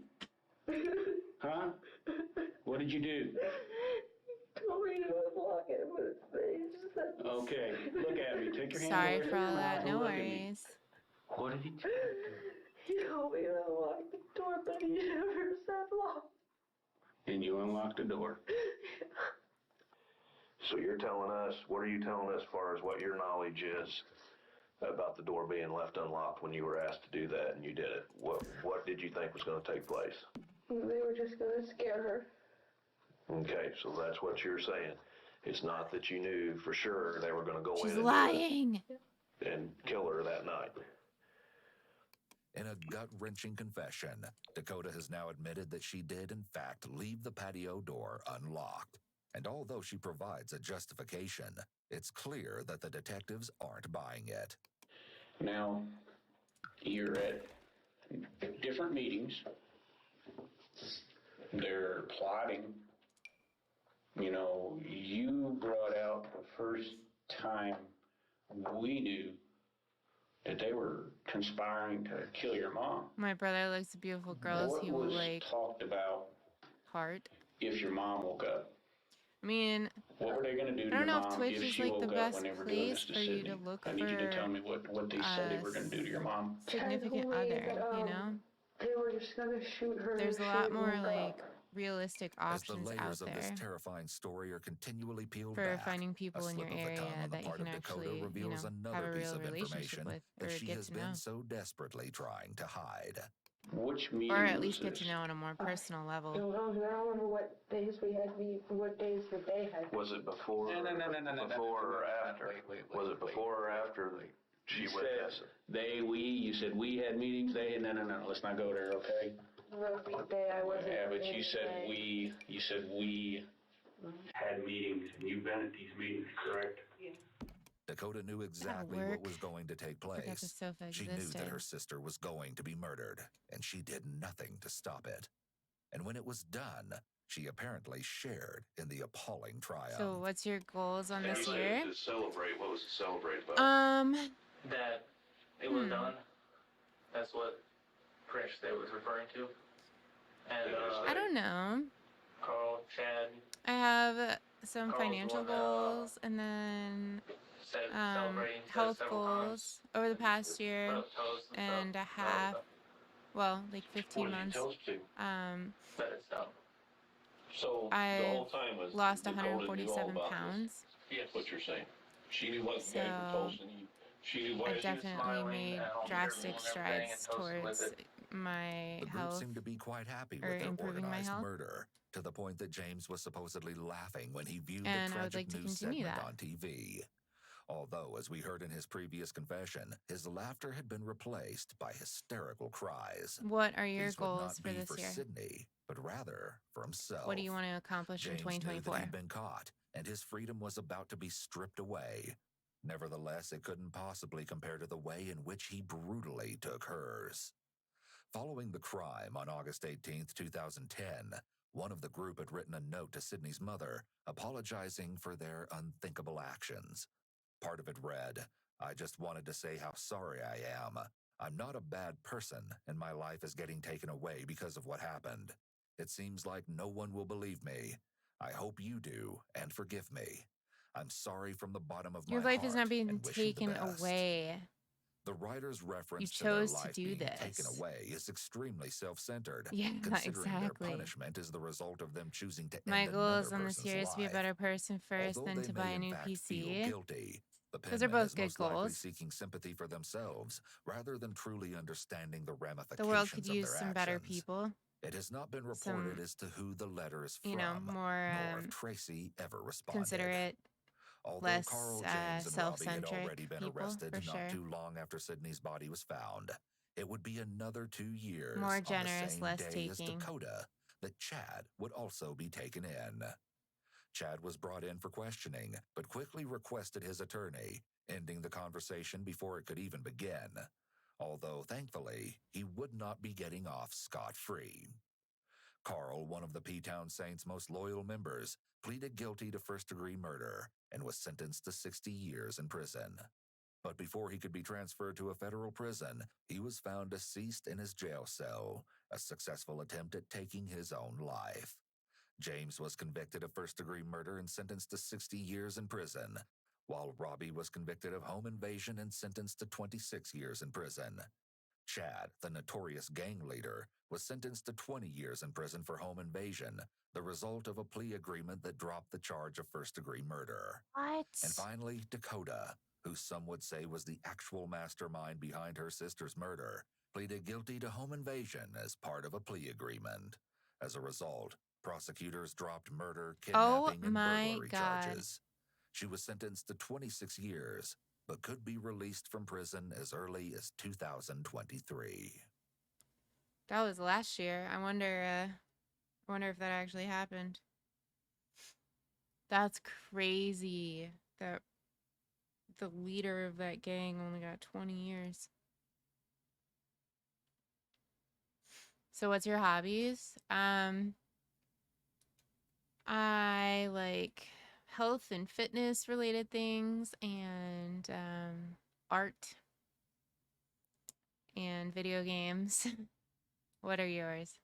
Huh? What did you do? Told me to unlock it, but it's Okay, look at me. Take your hand Sorry away for from all your that. mouth and No look at me. worries. What did he do? He told me to unlock the door, but he never said lock. And you unlocked the door. So you're telling us, what are you telling us as far as what your knowledge is about the door being left unlocked when you were asked to do that and you did it? What did you think was going to take place? They were just gonna scare her. Okay, so that's what you're saying. It's not that you knew for sure they were going to go She's in and, lying. and kill her that night. In a gut-wrenching confession, Dakota has now admitted that she did, in fact, leave the patio door unlocked. And although she provides a justification, it's clear that the detectives aren't buying it. Now, you're at different meetings. They're plotting. You know, you brought out the first time we knew that they were conspiring to kill your mom. My brother likes beautiful girls. What He will was like talked about heart. if your mom woke up? I mean, What were they going to do to I don't your know mom if Twitch if is she like the woke up best when they were doing place this to for you Sydney? to look I need you to for tell me what they said they were going to do to your mom. significant Told me other, that, you know? They were just gonna shoot her. There's a if lot she more woke like up. realistic As the options out layers of this there terrifying story are continually peeled for back, finding people a in your slip of the area tongue on the that you part can of Dakota actually, you reveals know, another have a piece real of relationship information with that or she get has to been know. so desperately trying to hide. Which meeting Or at was least get this? to know on a more personal level. Don't know, I don't remember what days we had what days that they had. Was it before? No. Before or after? Was it before or after She You with said us. you said we had meetings, no, let's not go there, okay? I wasn't. Yeah, but there you said today. we Had meetings, and you've been at these meetings, correct? Dakota knew exactly what was going to take Forgot the place. sofa She knew that existed. her sister was going to be murdered, and she did nothing to stop it. And when it was done, she apparently shared in the appalling triumph. So what's your goals on And this you year? said to celebrate. What was to celebrate about? That it was done. That's what Prince Day was referring to. And I don't know. Carl, Chad, I have some Carl's the financial one that, goals and then celebrating health several goals over the past year put up toast and and a half, well, like 15 months. That it's done. So I the whole time was lost Dakota knew all 147 about pounds. this. Yes. What you're saying. She knew what So guys were toasting. She knew why I've she was definitely smiling made at all the drastic people and everything and strides toasting with towards it. my The group health seemed to be quite happy or with their improving my organized health. murder, to the point that James was supposedly laughing when he viewed And the I would tragic like to news continue segment that. on TV. Although, as we heard in his previous confession, his laughter had been replaced by hysterical cries. What are your These would goals not for be this for year? Sydney, but rather for himself. What do you want to accomplish in James knew that 2024? he'd been caught, and his freedom was about to be stripped away. Nevertheless, it couldn't possibly compare to the way in which he brutally took hers. Following the crime on August 18th, 2010, one of the group had written a note to Sydney's mother, apologizing for their unthinkable actions. Part of it read, "I just wanted to say how sorry I am. I'm not a bad person, and my life is getting taken away because of what happened. It seems like no one will believe me. I hope you do, and forgive me. I'm sorry from the bottom of Your my life heart is not being and wish you the taken best." away. The writer's You reference to their chose to life do being taken this. away is extremely self-centered, Yeah, considering their exactly. punishment is the result of them choosing to My end goal another is on this person's year is to be a life. better person first, Although then they to may buy a in new fact feel PC. guilty, the Those are penman both is good most likely goals. seeking sympathy for themselves rather than truly understanding the ramifications The world could of use their some better actions. people. It has not been reported Some, as to who the letter is from, you know, more nor if Tracy ever responded. considerate, Although less Carl, James, and Robbie had self-centric already been people, arrested for not sure. too long after Sydney's body was found, it would be another 2 years More on the generous, same less day as taking. Dakota that Chad would also be taken in. Chad was brought in for questioning, but quickly requested his attorney, ending the conversation before it could even begin. Although, thankfully, he would not be getting off scot-free. Carl, one of the P-Town Saints' most loyal members, pleaded guilty to first-degree murder and was sentenced to 60 years in prison. But before he could be transferred to a federal prison, he was found deceased in his jail cell, a successful attempt at taking his own life. James was convicted of first-degree murder and sentenced to 60 years in prison, while Robbie was convicted of home invasion and sentenced to 26 years in prison. Chad, the notorious gang leader, was sentenced to 20 years in prison for home invasion, the result of a plea agreement that dropped the charge of first-degree murder. What? And finally, Dakota, who some would say was the actual mastermind behind her sister's murder, pleaded guilty to home invasion as part of a plea agreement. As a result, prosecutors dropped murder, Oh kidnapping, and my burglary God. charges. She was sentenced to 26 years, but could be released from prison as early as 2023. That was last year. I wonder if that actually happened. That's crazy. That the leader of that gang only got 20 years. So what's your hobbies? I like health and fitness related things and art and video games. What are yours?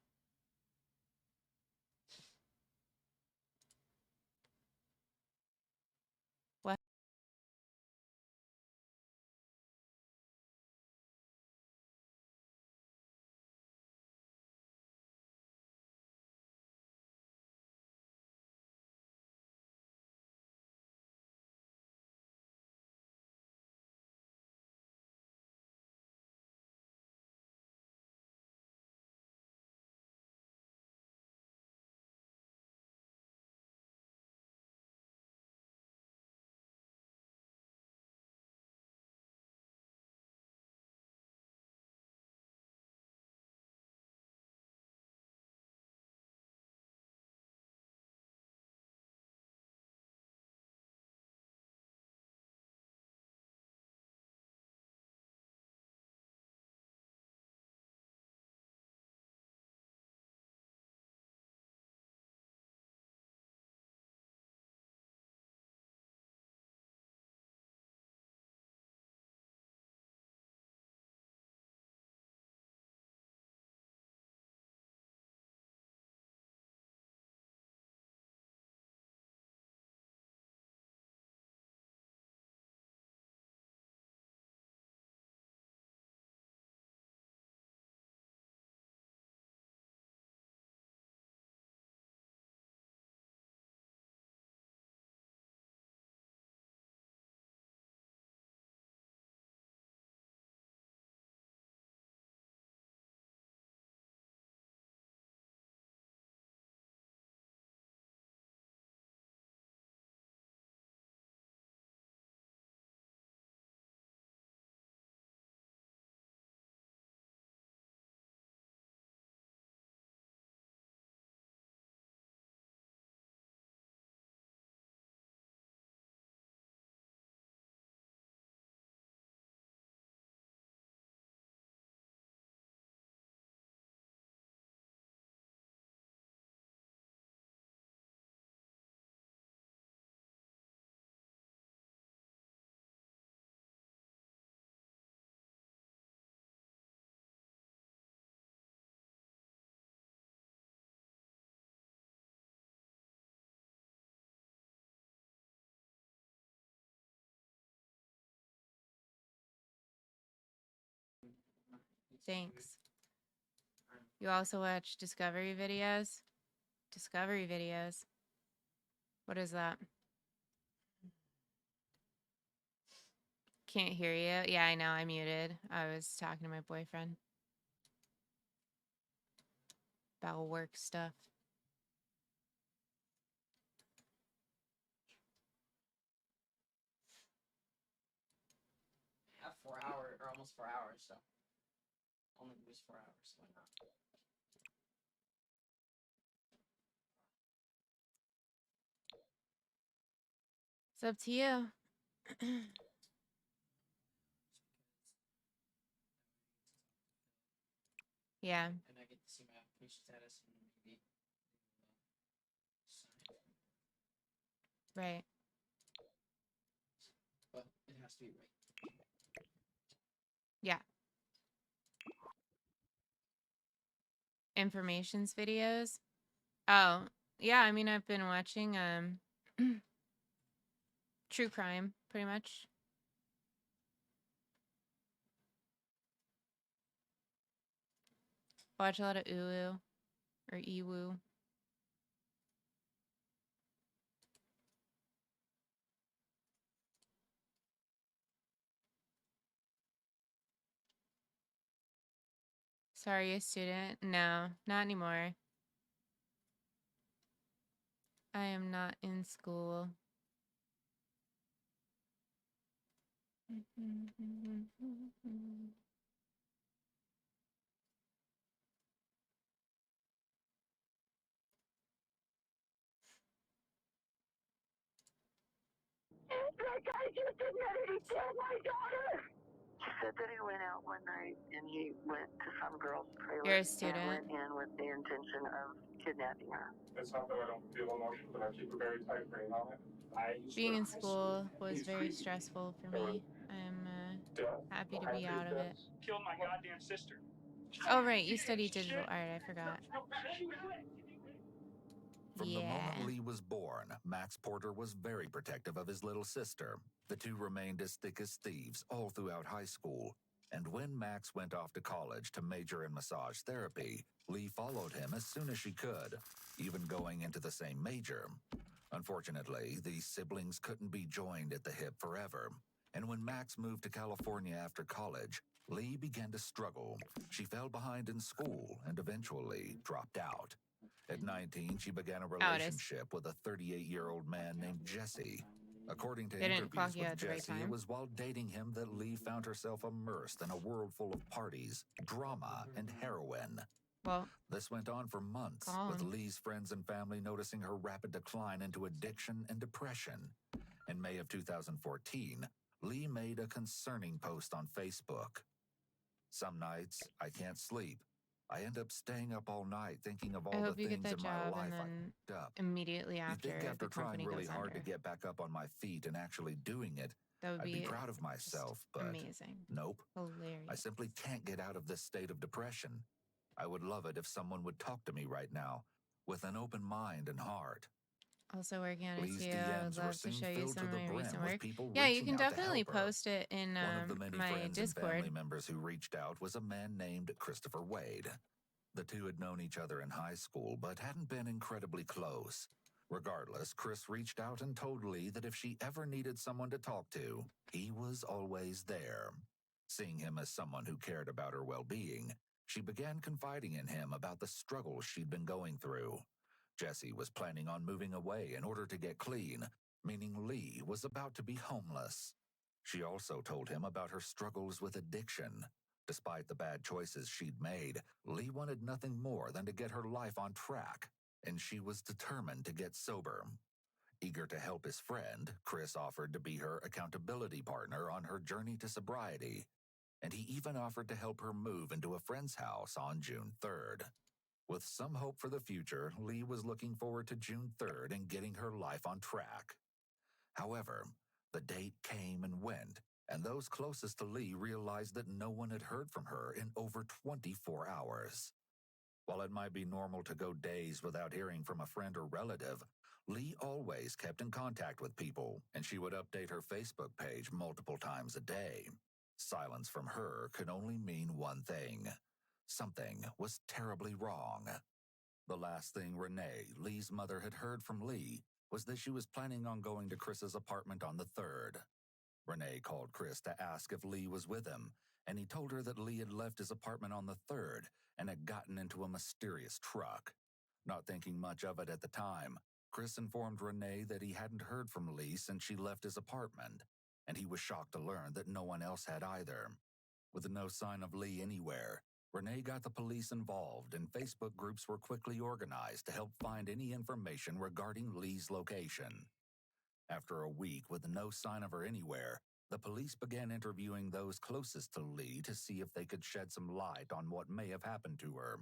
Thanks. You also watch Discovery videos? Discovery videos. What is that? Can't hear you. Yeah, I know. I muted. I was talking to my boyfriend about work stuff. Have 4 hours or almost 4 hours, so only use 4 hours. Why not? It's up to you. Yeah. And I get to see my application status and maybe sign it. Right. But it has to be right. Yeah. Informations videos. Oh, yeah, I mean I've been watching true crime pretty much. Watch a lot of Ulu or Ewu. Sorry, a student? No, not anymore. I am not in school. That guy just admitted he killed my daughter. He said that he went out one night and he went to some girl's trailer You're a and student. went in with the intention of kidnapping her. It's not that I don't feel emotion, but I keep a very tight rein on it. Being in school was very stressful for me. I'm happy to be out of it. Killed my goddamn sister. Oh, right, you study digital art. I forgot. From the moment Lee was born, Max Porter was very protective of his little sister. The two remained as thick as thieves all throughout high school. And when Max went off to college to major in massage therapy, Lee followed him as soon as she could, even going into the same major. Unfortunately, these siblings couldn't be joined at the hip forever. And when Max moved to California after college, Lee began to struggle. She fell behind in school and eventually dropped out. At 19, she began a relationship with a 38-year-old man named Jesse. According to They didn't clock interviews you with at the right Jesse, it time. was while dating him that Lee found herself immersed in a world full of parties, drama, and heroin. Well, This went on for months, Go with on. Lee's friends and family noticing her rapid decline into addiction and depression. In May of 2014, Lee made a concerning post on Facebook. Some nights, I can't sleep. I end up staying up all night thinking of I all the hope you get things that in my job life and I then fucked up. immediately You'd after think after the trying company really goes hard under. to get back up on my feet and actually doing it, That would I'd be be proud of myself, but amazing. nope. Hilarious. I simply can't get out of this state of depression. I would love it if someone would talk to me right now, with an open mind and heart. Also working on it Lee's too. I would DMs were love to soon show you filled to some of the my brim recent with work. people Yeah, you reaching can out to definitely help her. post it in One of the many my friends and Discord. family members who reached out was a man named Christopher Wade. The two had known each other in high school, but hadn't been incredibly close. Regardless, Chris reached out and told Lee that if she ever needed someone to talk to, he was always there. Seeing him as someone who cared about her well-being, she began confiding in him about the struggles she'd been going through. Jesse was planning on moving away in order to get clean, meaning Lee was about to be homeless. She also told him about her struggles with addiction. Despite the bad choices she'd made, Lee wanted nothing more than to get her life on track, and she was determined to get sober. Eager to help his friend, Chris offered to be her accountability partner on her journey to sobriety, and he even offered to help her move into a friend's house on June 3rd. With some hope for the future, Lee was looking forward to June 3rd and getting her life on track. However, the date came and went, and those closest to Lee realized that no one had heard from her in over 24 hours. While it might be normal to go days without hearing from a friend or relative, Lee always kept in contact with people, and she would update her Facebook page multiple times a day. Silence from her could only mean one thing. Something was terribly wrong. The last thing Renee, Lee's mother, had heard from Lee was that she was planning on going to Chris's apartment on the 3rd. Renee called Chris to ask if Lee was with him, and he told her that Lee had left his apartment on the 3rd and had gotten into a mysterious truck. Not thinking much of it at the time, Chris informed Renee that he hadn't heard from Lee since she left his apartment, and he was shocked to learn that no one else had either. With no sign of Lee anywhere, Renee got the police involved, and Facebook groups were quickly organized to help find any information regarding Lee's location. After a week with no sign of her anywhere, the police began interviewing those closest to Lee to see if they could shed some light on what may have happened to her.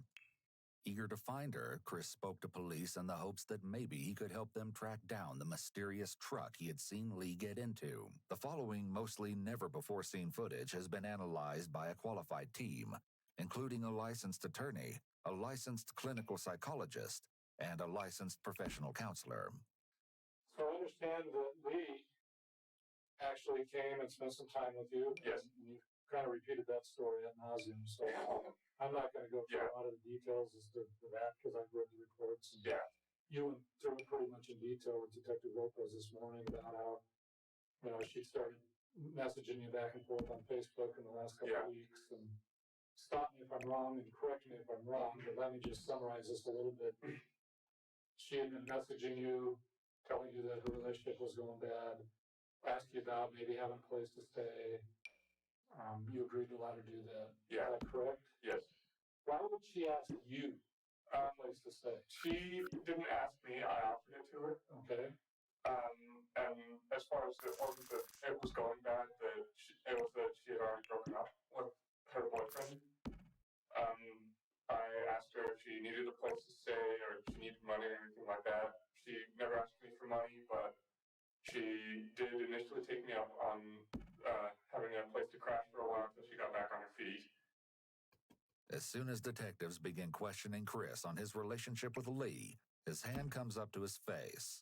Eager to find her, Chris spoke to police in the hopes that maybe he could help them track down the mysterious truck he had seen Lee get into. The following mostly never-before-seen footage has been analyzed by a qualified team, including a licensed attorney, a licensed clinical psychologist, and a licensed professional counselor. So I understand that Lee actually came and spent some time with you. Yes. And you kind of repeated that story ad nauseum, so I'm not going to go through a lot of the details as to that because I've read the reports. And you went through it pretty much in detail with Detective Lopez this morning about how, she started messaging you back and forth on Facebook in the last couple of weeks. And stop me if I'm wrong and correct me if I'm wrong, but let me just summarize this a little bit. She had been messaging you, telling you that her relationship was going bad, asked you about maybe having a place to stay. You agreed to let her do that. Yeah. Is that correct? Yes. Why would she ask you a place to stay? She didn't ask me. I offered it to her. Okay. And as far as it wasn't that it was going bad, it was that she had already broken up with her boyfriend. I asked her if she needed a place to stay or if she needed money or anything like that. She never asked me for money, but she did initially take me up on having a place to crash for a while until she got back on her feet. As soon as detectives begin questioning Chris on his relationship with Lee, his hand comes up to his face.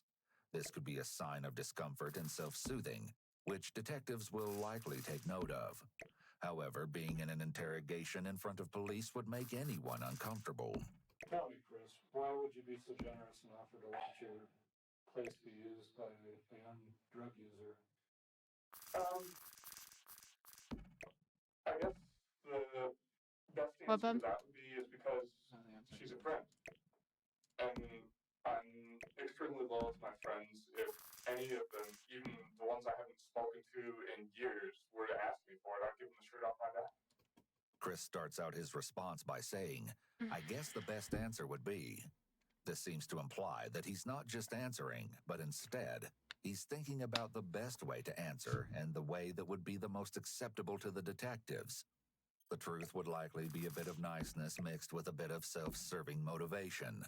This could be a sign of discomfort and self-soothing, which detectives will likely take note of. However, being in an interrogation in front of police would make anyone uncomfortable. Tell me, Chris, why would you be so generous and offer to let your place be used by a young drug user? I guess the best answer to that would be is because she's a friend. And I'm extremely loyal to my friends. If any of them, even the ones I haven't spoken to in years, were to ask me for it, I'd give them the shirt off my back. Chris starts out his response by saying, I guess the best answer would be. This seems to imply that he's not just answering, but instead, he's thinking about the best way to answer and the way that would be the most acceptable to the detectives. The truth would likely be a bit of niceness mixed with a bit of self-serving motivation.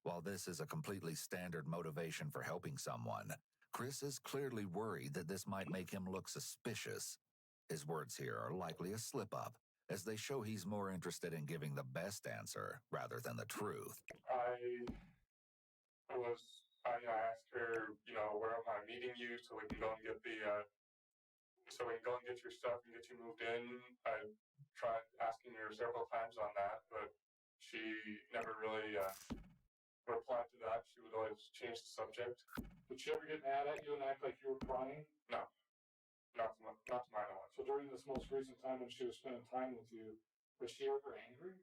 While this is a completely standard motivation for helping someone, Chris is clearly worried that this might make him look suspicious. His words here are likely a slip-up, as they show he's more interested in giving the best answer rather than the truth. I asked her, where am I meeting you so we can go and get your stuff and get you moved in. I tried asking her several times on that, but she never really replied to that. She would always change the subject. Did she ever get mad at you and act like you were crying? No. Not to my knowledge. So during this most recent time when she was spending time with you, was she ever angry?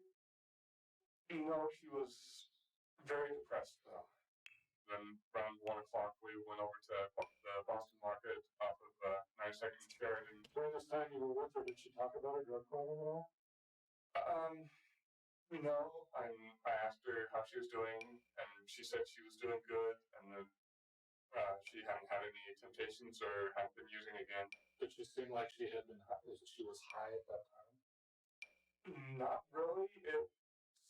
No, she was very depressed though. Then around 1 o'clock, we went over to the Boston Market off of 92nd and Sheridan. During this time you were with her, did she talk about her drug problem at all? No. I asked her how she was doing, and she said she was doing good, and that she hadn't had any temptations or hadn't been using again. Did she seem like she had been? She was high at that time? Not really. It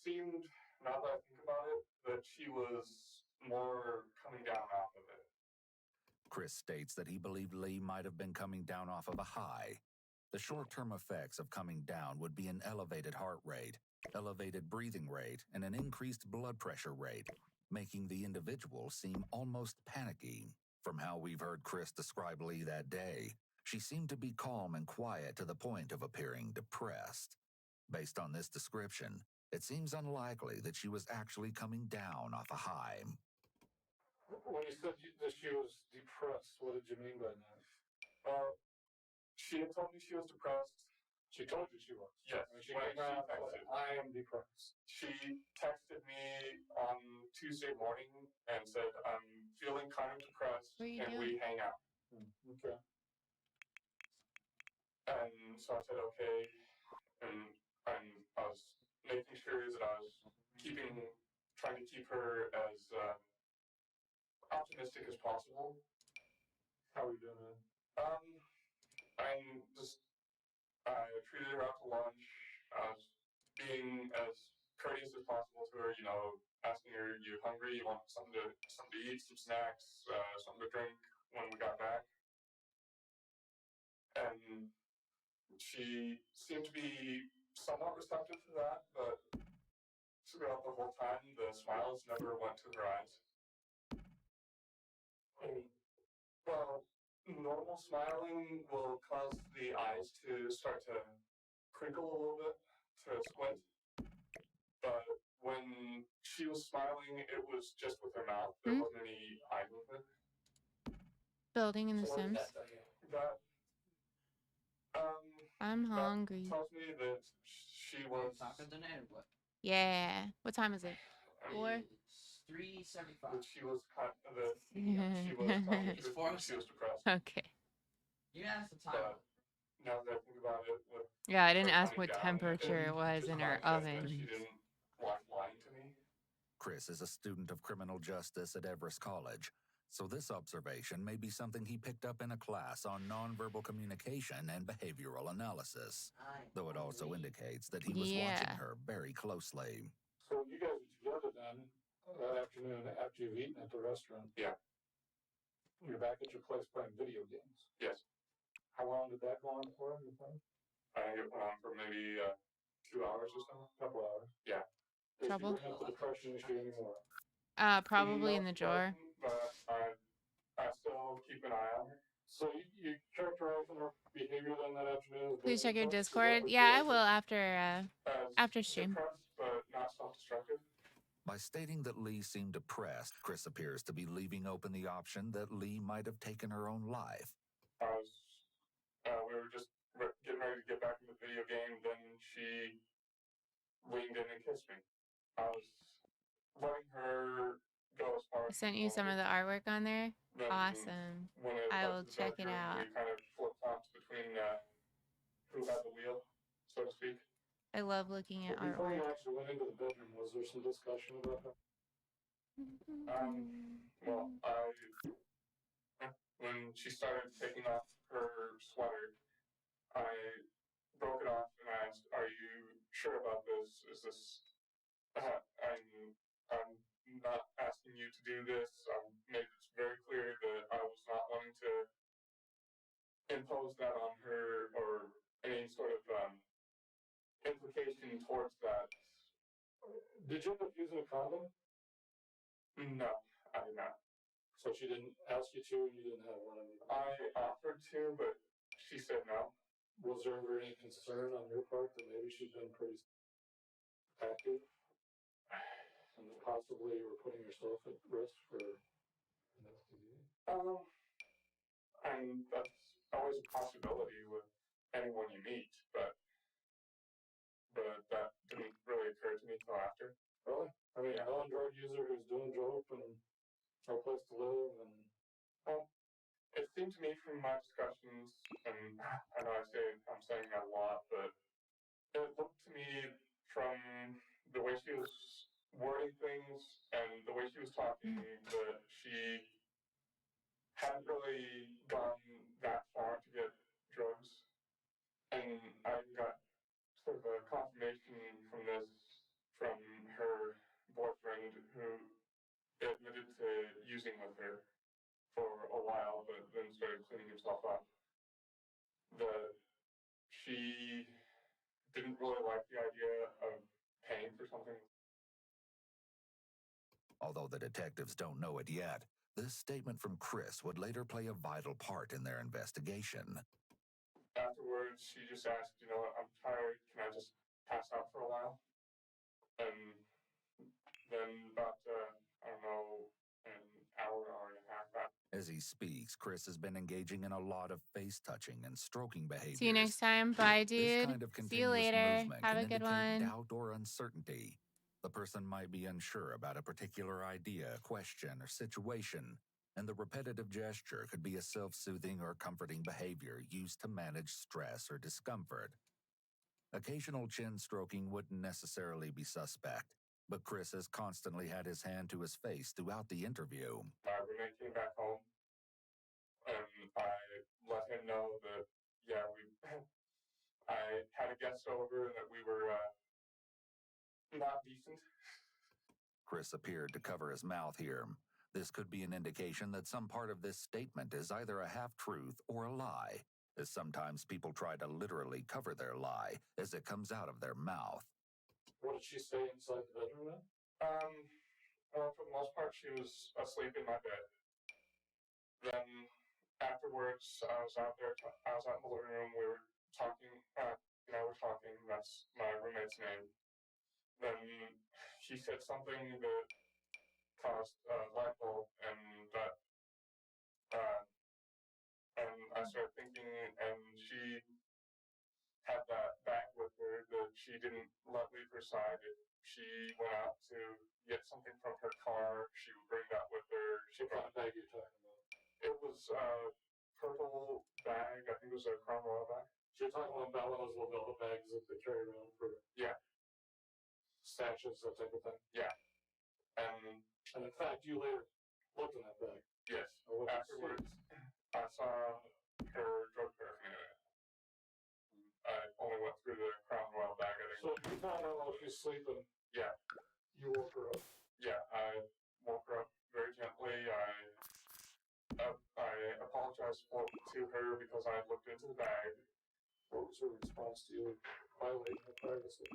seemed, now that I think about it, that she was more coming down off of it. Chris states that he believed Lee might have been coming down off of a high. The short-term effects of coming down would be an elevated heart rate, elevated breathing rate, and an increased blood pressure rate, making the individual seem almost panicky. From how we've heard Chris describe Lee that day, She seemed to be calm and quiet to the point of appearing depressed. Based on this description, it seems unlikely that she was actually coming down off a high. When you said that she was depressed, what did you mean by that? She had told me she was depressed. She told you she was? Yes. When she when came out, texted, I am depressed. she texted me on Tuesday morning and said, I'm feeling kind of depressed. What are you Can doing? we hang out? Okay. And so I said, okay. And I was making sure that I was trying to keep her as optimistic as possible. How are you doing that? I treated her out to lunch. I was being as courteous as possible to her, you know, asking her, you hungry? You want something to eat, some snacks, something to drink when we got back? And she seemed to be somewhat receptive to that, but throughout the whole time, the smiles never went to her eyes. Well, normal smiling will cause the eyes to start to crinkle a little bit, to squint. But when she was smiling, it was just with her mouth. There wasn't any eye movement. Building in The So what did Sims. that tell you? That I'm hungry. tells me that she was. Tacos and what? Yeah. What time is it? 4? It's 3:75. That she was kind of she was telling the truth that she was depressed. Okay. You asked the time. But now that I think about it, with Yeah, I didn't her ask coming what down, temperature it was just in her reminded me that oven. She didn't like lying to me. Chris is a student of criminal justice at Everest College, so this observation may be something he picked up in a class on nonverbal communication and behavioral analysis, though it also indicates that he was watching her very closely. So you guys were together then that afternoon after you've eaten at the restaurant. Yeah. You're back at your place playing video games. Yes. How long did that go on for? You think? I think it went on for maybe 2 hours or so. Couple hours. Yeah. Did Trouble? you bring up the depression issue anymore? Probably in the drawer. But I still keep an eye on her. So you characterizing her behavior then that afternoon? as Please check your being Discord. depressed? Yeah, I will after stream. Depressed, but not self-destructive. By stating that Lee seemed depressed, Chris appears to be leaving open the option that Lee might have taken her own life. We were just getting ready to get back into the video game, then she leaned in and kissed me. I was letting her go as far I sent you some of the artwork on there. Then Awesome. when it I got will to the check it bedroom, out. We kind of flip-flopped between who had the wheel, so to speak. I love looking at Before you artwork. actually went into the bedroom, was there some discussion about that? Well, when she started taking off her sweater, I broke it off and I asked, "Are you sure about this? Is this? I'm not asking you to do this. I made it very clear that I was not wanting to impose that on her or any sort of implication towards that." Did you end up using a condom? No, I did not. So she didn't ask you to, and you didn't have one of them? I offered to, but she said no. Was there ever any concern on your part that maybe she'd been pretty active? And that possibly you were putting yourself at risk for an STD? And that's always a possibility with anyone you meet, but that didn't really occur to me till after. Really? I mean, a non-drug user who's doing dope and no place to live and... Well, it seemed to me from my discussions, and I know I'm saying that a lot, but it looked to me from the way she was wording things and the way she was talking that she hadn't really gone that far to get drugs. And I got sort of a confirmation from this from her boyfriend, who admitted to using with her for a while, but then started cleaning himself up, that she didn't really like the idea of paying for something. Although the detectives don't know it yet, This statement from Chris would later play a vital part in their investigation. Afterwards, she just asked, you know what, I'm tired, can I just pass out for a while? And then about, I don't know, an hour and a half after. As he speaks, Chris has been engaging in a lot of face touching and stroking behaviors. See you next time. Bye, This dude. kind of See you continuous later. movement Have can a good indicate one. doubt or uncertainty. The person might be unsure about a particular idea, question, or situation, and the repetitive gesture could be a self-soothing or comforting behavior used to manage stress or discomfort. Occasional chin stroking wouldn't necessarily be suspect, but Chris has constantly had his hand to his face throughout the interview. My roommate came back home, and I let him know that, yeah, I had a guest over and that we were not decent. Chris appeared to cover his mouth here. This could be an indication that some part of this statement is either a half-truth or a lie, as sometimes people try to literally cover their lie as it comes out of their mouth. What did she say inside the bedroom then? Well, for the most part, she was asleep in my bed. Then afterwards, I was out there, I was out in the living room, we were talking, that's my roommate's name. Then she said something that caused a light bulb, and I started thinking, and she had that bag with her that she didn't let leave her side. If she went out to get something from her car, she would bring that with her. What kind of bag are you talking about? It was a purple bag. I think it was a Crown Royal bag. So you're talking about one of those little velvet bags that they carry around for stashes, that type of thing? Yeah. And in fact, you later looked in that bag. Yes. Afterwards, I saw her drug paraphernalia. I only went through the Crown Royal bag. I think. So you found out while she was sleeping. Yeah. You woke her up. Yeah, I woke her up very gently. I apologized to her because I had looked into the bag. What was her response to you violating her privacy?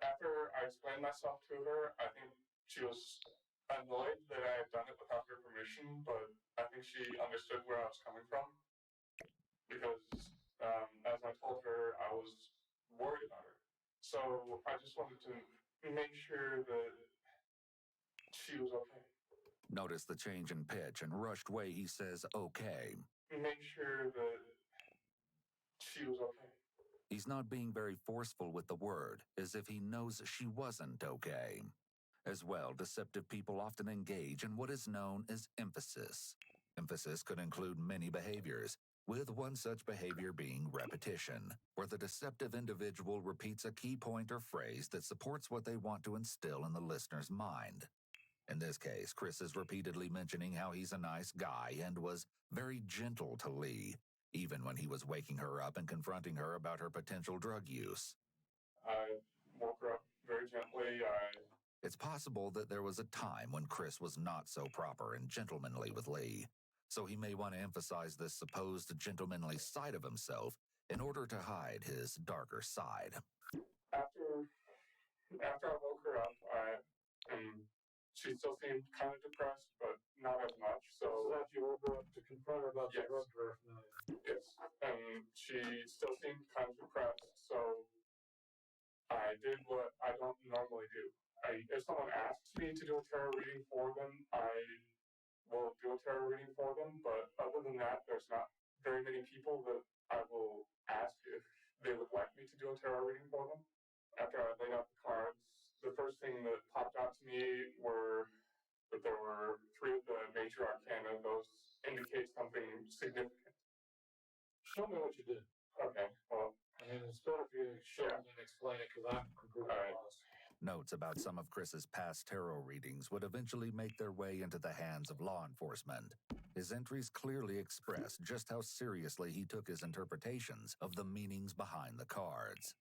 After I explained myself to her, I think she was annoyed that I had done it without her permission, but I think she understood where I was coming from. Because, as I told her, I was worried about her. So I just wanted to make sure that she was okay. Notice the change in pitch and rushed way he says okay. Make sure that she was okay. He's not being very forceful with the word, as if he knows she wasn't okay. As well, deceptive people often engage in what is known as emphasis. Emphasis could include many behaviors, with one such behavior being repetition, where the deceptive individual repeats a key point or phrase that supports what they want to instill in the listener's mind. In this case, Chris is repeatedly mentioning how he's a nice guy and was very gentle to Lee, even when he was waking her up and confronting her about her potential drug use. I woke her up very gently. It's possible that there was a time when Chris was not so proper and gentlemanly with Lee, so he may want to emphasize this supposed gentlemanly side of himself in order to hide his darker side. After I woke her up, she still seemed kind of depressed, but not as much. So that you woke her up to confront her about the drug paraphernalia. Yes, and she still seemed kind of depressed. So I did what I don't normally do. If someone asks me to do a tarot reading for them, I will do a tarot reading for them. But other than that, there's not very many people that I will ask if they would like me to do a tarot reading for them. After I laid out the cards, the first thing that popped out to me were that there were 3 of the major arcana. Those indicate something significant. Show me what you did. Okay, well, I mean, it's better if you show me and explain it, because I'm completely lost. Notes about some of Chris's past tarot readings would eventually make their way into the hands of law enforcement. His entries clearly express just how seriously he took his interpretations of the meanings behind the cards.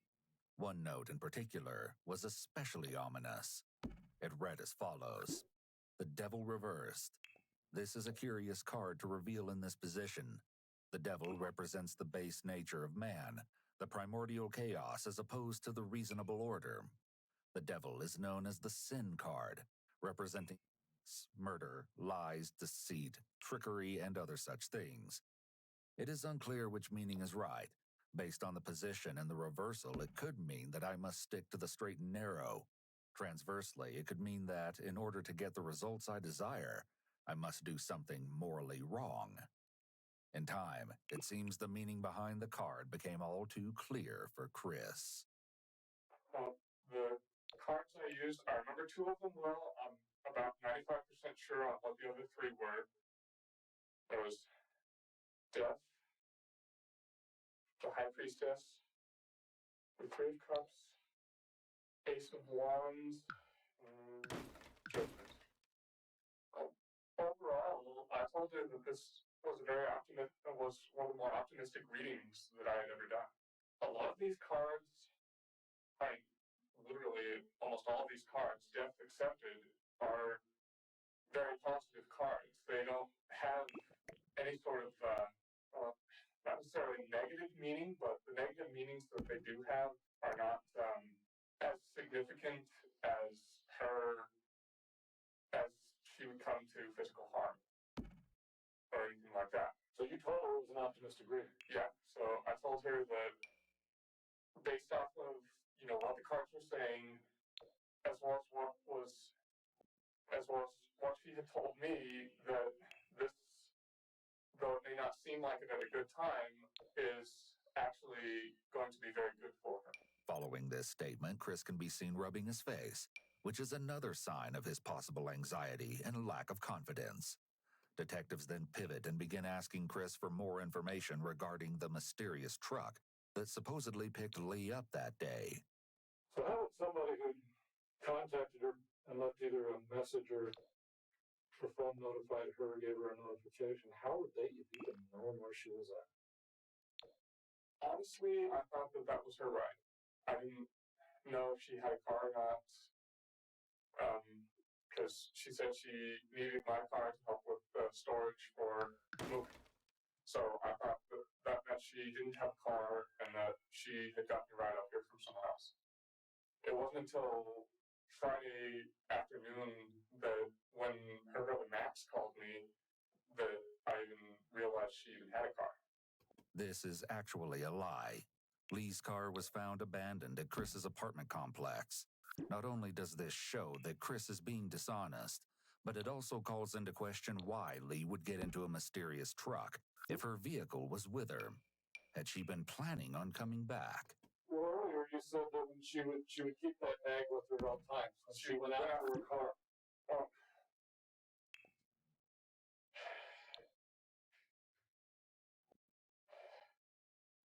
One note in particular was especially ominous. It read as follows: The Devil Reversed. This is a curious card to reveal in this position. The devil represents the base nature of man, the primordial chaos as opposed to the reasonable order. The devil is known as the sin card, representing facts, murder, lies, deceit, trickery, and other such things. It is unclear which meaning is right. Based on the position and the reversal, it could mean that I must stick to the straight and narrow. Transversely, it could mean that, in order to get the results I desire, I must do something morally wrong. In time, it seems the meaning behind the card became all too clear for Chris. The cards I used, I remember two of them well. I'm about 95% sure on what the other three were. There was Death, the High Priestess, the Three of Cups, Ace of Wands, Judgment. Overall, I told her that this was one of the more optimistic readings that I had ever done. A lot of these cards, literally almost all of these cards, Death accepted, are very positive cards. They don't have any sort of, not necessarily negative meaning, but the negative meanings that they do have are not as significant as she would come to physical harm or anything like that. So you told her it was an optimistic reading? Yeah, so I told her that based off of, what the cards were saying, as well as what she had told me, that this, though it may not seem like it at a good time, is actually going to be very good for her. Following this statement, Chris can be seen rubbing his face, which is another sign of his possible anxiety and lack of confidence. Detectives then pivot and begin asking Chris for more information regarding the mysterious truck that supposedly picked Lee up that day. So how would somebody who contacted her and left either a message or her phone notified her or gave her a notification, how would they even know where she was at? Honestly, I thought that was her ride. I didn't know if she had a car or not, because she said she needed my car to help with the storage for moving. So I thought that meant she didn't have a car and that she had gotten a ride up here from someone else. It wasn't until Friday afternoon that when her brother Max called me that I even realized she even had a car. This is actually a lie. Lee's car was found abandoned at Chris's apartment complex. Not only does this show that Chris is being dishonest, but it also calls into question why Lee would get into a mysterious truck if her vehicle was with her. Had she been planning on coming back? Well, earlier you said that when she would keep that bag with her at all times when she went out to her car.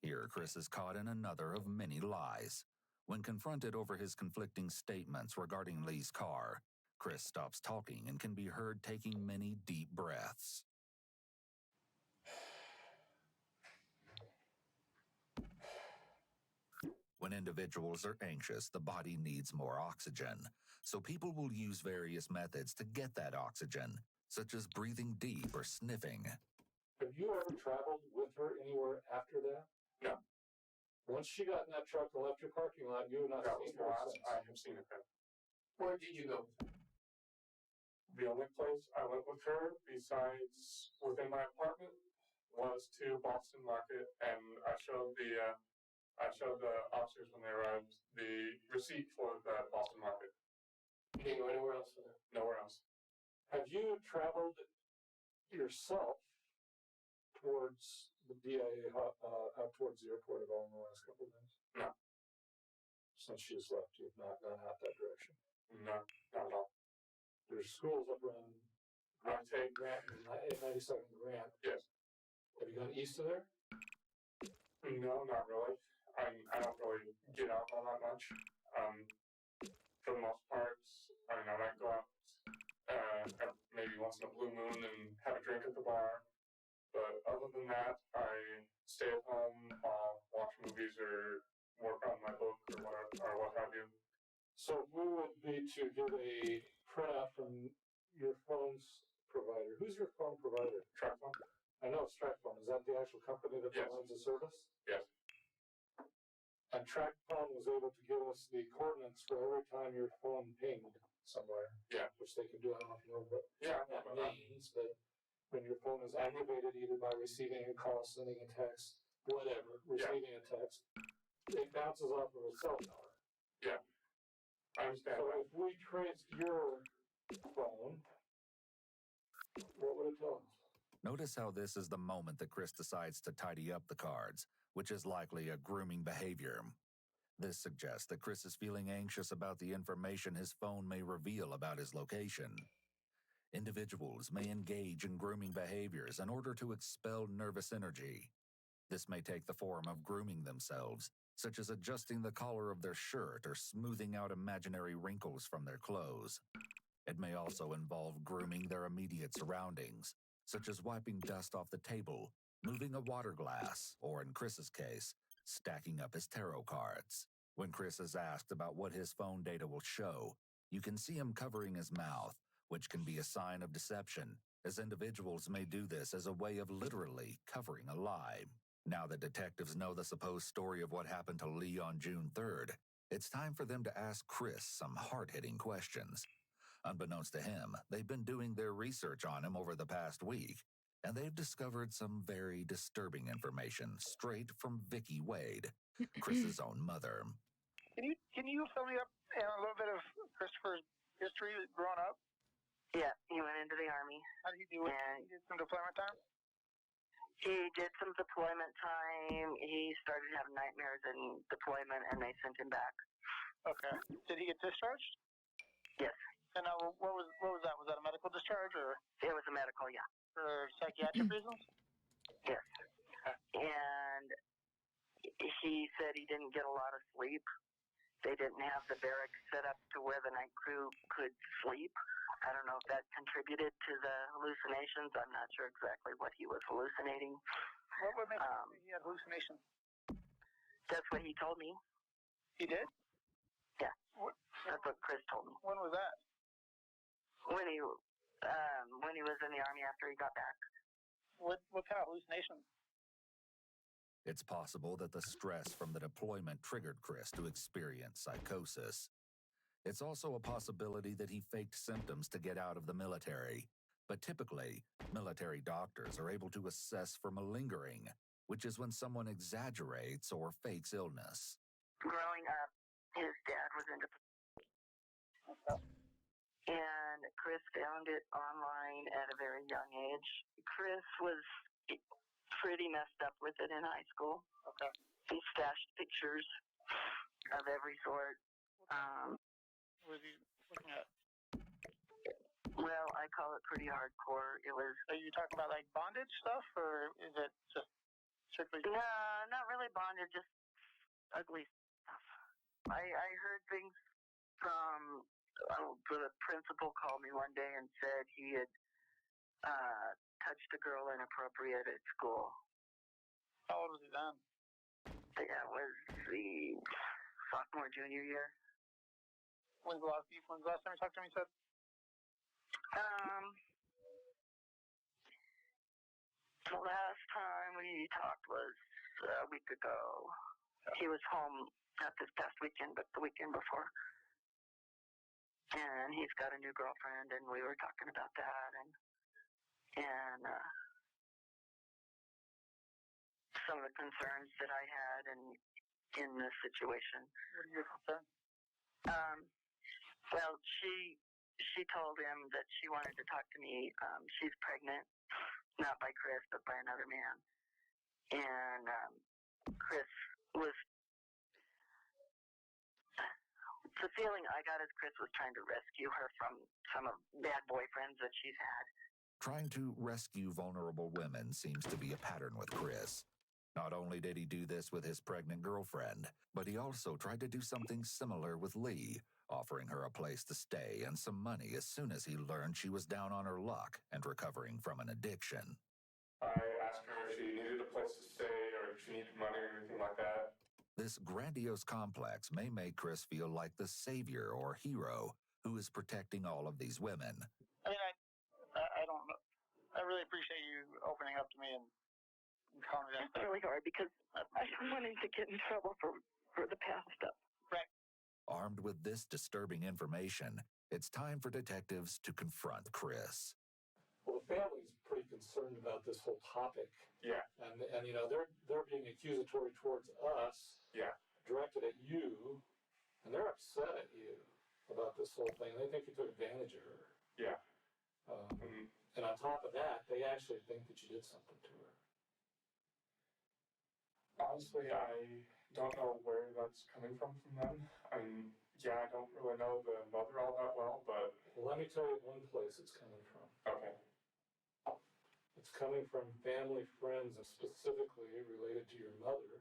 Here, Chris is caught in another of many lies. When confronted over his conflicting statements regarding Lee's car, Chris stops talking and can be heard taking many deep breaths. When individuals are anxious, the body needs more oxygen, so people will use various methods to get that oxygen, such as breathing deep or sniffing. Have you ever traveled with her anywhere after that? No. Once she got in that truck and left your parking lot, you have not seen her since. I have seen her. Where did you go with her? The only place I went with her, besides within my apartment, was to Boston Market, and I showed the officers when they arrived the receipt for the Boston Market. You didn't go anywhere else with her? Nowhere else. Have you traveled yourself towards the DIA, out towards the airport at all in the last couple of days? No. Since she has left, you've not gone out that direction? No, not at all. There's schools up around Grant, 92nd Grant. Yes. Have you gone east of there? No, not really. I don't really get out all that much. For the most part, I might go out maybe once in a blue moon and have a drink at the bar. But other than that, I stay at home, watch movies or work on my book or what have you. So we would be to get a printout from your phone's provider. Who's your phone provider? TracFone. I know it's TracFone. Is that the actual company that provides the service? Yes. And TracFone was able to give us the coordinates for every time your phone pinged. somewhere. Yeah. Which they can do, I don't know if you know what Yeah. that means, but when your phone is activated either by receiving a call, sending a text, whatever, receiving a text, it bounces off of a cell tower. Yeah. I understand So that. if we traced your phone, what would it tell us? Notice how this is the moment that Chris decides to tidy up the cards, which is likely a grooming behavior. This suggests that Chris is feeling anxious about the information his phone may reveal about his location. Individuals may engage in grooming behaviors in order to expel nervous energy. This may take the form of grooming themselves, such as adjusting the collar of their shirt or smoothing out imaginary wrinkles from their clothes. It may also involve grooming their immediate surroundings, such as wiping dust off the table, moving a water glass, or in Chris's case, stacking up his tarot cards. When Chris is asked about what his phone data will show, you can see him covering his mouth, which can be a sign of deception, as individuals may do this as a way of literally covering a lie. Now that detectives know the supposed story of what happened to Lee on June 3rd, it's time for them to ask Chris some hard-hitting questions. Unbeknownst to him, they've been doing their research on him over the past week, and they've discovered some very disturbing information straight from Vicky Wade, Chris's own mother. Can you fill me up in a little bit of Christopher's history growing up? Yeah, he went into the Army. How did he do it? He did some deployment time? He did some deployment time. He started having nightmares in deployment, and they sent him back. Okay. Did he get discharged? Yes. And what was that? Was that a medical discharge or? It was a medical, yeah. For psychiatric reasons? Yes. And he said he didn't get a lot of sleep. They didn't have the barracks set up to where the night crew could sleep. I don't know if that contributed to the hallucinations. I'm not sure exactly what he was hallucinating. What would make you think he had hallucinations? That's what he told me. He did? Yeah. That's what Chris told me. When was that? When he was in the Army after he got back. What kind of hallucinations? It's possible that the stress from the deployment triggered Chris to experience psychosis. It's also a possibility that he faked symptoms to get out of the military. But typically, military doctors are able to assess for malingering, which is when someone exaggerates or fakes illness. Growing up, his dad was into... And Chris found it online at a very young age. Chris was pretty messed up with it in high school. Okay. He stashed pictures of every sort. What was he looking at? Well, I call it pretty hardcore. It was... Are you talking about like bondage stuff, or is it just strictly... No, not really bondage, just ugly stuff. I heard things from... the principal called me one day and said he had touched a girl inappropriate at school. How old was he then? That was the sophomore, junior year. When's the last time you talked to him, you said? The last time we talked was a week ago. He was home not this past weekend, but the weekend before. And he's got a new girlfriend, and we were talking about that, and some of the concerns that I had in this situation. What are your concerns? Well, she told him that she wanted to talk to me. She's pregnant, not by Chris, but by another man. And Chris was... The feeling I got is Chris was trying to rescue her from some of bad boyfriends that she's had. Trying to rescue vulnerable women seems to be a pattern with Chris. Not only did he do this with his pregnant girlfriend, but he also tried to do something similar with Lee, offering her a place to stay and some money as soon as he learned she was down on her luck and recovering from an addiction. I asked her if she needed a place to stay or if she needed money or anything like that. This grandiose complex may make Chris feel like the savior or hero who is protecting all of these women. I mean, I don't know. I really appreciate you opening up to me and telling me that. It's really hard because I don't want him to get in trouble for the past stuff. Right. Armed with this disturbing information, It's time for detectives to confront Chris. Well, the family's pretty concerned about this whole topic. Yeah. And you know, they're being accusatory towards us. Yeah. Directed at you, and they're upset at you about this whole thing. They think you took advantage of her. Yeah. And on top of that, they actually think that you did something to her. Honestly, I don't know where that's coming from them. I mean, yeah, I don't really know the mother all that well, but... Well, let me tell you one place it's coming from. Okay. It's coming from family, friends, and specifically related to your mother.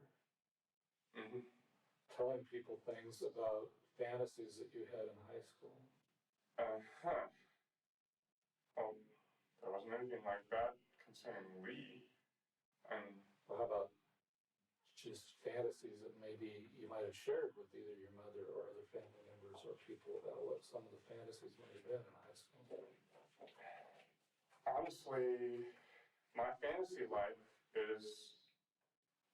Telling people things about fantasies that you had in high school. Well, there wasn't anything like that concerning Lee. Well, how about just fantasies that maybe you might have shared with either your mother or other family members or people about what some of the fantasies might have been in high school? Honestly, my fantasy life is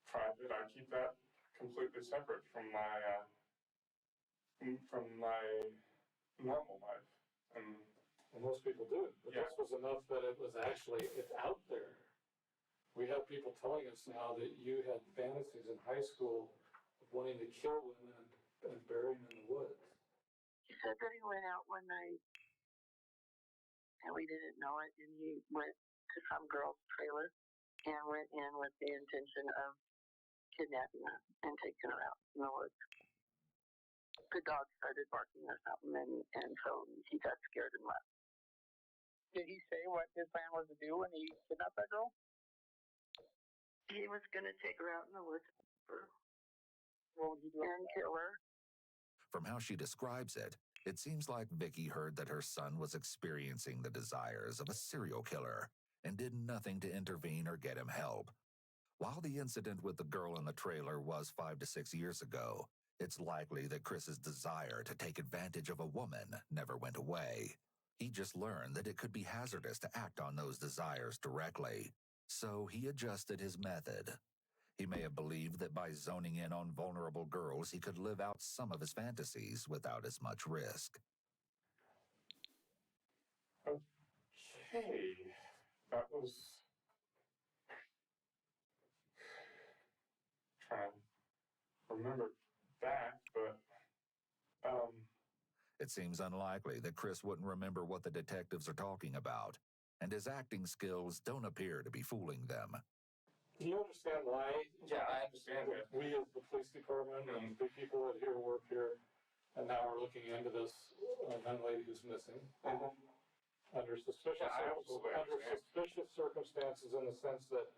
private. I keep that completely separate from my normal life. Well, most people do, but Yeah. this was enough that it's out there. We have people telling us now that you had fantasies in high school of wanting to kill women and bury them in the woods. He said that he went out one night and we didn't know it, and he went to some girl's trailer and went in with the intention of kidnapping her and taking her out in the woods. The dog started barking or something, and so he got scared and left. Did he say what his plan was to do when he kidnapped that girl? He was going to take her out in the woods What would he do? and kill her. From how she describes it, it seems like Vicky heard that her son was experiencing the desires of a serial killer and did nothing to intervene or get him help. While the incident with the girl in the trailer was 5 to 6 years ago, it's likely that Chris's desire to take advantage of a woman never went away. He just learned that it could be hazardous to act on those desires directly, so he adjusted his method. He may have believed that by zoning in on vulnerable girls, he could live out some of his fantasies without as much risk. Okay. That was... trying to remember that, but... It seems unlikely that Chris wouldn't remember what the detectives are talking about, and his acting skills don't appear to be fooling them. Do you understand why? Yeah, I understand it. We as the police department and the people that here work here, and now we're looking into this young lady who's missing. Under suspicious, suspicious circumstances, in the sense that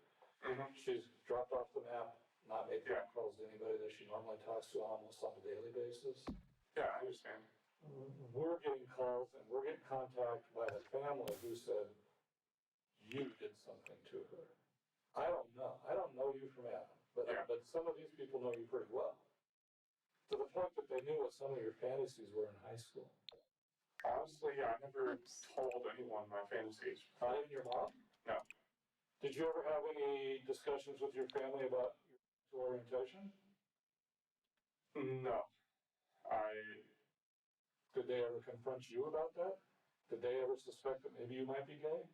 she's dropped off the map, not made phone calls to anybody that she normally talks to almost on a daily basis. Yeah, I understand. We're getting calls and we're getting contact by the family who said you did something to her. I don't know. I don't know you from Adam, but some of these people know you pretty well. To the point that they knew what some of your fantasies were in high school. Honestly, I never told anyone my fantasies. Not even your mom? No. Did you ever have any discussions with your family about your sexual orientation? No. Did they ever confront you about that? Did they ever suspect that maybe you might be gay?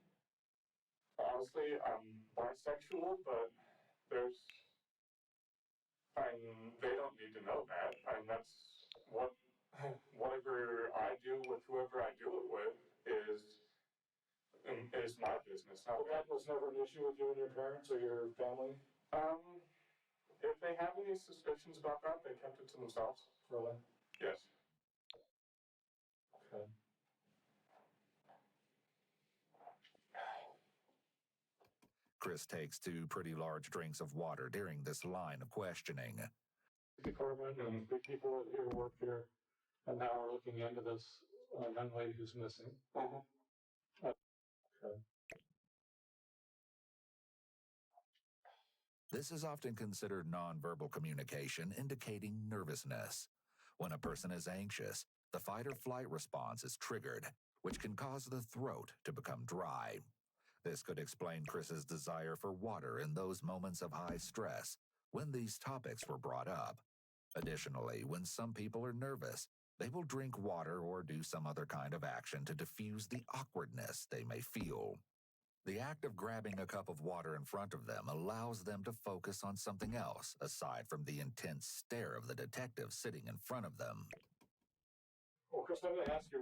Honestly, I'm bisexual, but they don't need to know that. That's whatever I do with whoever I do it with is my business. Well, that was never an issue with you and your parents or your family? If they have any suspicions about that, they kept it to themselves. Really? Yes. Okay. Chris takes 2 pretty large drinks of water during this line of questioning. Department and the people that here work here, and now we're looking into this young lady who's missing. Okay. This is often considered nonverbal communication, indicating nervousness. When a person is anxious, the fight or flight response is triggered, which can cause the throat to become dry. This could explain Chris's desire for water in those moments of high stress when these topics were brought up. Additionally, when some people are nervous, They will drink water or do some other kind of action to diffuse the awkwardness they may feel. The act of grabbing a cup of water in front of them allows them to focus on something else aside from the intense stare of the detective sitting in front of them. Well, Chris, I'm going to ask you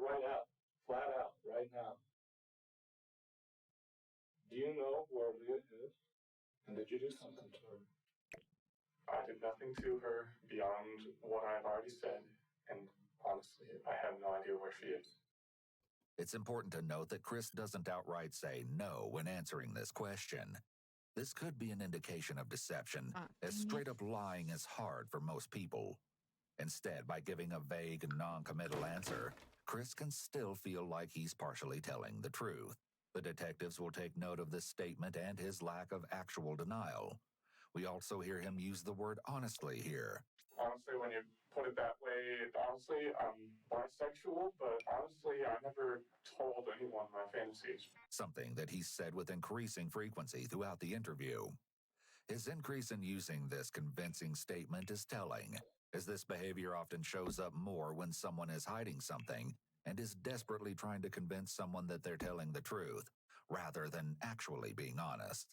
flat out, right now. Do you know where Leah is? And did you do something to her? I did nothing to her beyond what I've already said, and honestly, I have no idea where she is. It's important to note that Chris doesn't outright say no when answering this question. This could be an indication of deception, as straight-up lying is hard for most people. Instead, by giving a vague, non-committal answer, Chris can still feel like he's partially telling the truth. The detectives will take note of this statement and his lack of actual denial. We also hear him use the word honestly here. Honestly, when you put it that way, honestly, I'm bisexual, but honestly, I never told anyone my fantasies. Something that he's said with increasing frequency throughout the interview. His increase in using this convincing statement is telling, as this behavior often shows up more when someone is hiding something and is desperately trying to convince someone that they're telling the truth, rather than actually being honest.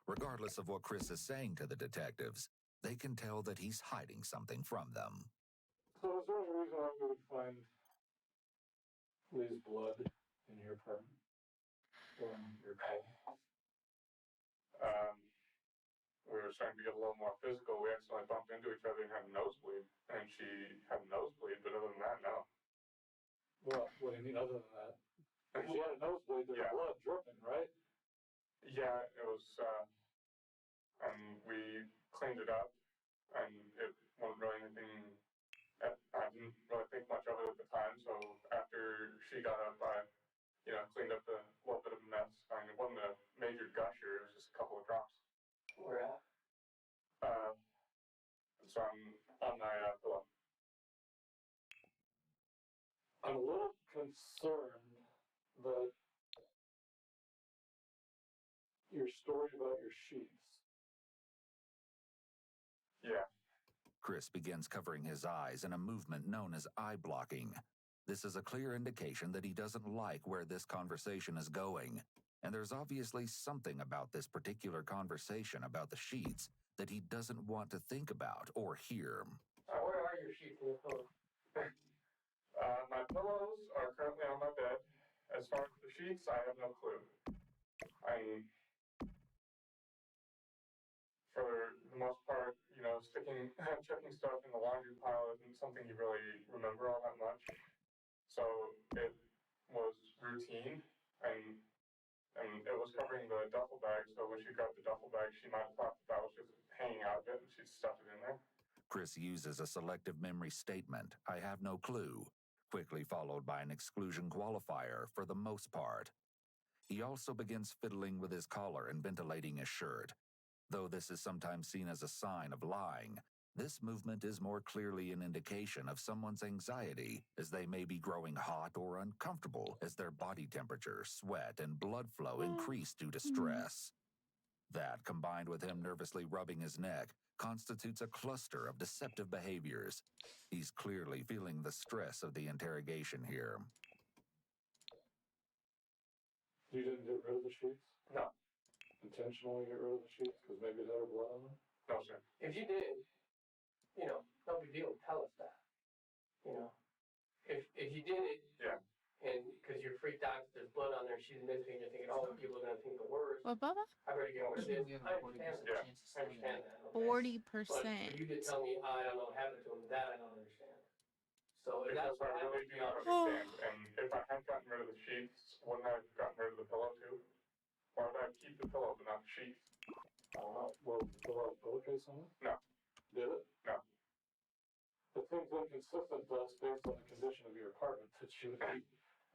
Regardless of what Chris is saying to the detectives, they can tell that he's hiding something from them. So is there a reason why we would find Lee's blood in your apartment? Or in your pay? We were starting to get a little more physical. We accidentally bumped into each other and had a nosebleed. And she had a nosebleed, but other than that, no. Well, what do you mean other than that? If she had a nosebleed, there's blood dripping, right? Yeah, it was, and we cleaned it up, and it wasn't really anything, I didn't really think much of it at the time, so after she got up, I, cleaned up the little bit of a mess. I mean, it wasn't a major gusher, it was just a couple of drops. Where at? So I'm on my pillow. I'm a little concerned that your story about your sheets. Yeah. Chris begins covering his eyes in a movement known as eye blocking. This is a clear indication that he doesn't like where this conversation is going, and there's obviously something about this particular conversation about the sheets that he doesn't want to think about or hear. Where are your sheets in your pillow? My pillows are currently on my bed. As far as the sheets, I have no clue. For the most part, checking stuff in the laundry pile isn't something you really remember all that much. So it was routine, and it was covering the duffel bag, so when she grabbed the duffel bag, she might have thought that was just hanging out of it, and she'd stuffed it in there. Chris uses a selective memory statement, I have no clue, quickly followed by an exclusion qualifier for the most part. He also begins fiddling with his collar and ventilating his shirt. Though this is sometimes seen as a sign of lying, this movement is more clearly an indication of someone's anxiety, as they may be growing hot or uncomfortable as their body temperature, sweat, and blood flow increase due to stress. That, combined with him nervously rubbing his neck, constitutes a cluster of deceptive behaviors. He's clearly feeling the stress of the interrogation here. You didn't get rid of the sheets? No. Intentionally get rid of the sheets because maybe there were blood on them? No, sir. If you did, no big deal. Tell us that. If you did it, yeah, and because you're freaked out, there's blood on there, she's missing, you're thinking, oh, people are gonna think the worst. Well, Bubba? I better get over this. I understand that. Yeah. I understand that. Okay? 40%. But for you to tell me, I don't know what happened to him, that I don't understand. So if that's Because I what really happened, do not understand. And if I had gotten rid of the sheets, wouldn't I have gotten rid of the pillow too? Why would I keep the pillow but not the sheets? I don't know. Well, did you fill out a pillowcase on it? No. Did it? No. It seems inconsistent to us based on the condition of your apartment that you would be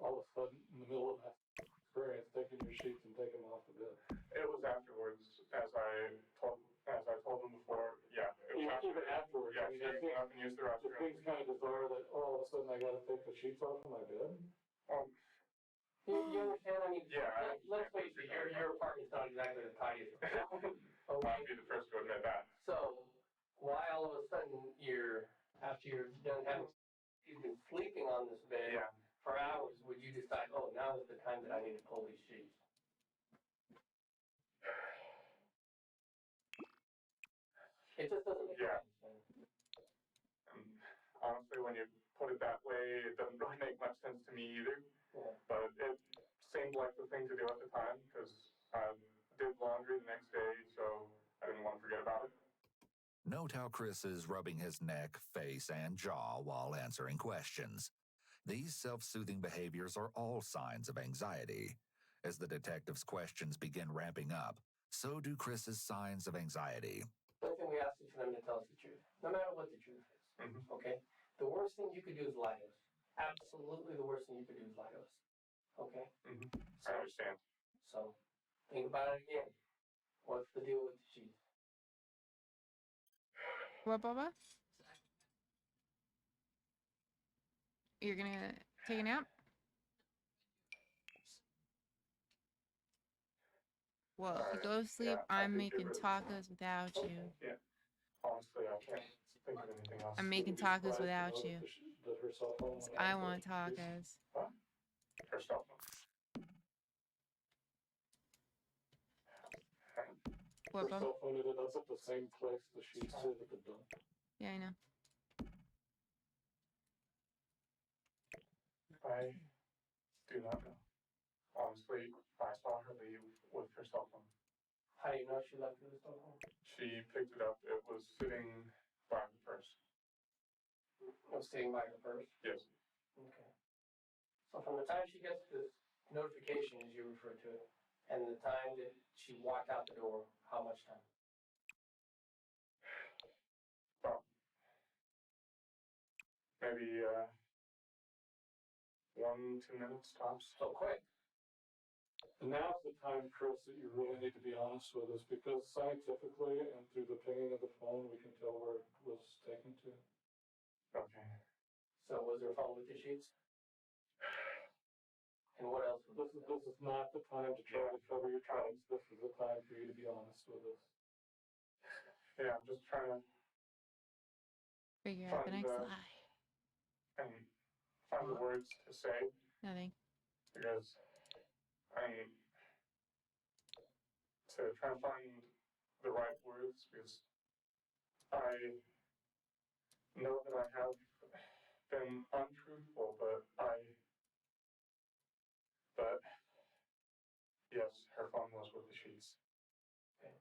all of a sudden in the middle of that experience taking your sheets and taking them off the bed. It was afterwards, as I told them before. Yeah. It was Even afterwards. Yeah, I mean, she went up and used the it restroom. seems kind of bizarre that all of a sudden I got to take the sheets off of my bed. you understand? I mean, Yeah, let's face it, your apartment's not exactly the tidiest. I'd be the first to admit that. So why all of a sudden after you're done having, you've been sleeping on this bed for hours, would you decide, oh, now is the time that I need to pull these sheets? It just doesn't make sense. Honestly, when you put it that way, it doesn't really make much sense to me either. Yeah. But it seemed like the thing to do at the time because I did laundry the next day, so I didn't want to forget about it. Note how Chris is rubbing his neck, face, and jaw while answering questions. These self-soothing behaviors are all signs of anxiety. As the detective's questions begin ramping up, so do Chris's signs of anxiety. The only thing we ask is for them to tell us the truth, no matter what the truth is. Okay? The worst thing you could do is lie to us. Absolutely the worst thing you could do is lie to us. Okay? I understand. So, think about it again. What's the deal with the sheets? What, Bubba? You're gonna take a nap? Well, if you go to sleep, I'm making tacos without you. Yeah. Honestly, I can't think of anything else. I'm making tacos without you. Does her cell phone? I want tacos. What? Her cell phone. What, Her Bubba? cell phone, that's at the same place the sheets sit at the dump. Yeah, I know. I do not know. Honestly, I saw her leave with her cell phone. How do you know she left with the cell phone? She picked it up. It was sitting by the purse. It was sitting by her purse? Yes. Okay. So from the time she gets this notification, as you refer to it, and the time that she walked out the door, how much time? Well, maybe 1-2 minutes tops. So quick. And now's the time, Chris, that you really need to be honest with us, because scientifically and through the pinging of the phone, we can tell where it was taken to. Okay. So was there a phone with the sheets? And what else? This is not the time to try to cover your tracks. This is the time for you to be honest with us. Yeah, I'm just trying to Figure out the find next the- lie. and find the words to say Nothing. because I'm to try and find the right words because I know that I have been untruthful, but yes, her phone was with the sheets. Okay.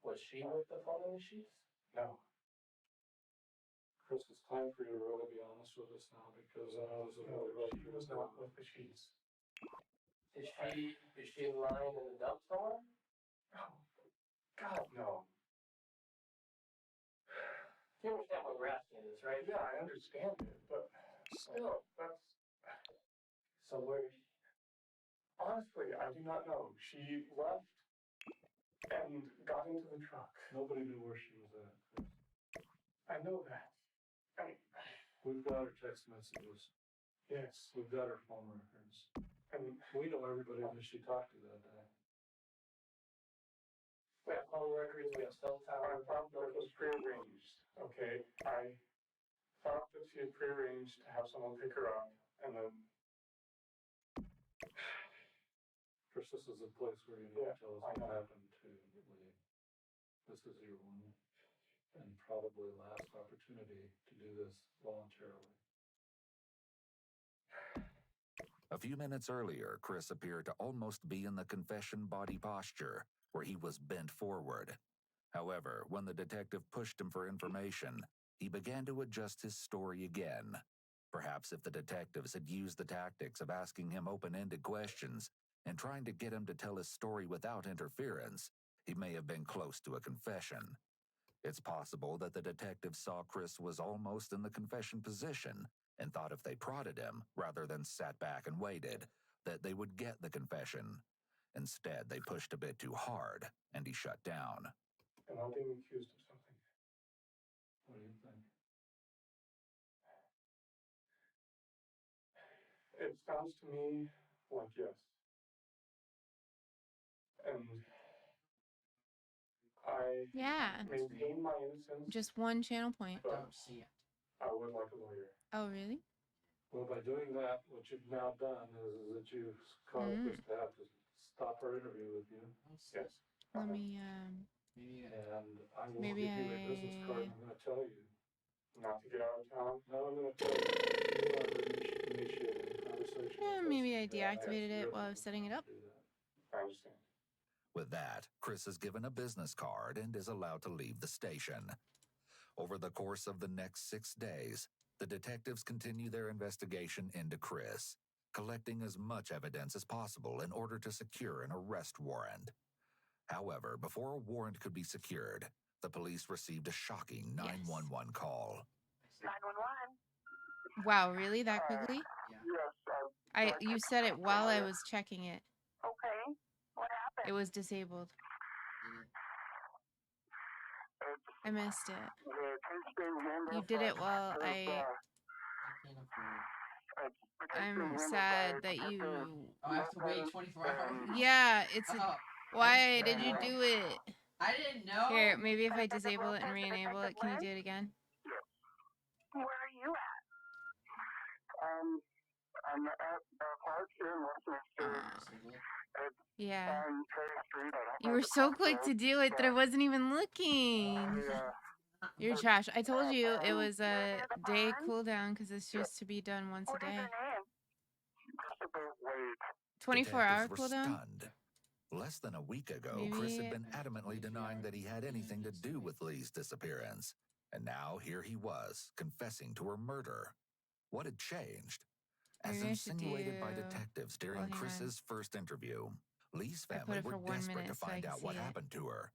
Was she with the phone in the sheets? No. Chris, it's time for you to really be honest with us now, because I know this is really rough. She was not with the sheets. Is she lying in the dump somewhere? No. God, no. You understand what we're asking this, right? Yeah, I understand it, but still, that's... So where is she? Honestly, I do not know. She left and got into the truck. Nobody knew where she was at, Chris. I know that. We've got her text messages. Yes. We've got her phone records. And we know everybody that she talked to that day. We have phone records, we have cell I towers. thought that it was prearranged. Okay, I thought that she had prearranged to have someone pick her up, and then... Chris, this is a place where you need to tell us what happened to Lee. This is your one and probably last opportunity to do this voluntarily. A few minutes earlier, Chris appeared to almost be in the confession body posture, where he was bent forward. However, when the detective pushed him for information, he began to adjust his story again. Perhaps if the detectives had used the tactics of asking him open-ended questions and trying to get him to tell his story without interference, he may have been close to a confession. It's possible that the detective saw Chris was almost in the confession position and thought if they prodded him, rather than sat back and waited, that they would get the confession. Instead, they pushed a bit too hard, and he shut down. And I'm being accused of something. What do you think? It sounds to me like yes. And I maintain my innocence. Just one channel point. But I would like a lawyer. Oh, really? Well, by doing that, what you've now done is that you've caused us to have to stop our interview with you. Yes. Let me, And I will maybe give you a business card, and I'm gonna tell you. Not to get out of town? No, I'm gonna tell you. You are initiating a conversation. yeah, maybe I deactivated it while I was setting it up. I understand. With that, Chris is given a business card and is allowed to leave the station. Over the course of the next 6 days, the detectives continue their investigation into Chris, collecting as much evidence as possible in order to secure an arrest warrant. However, before a warrant could be secured, the police received a shocking 911 call. 911. Wow, really? That quickly? Yes. You said it while I was checking it. Okay. What happened? It was disabled. I missed it. You did it while I'm sad that you. Oh, I have to wait 24 hours? Yeah, it's. Oh. Why did you do it? I didn't know. Here, maybe if I disable it and re-enable it, can you do it again? Where are you at? I'm at the park here in Westminster. Yeah. You were so quick to do it that I wasn't even looking. You're trash. I told you it was a day cooldown because it's just to be done once a day. 24-hour Detectives were cooldown? stunned. Less than a week ago, Chris had been adamantly denying that he had anything to do with Lee's disappearance. And now here he was, confessing to her murder. What had changed? As Maybe I should insinuated by do- detectives during well, hang on. Chris's first interview, Lee's I put family it were for 1 desperate to minute so I find can out what see it. happened to her.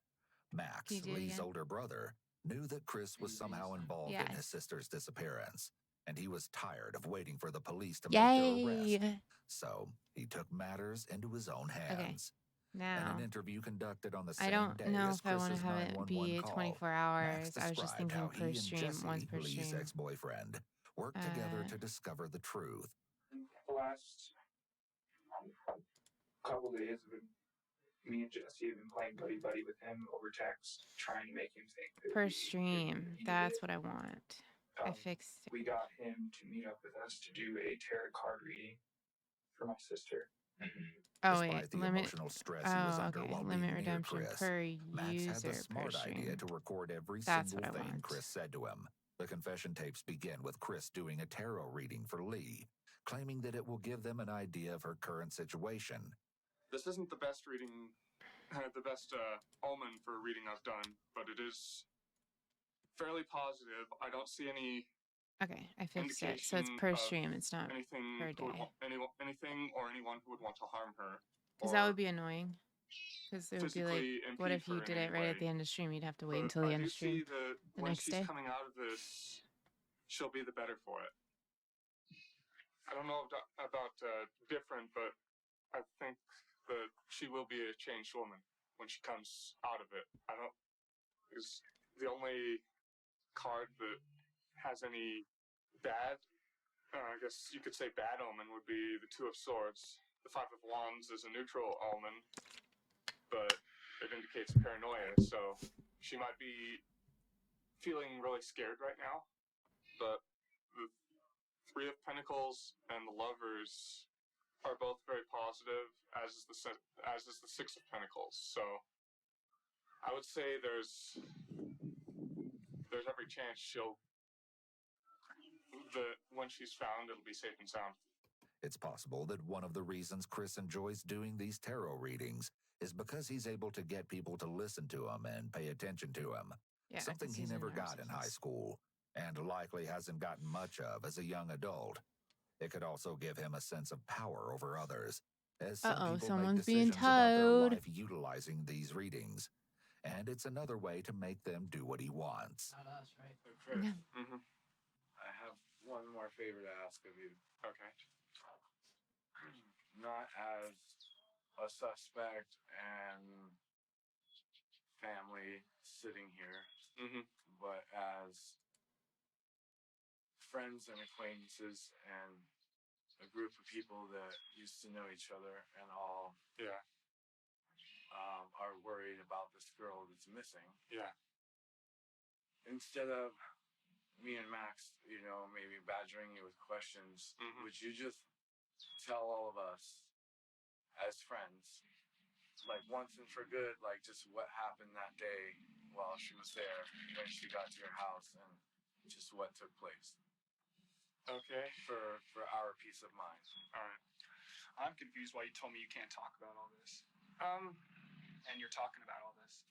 Max, Can you do it Lee's again? older brother, knew that Chris was somehow involved in Yes. his sister's disappearance, and he was tired of waiting for the police to make their arrest. Yay! So he took matters into his own hands. In Now, an interview conducted on the I same don't day know as if I want Chris's to have it 911 be call, 24 Max hours. I was just described thinking how per he and stream, Jesse, once per Lee's stream. ex-boyfriend, worked together to discover the truth. The last couple days, me and Jesse have been playing buddy buddy with him over text, trying to make him think that Per stream. That's what I want. I fixed it. we got him to meet up with us to do a tarot card reading for my sister. Oh, Despite wait. the Limit. emotional stress he was Oh, under okay. while Limit being near redemption Chris, per Max had the user per smart idea stream. to record every That's single what I thing want. Chris said to him. The confession tapes begin with Chris doing a tarot reading for Lee, claiming that it will give them an idea of her current situation. This isn't the best reading, the best omen for a reading I've done, but it is fairly positive. I don't see any Okay, I fixed it. So it's indication per of stream. It's not anything per who would day. anything or anyone who would want to harm her. Because that would be annoying. Because it would be like, physically what impede if you her in did any it right at way. the end of stream? You'd have to wait But until the I end do of stream see that the when next she's day. coming out of this, she'll be the better for it. I don't know about different, but I think that she will be a changed woman when she comes out of it. I don't. Is the only card that has any bad. I guess you could say bad omen would be the Two of Swords. The Five of Wands is a neutral omen, but it indicates paranoia, so she might be feeling really scared right now. But the Three of Pentacles and the Lovers are both very positive, as is the Six of Pentacles. So I would say there's every chance when she's found, it'll be safe and sound. It's possible that one of the reasons Chris enjoys doing these tarot readings is because he's able to get people to listen to him and pay attention to him. Yeah, Something 'cause he he's a never got in high narcissist. school and likely hasn't gotten much of as a young adult. It could also give him a sense of power over others, as some Uh-oh, people someone's make being decisions about their towed. life utilizing these readings. And it's another way to make them do what he wants. Not us, right? Chris, Mm-hmm. I have one more favor to ask of you. Okay. Not as a suspect and family sitting here, but as friends and acquaintances and a group of people that used to know each other and all are worried about this girl that's missing. Yeah. Instead of me and Max, maybe badgering you with questions, would you just tell all of us as friends, like once and for good, like just what happened that day while she was there, when she got to your house, and just what took place? Okay. For our peace of mind. All right. I'm confused why you told me you can't talk about all this. And you're talking about all this.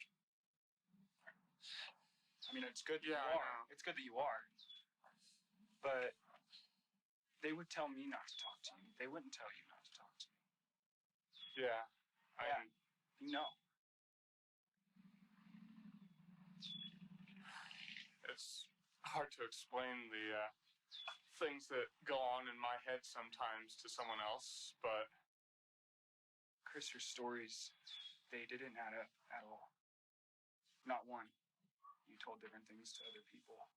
I mean, it's good that you are. It's good that you are. But they would tell me not to talk to you. They wouldn't tell you not to talk to me. Yeah. You know. It's hard to explain the things that go on in my head sometimes to someone else, but Chris, your stories, they didn't add up at all. Not one. You told different things to other people.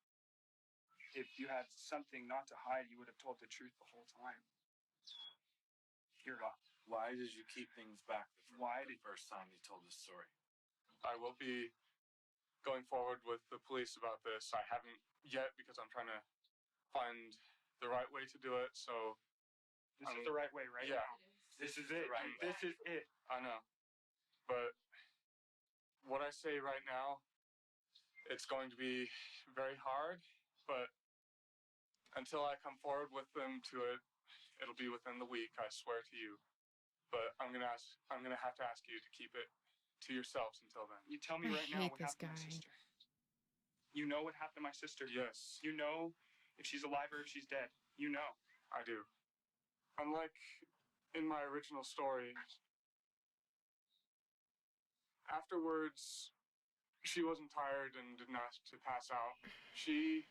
If you had something not to hide, you would have told the truth the whole time. Why did you keep things back the first time you told this story? I will be going forward with the police about this. I haven't yet because I'm trying to find the right way to do it, so... This is the right way, right? Yeah. This is it. Right. This is it. I know. But what I say right now, it's going to be very hard, but until I come forward with them to it, it'll be within the week, I swear to you. But I'm gonna have to ask you to keep it to yourselves until then. You tell me right now what happened to my sister. You know what happened to my sister. Yes. You know if she's alive or if she's dead. You know. I do. Unlike in my original story, afterwards, she wasn't tired and didn't ask to pass out. She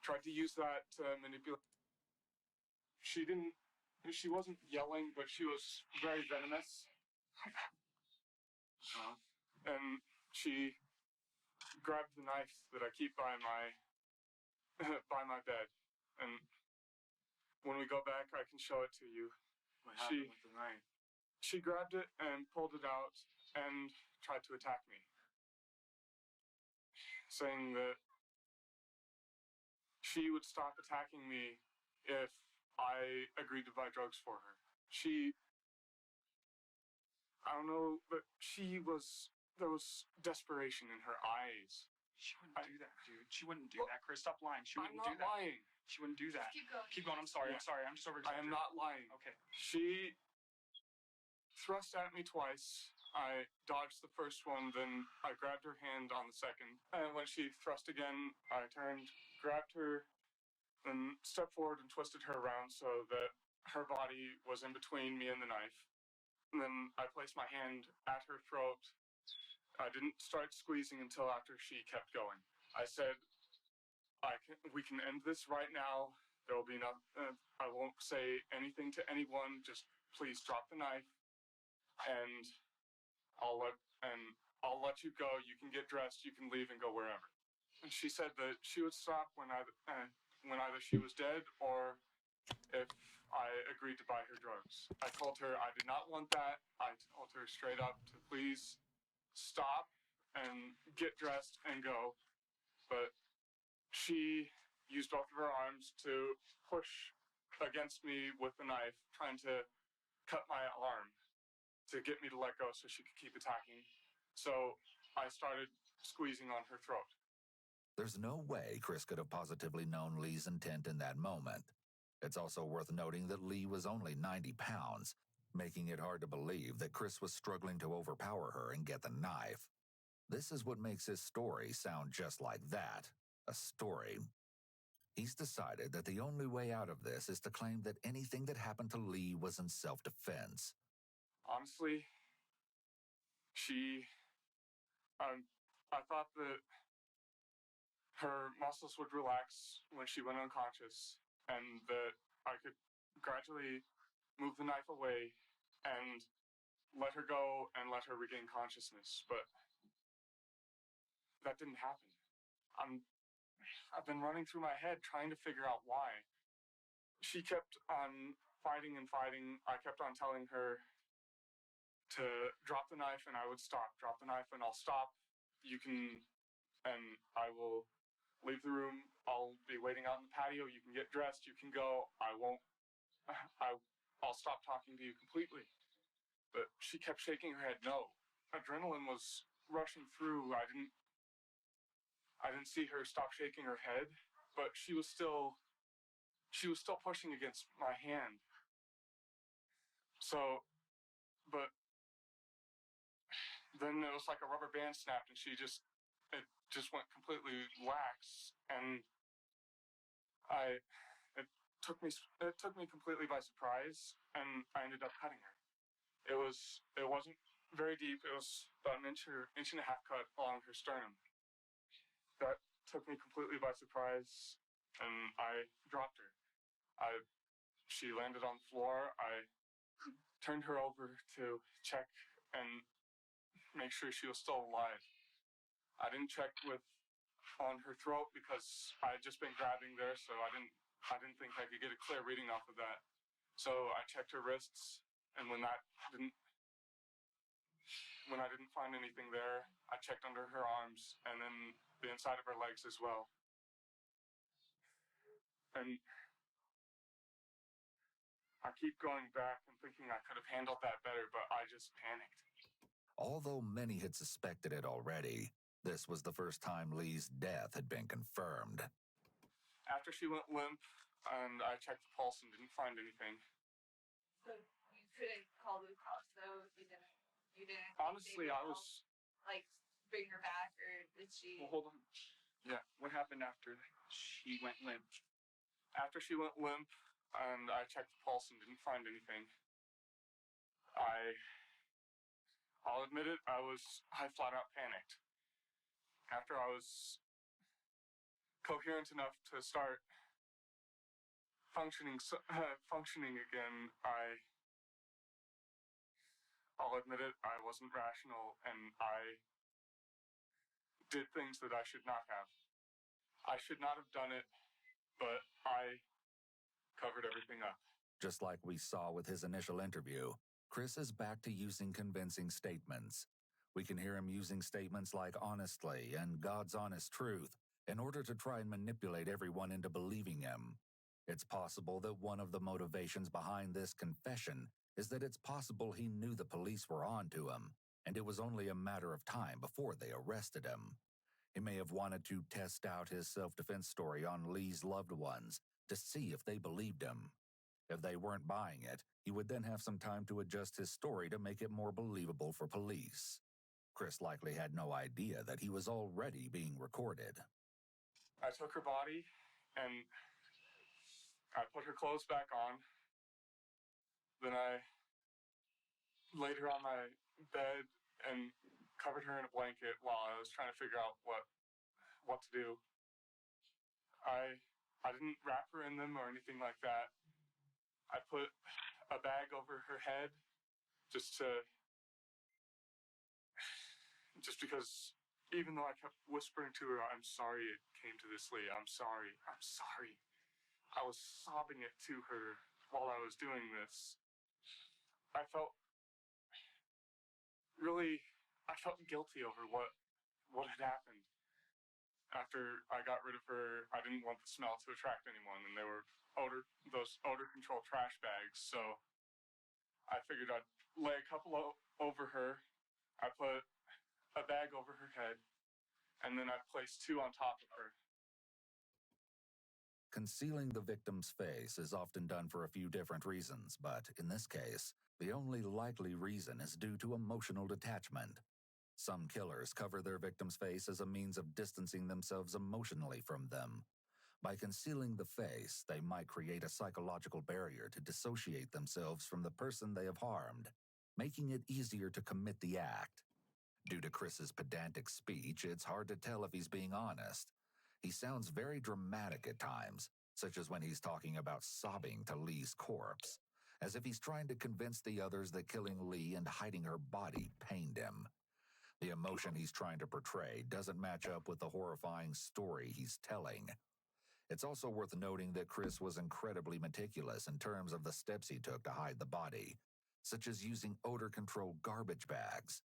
tried to use that to manipulate. She wasn't yelling, but she was very venomous. And she grabbed the knife that I keep by my bed. And when we go back, I can show it to you. What happened with the knife? She grabbed it and pulled it out and tried to attack me, saying that she would stop attacking me if I agreed to buy drugs for her. I don't know, but there was desperation in her eyes. She wouldn't do that, dude. She wouldn't do that, Chris. Stop lying. She wouldn't do I'm that. not lying. She wouldn't do that. Keep going. Keep going. I'm sorry. Yeah. I'm sorry. I'm just over. I am not lying. Okay. She thrust at me twice. I dodged the first one, then I grabbed her hand on the second. And when she thrust again, I turned, grabbed her, and stepped forward and twisted her around so that her body was in between me and the knife. And then I placed my hand at her throat. I didn't start squeezing until after she kept going. I said, we can end this right now. There will be I won't say anything to anyone. Just please drop the knife, and I'll let you go. You can get dressed. You can leave and go wherever. And she said that she would stop when either she was dead or if I agreed to buy her drugs. I told her I did not want that. I told her straight up to please stop and get dressed and go. But she used both of her arms to push against me with the knife, trying to cut my arm to get me to let go so she could keep attacking. So I started squeezing on her throat. There's no way Chris could have positively known Lee's intent in that moment. It's also worth noting that Lee was only 90 pounds, making it hard to believe that Chris was struggling to overpower her and get the knife. This is what makes his story sound just like that, a story. He's decided that the only way out of this is to claim that anything that happened to Lee was in self-defense. Honestly, I thought that her muscles would relax when she went unconscious, and that I could gradually move the knife away and let her go and let her regain consciousness, but that didn't happen. I've been running through my head trying to figure out why. She kept on fighting and fighting. I kept on telling her to drop the knife and I would stop. Drop the knife and I'll stop. You can, and I will leave the room. I'll be waiting out in the patio. You can get dressed. You can go. I'll stop talking to you completely. But she kept shaking her head no. Adrenaline was rushing through. I didn't see her stop shaking her head, but she was still pushing against my hand. So, but then it was like a rubber band snapped, and it just went completely lax, and it took me completely by surprise, and I ended up cutting her. It wasn't very deep. It was about an inch and a half cut along her sternum. That took me completely by surprise, and I dropped her. She landed on the floor. I turned her over to check and make sure she was still alive. I didn't check on her throat because I had just been grabbing there, so I didn't think I could get a clear reading off of that. So I checked her wrists, and when I didn't find anything there, I checked under her arms and then the inside of her legs as well. And I keep going back and thinking I could have handled that better, but I just panicked. Although many had suspected it already, this was the first time Lee's death had been confirmed. After she went limp, and I checked the pulse and didn't find anything. So you couldn't call the cops though? You didn't. Honestly, I was like bring her back, or did she? Well, hold on. Yeah, what happened after she went limp? After she went limp, and I checked the pulse and didn't find anything. I'll admit it, I flat out panicked. After I was coherent enough to start functioning again, I'll admit it, I wasn't rational, and I did things that I should not have. I should not have done it, but I covered everything up. Just like we saw with his initial interview, Chris is back to using convincing statements. We can hear him using statements like honestly and God's honest truth in order to try and manipulate everyone into believing him. It's possible that one of the motivations behind this confession is that it's possible he knew the police were on to him, and it was only a matter of time before they arrested him. He may have wanted to test out his self-defense story on Lee's loved ones to see if they believed him. If they weren't buying it, he would then have some time to adjust his story to make it more believable for police. Chris likely had no idea that he was already being recorded. I took her body and I put her clothes back on. Then I laid her on my bed and covered her in a blanket while I was trying to figure out what to do. I didn't wrap her in them or anything like that. I put a bag over her head just because even though I kept whispering to her, I'm sorry it came to this, Lee. I'm sorry. I'm sorry. I was sobbing it to her while I was doing this. I felt guilty over what had happened. After I got rid of her, I didn't want the smell to attract anyone, and they were those odor control trash bags, so I figured I'd lay a couple over her. I put a bag over her head, and then I placed two on top of her. Concealing the victim's face is often done for a few different reasons, but in this case, the only likely reason is due to emotional detachment. Some killers cover their victim's face as a means of distancing themselves emotionally from them. By concealing the face, they might create a psychological barrier to dissociate themselves from the person they have harmed, making it easier to commit the act. Due to Chris's pedantic speech, it's hard to tell if he's being honest. He sounds very dramatic at times, such as when he's talking about sobbing to Lee's corpse, as if he's trying to convince the others that killing Lee and hiding her body pained him. The emotion he's trying to portray doesn't match up with the horrifying story he's telling. It's also worth noting that Chris was incredibly meticulous in terms of the steps he took to hide the body, such as using odor-controlled garbage bags.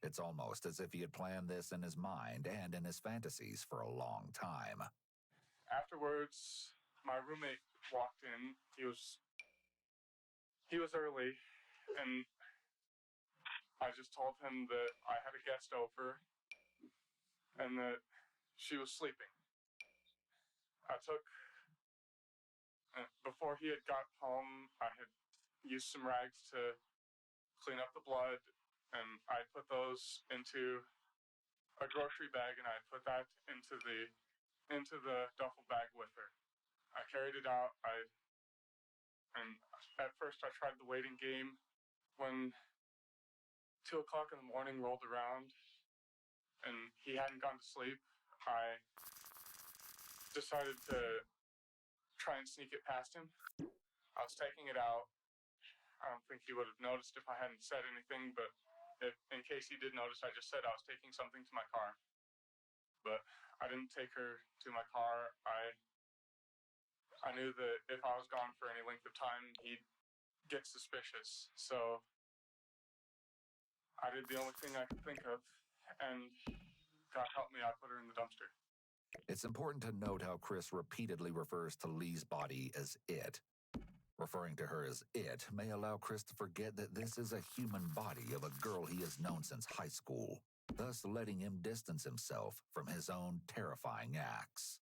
It's almost as if he had planned this in his mind and in his fantasies for a long time. Afterwards, my roommate walked in. He was early, and I just told him that I had a guest over and that she was sleeping. Before he had got home, I had used some rags to clean up the blood, and I put those into a grocery bag, and I put that into the duffel bag with her. I carried it out. And at first I tried the waiting game. When 2 o'clock in the morning rolled around and he hadn't gone to sleep, I decided to try and sneak it past him. I was taking it out. I don't think he would have noticed if I hadn't said anything, but in case he did notice, I just said I was taking something to my car. But I didn't take her to my car. I knew that if I was gone for any length of time, he'd get suspicious. So I did the only thing I could think of, and God help me, I put her in the dumpster. It's important to note how Chris repeatedly refers to Lee's body as it. Referring to her as it may allow Chris to forget that this is a human body of a girl he has known since high school, thus letting him distance himself from his own terrifying acts.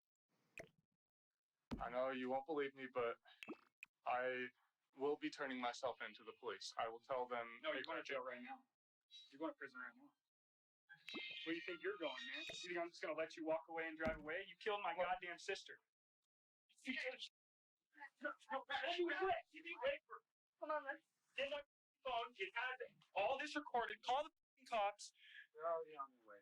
I know you won't believe me, but I will be turning myself in to the police. I will tell them... No, you're going to jail right now. You're going to prison right now. Where do you think you're going, man? You think I'm just going to let you walk away and drive away? You killed my goddamn sister. You be wait for... Come on, man. Get my phone. It has all this recorded. Call the cops. They're already on their way.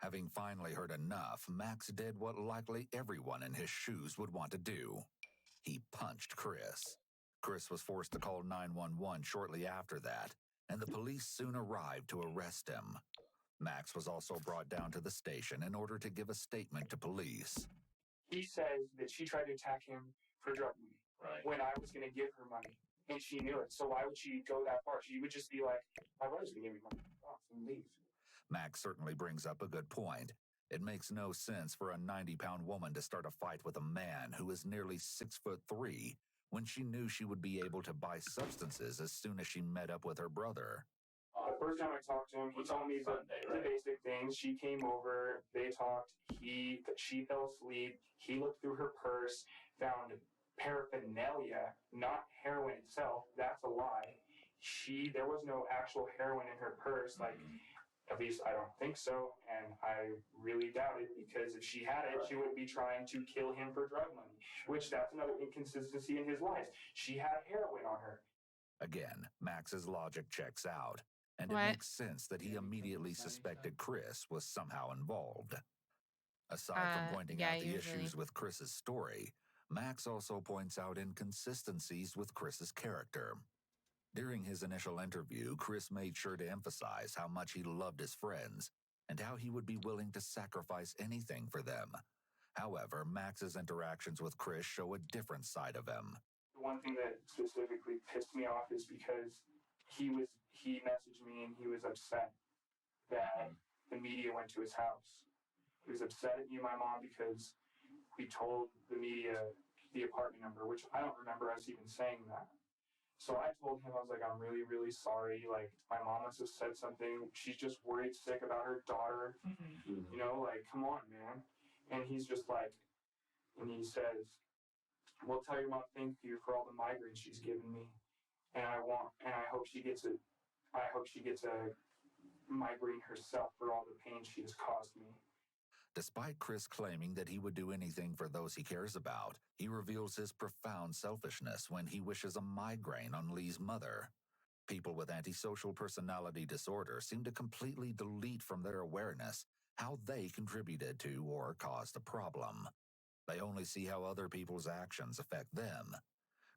Having finally heard enough, Max did what likely everyone in his shoes would want to do. He punched Chris. Chris was forced to call 911 shortly after that, and the police soon arrived to arrest him. Max was also brought down to the station in order to give a statement to police. He says that she tried to attack him for drug money when I was going to give her money, and she knew it. So why would she go that far? She would just be like, my brother's going to give me money. Oh, and leave. Max certainly brings up a good point. It makes no sense for a 90-pound woman to start a fight with a man who is nearly 6'3" when she knew she would be able to buy substances as soon as she met up with her brother. The first time I talked to him, he told me the basic things. She came over, they talked, she fell asleep, he looked through her purse, found paraphernalia, not heroin itself. That's a lie. There was no actual heroin in her purse, at least I don't think so, and I really doubt it, because if she had it, she would be trying to kill him for drug money, which that's another inconsistency in his life. She had heroin on her. Again, Max's logic checks out, and it makes sense that he immediately suspected Chris was somehow involved. Aside from pointing out the issues with Chris's story, Max also points out inconsistencies with Chris's character. During his initial interview, Chris made sure to emphasize how much he loved his friends and how he would be willing to sacrifice anything for them. However, Max's interactions with Chris show a different side of him. The one thing that specifically pissed me off is because he messaged me and he was upset that the media went to his house. He was upset at me and my mom because we told the media the apartment number, which I don't remember us even saying that. So I told him, I was like, I'm really, really sorry. My mom must have said something. She's just worried sick about her daughter. You know, come on, man. And he's just and he says, well, tell your mom thank you for all the migraines she's given me. And I hope she gets a migraine herself for all the pain she has caused me. Despite Chris claiming that he would do anything for those he cares about, he reveals his profound selfishness when he wishes a migraine on Lee's mother. People with antisocial personality disorder seem to completely delete from their awareness how they contributed to or caused a problem. They only see how other people's actions affect them.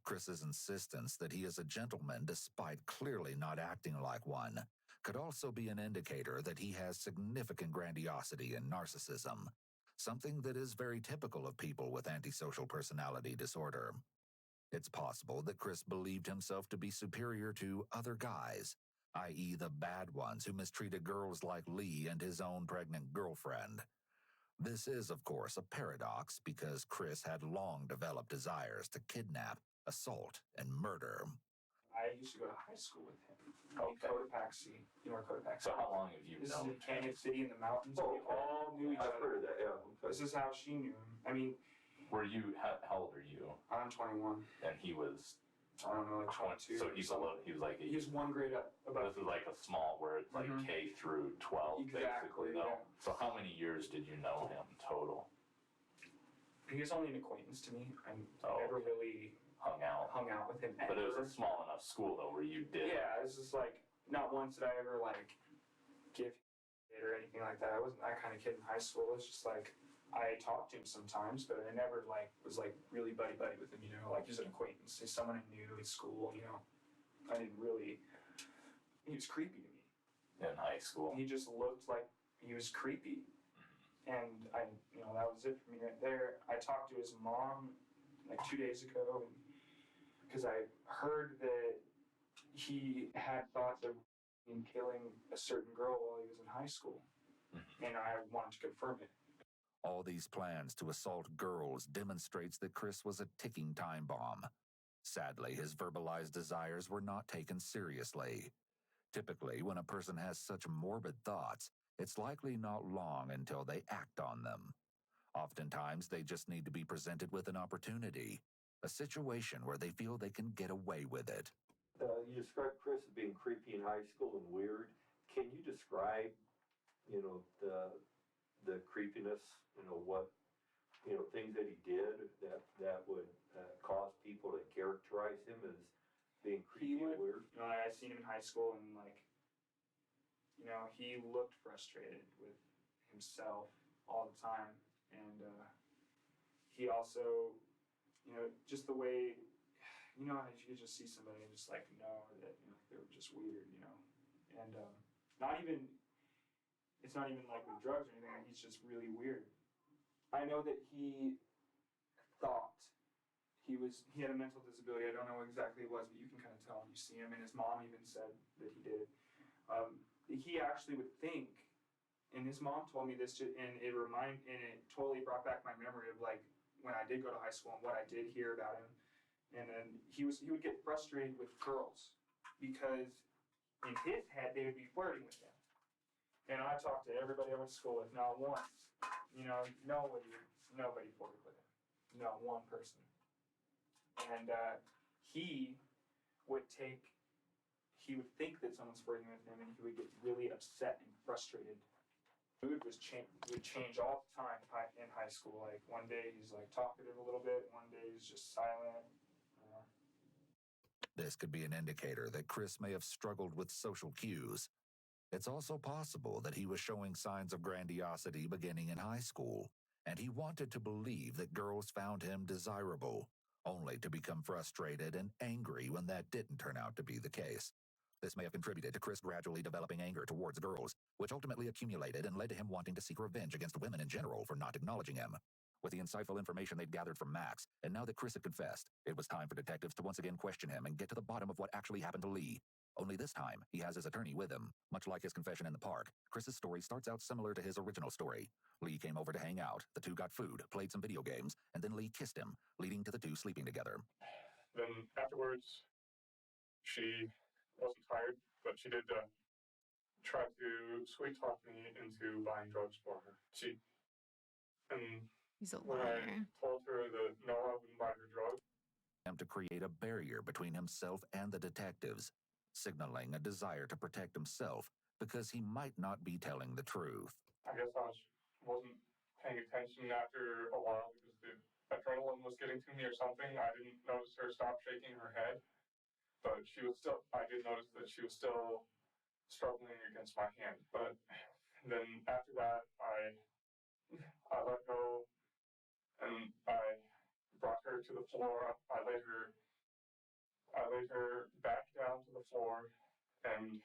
Chris's insistence that he is a gentleman despite clearly not acting like one could also be an indicator that he has significant grandiosity and narcissism, something that is very typical of people with antisocial personality disorder. It's possible that Chris believed himself to be superior to other guys, i.e. the bad ones who mistreated girls like Lee and his own pregnant girlfriend. This is, of course, a paradox because Chris had long developed desires to kidnap, assault, and murder. I used to go to high school with him. In Cotopaxi. You know where Cotopaxi is? So how long have you This known is in Canyon City in the mountains. We all knew each other. I've heard of that, yeah. This is how she knew him. I mean, Were you, how old are you? I'm 21. And he was, I don't know, like 22. so he's a little, he was like, He was one grade up above. this is like a small, where it's like K through 12, Exactly, basically, though. yeah. So how many years did you know him total? He was only an acquaintance to me. I never really hung out with him. But it was ever. a small enough school, though, where you did. Yeah, it's just like, not once did I ever like give it or anything like that. I wasn't that kind of kid in high school. It's just like, I talked to him sometimes, but I never like was like really buddy with him, you know, like he's an acquaintance, he's someone I knew at school, you know. I didn't really, he was creepy to me. In high school? He just looked like he was creepy. And I, you know, that was it for me right there. I talked to his mom like 2 days ago because I heard that he had thoughts of killing a certain girl while he was in high school. And I wanted to confirm it. All these plans to assault girls demonstrates that Chris was a ticking time bomb. Sadly, his verbalized desires were not taken seriously. Typically, when a person has such morbid thoughts, it's likely not long until they act on them. Oftentimes, they just need to be presented with an opportunity, a situation where they feel they can get away with it. You described Chris as being creepy in high school and weird. Can you describe, you know, the creepiness, you know, what, you know, things that he did that would cause people to characterize him as being creepy and weird? You know, I seen him in high school and like, you know, he looked frustrated with himself all the time. And he also, you know, just the way, you know, you could just see somebody and just like know that, you know, they were just weird, you know. And it's not even like with drugs or anything, like he's just really weird. I know that he thought he had a mental disability. I don't know what exactly it was, but you can kind of tell when you see him, and his mom even said that he did. He actually would think, and his mom told me this, and it totally brought back my memory of like when I did go to high school and what I did hear about him. And then he would get frustrated with girls because in his head they would be flirting with him. And I talked to everybody I went to school with, not once. You know, nobody flirted with him. Not one person. And he would think that someone's flirting with him, and he would get really upset and frustrated. Mood would change all the time in high school. Like one day he's like talkative a little bit, one day he's just silent. This could be an indicator that Chris may have struggled with social cues. It's also possible that he was showing signs of grandiosity beginning in high school, and he wanted to believe that girls found him desirable, only to become frustrated and angry when that didn't turn out to be the case. This may have contributed to Chris gradually developing anger towards girls, which ultimately accumulated and led to him wanting to seek revenge against women in general for not acknowledging him. With the insightful information they'd gathered from Max, and now that Chris had confessed, it was time for detectives to once again question him and get to the bottom of what actually happened to Lee. Only this time, he has his attorney with him. Much like his confession in the park, Chris's story starts out similar to his original story. Lee came over to hang out, the two got food, played some video games, and then Lee kissed him, leading to the two sleeping together. Then afterwards, she wasn't tired, but she did try to sweet talk me into buying drugs for her. He's a when liar. I told her that no, I wouldn't buy her drugs, To create a barrier between himself and the detectives, signaling a desire to protect himself because he might not be telling the truth. I guess I wasn't paying attention after a while because the adrenaline was getting to me or something. I didn't notice her stop shaking her head, but I did notice that she was still struggling against my hand. But then after that, I let go and I brought her to the floor. I laid her back down to the floor, and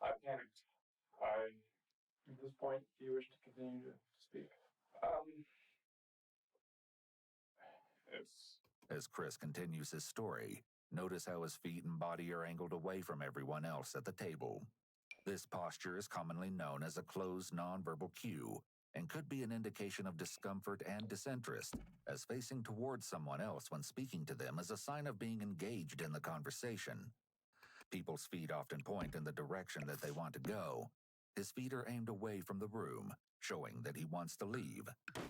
I panicked. At this point, do you wish to continue to speak? As Chris continues his story, Notice how his feet and body are angled away from everyone else at the table. This posture is commonly known as a closed nonverbal cue and could be an indication of discomfort and disinterest, as facing towards someone else when speaking to them is a sign of being engaged in the conversation. People's feet often point in the direction that they want to go. His feet are aimed away from the room, showing that he wants to leave.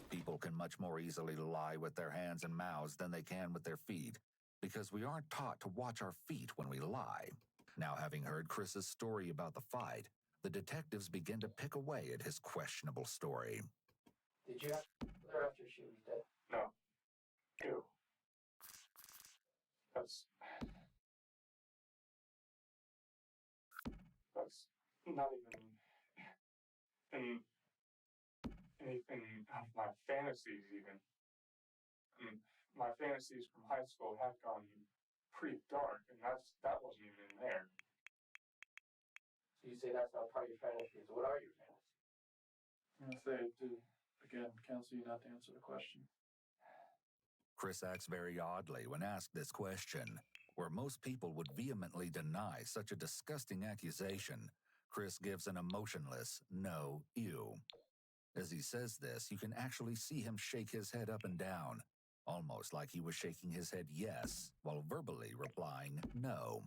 People can much more easily lie with their hands and mouths than they can with their feet, because we aren't taught to watch our feet when we lie. Now, having heard Chris's story about the fight, the detectives begin to pick away at his questionable story. Did you have her after she was dead? No. Ew. That's not even in anything of my fantasies even. My fantasies from high school had gone pretty dark, and that wasn't even in there. So you say that's not part of your fantasies. What are your fantasies? I'm gonna say again, counsel you not to answer the question. Chris acts very oddly when asked this question. Where most people would vehemently deny such a disgusting accusation, Chris gives an emotionless, no, ew. As he says this, you can actually see him shake his head up and down, almost like he was shaking his head yes, while verbally replying no.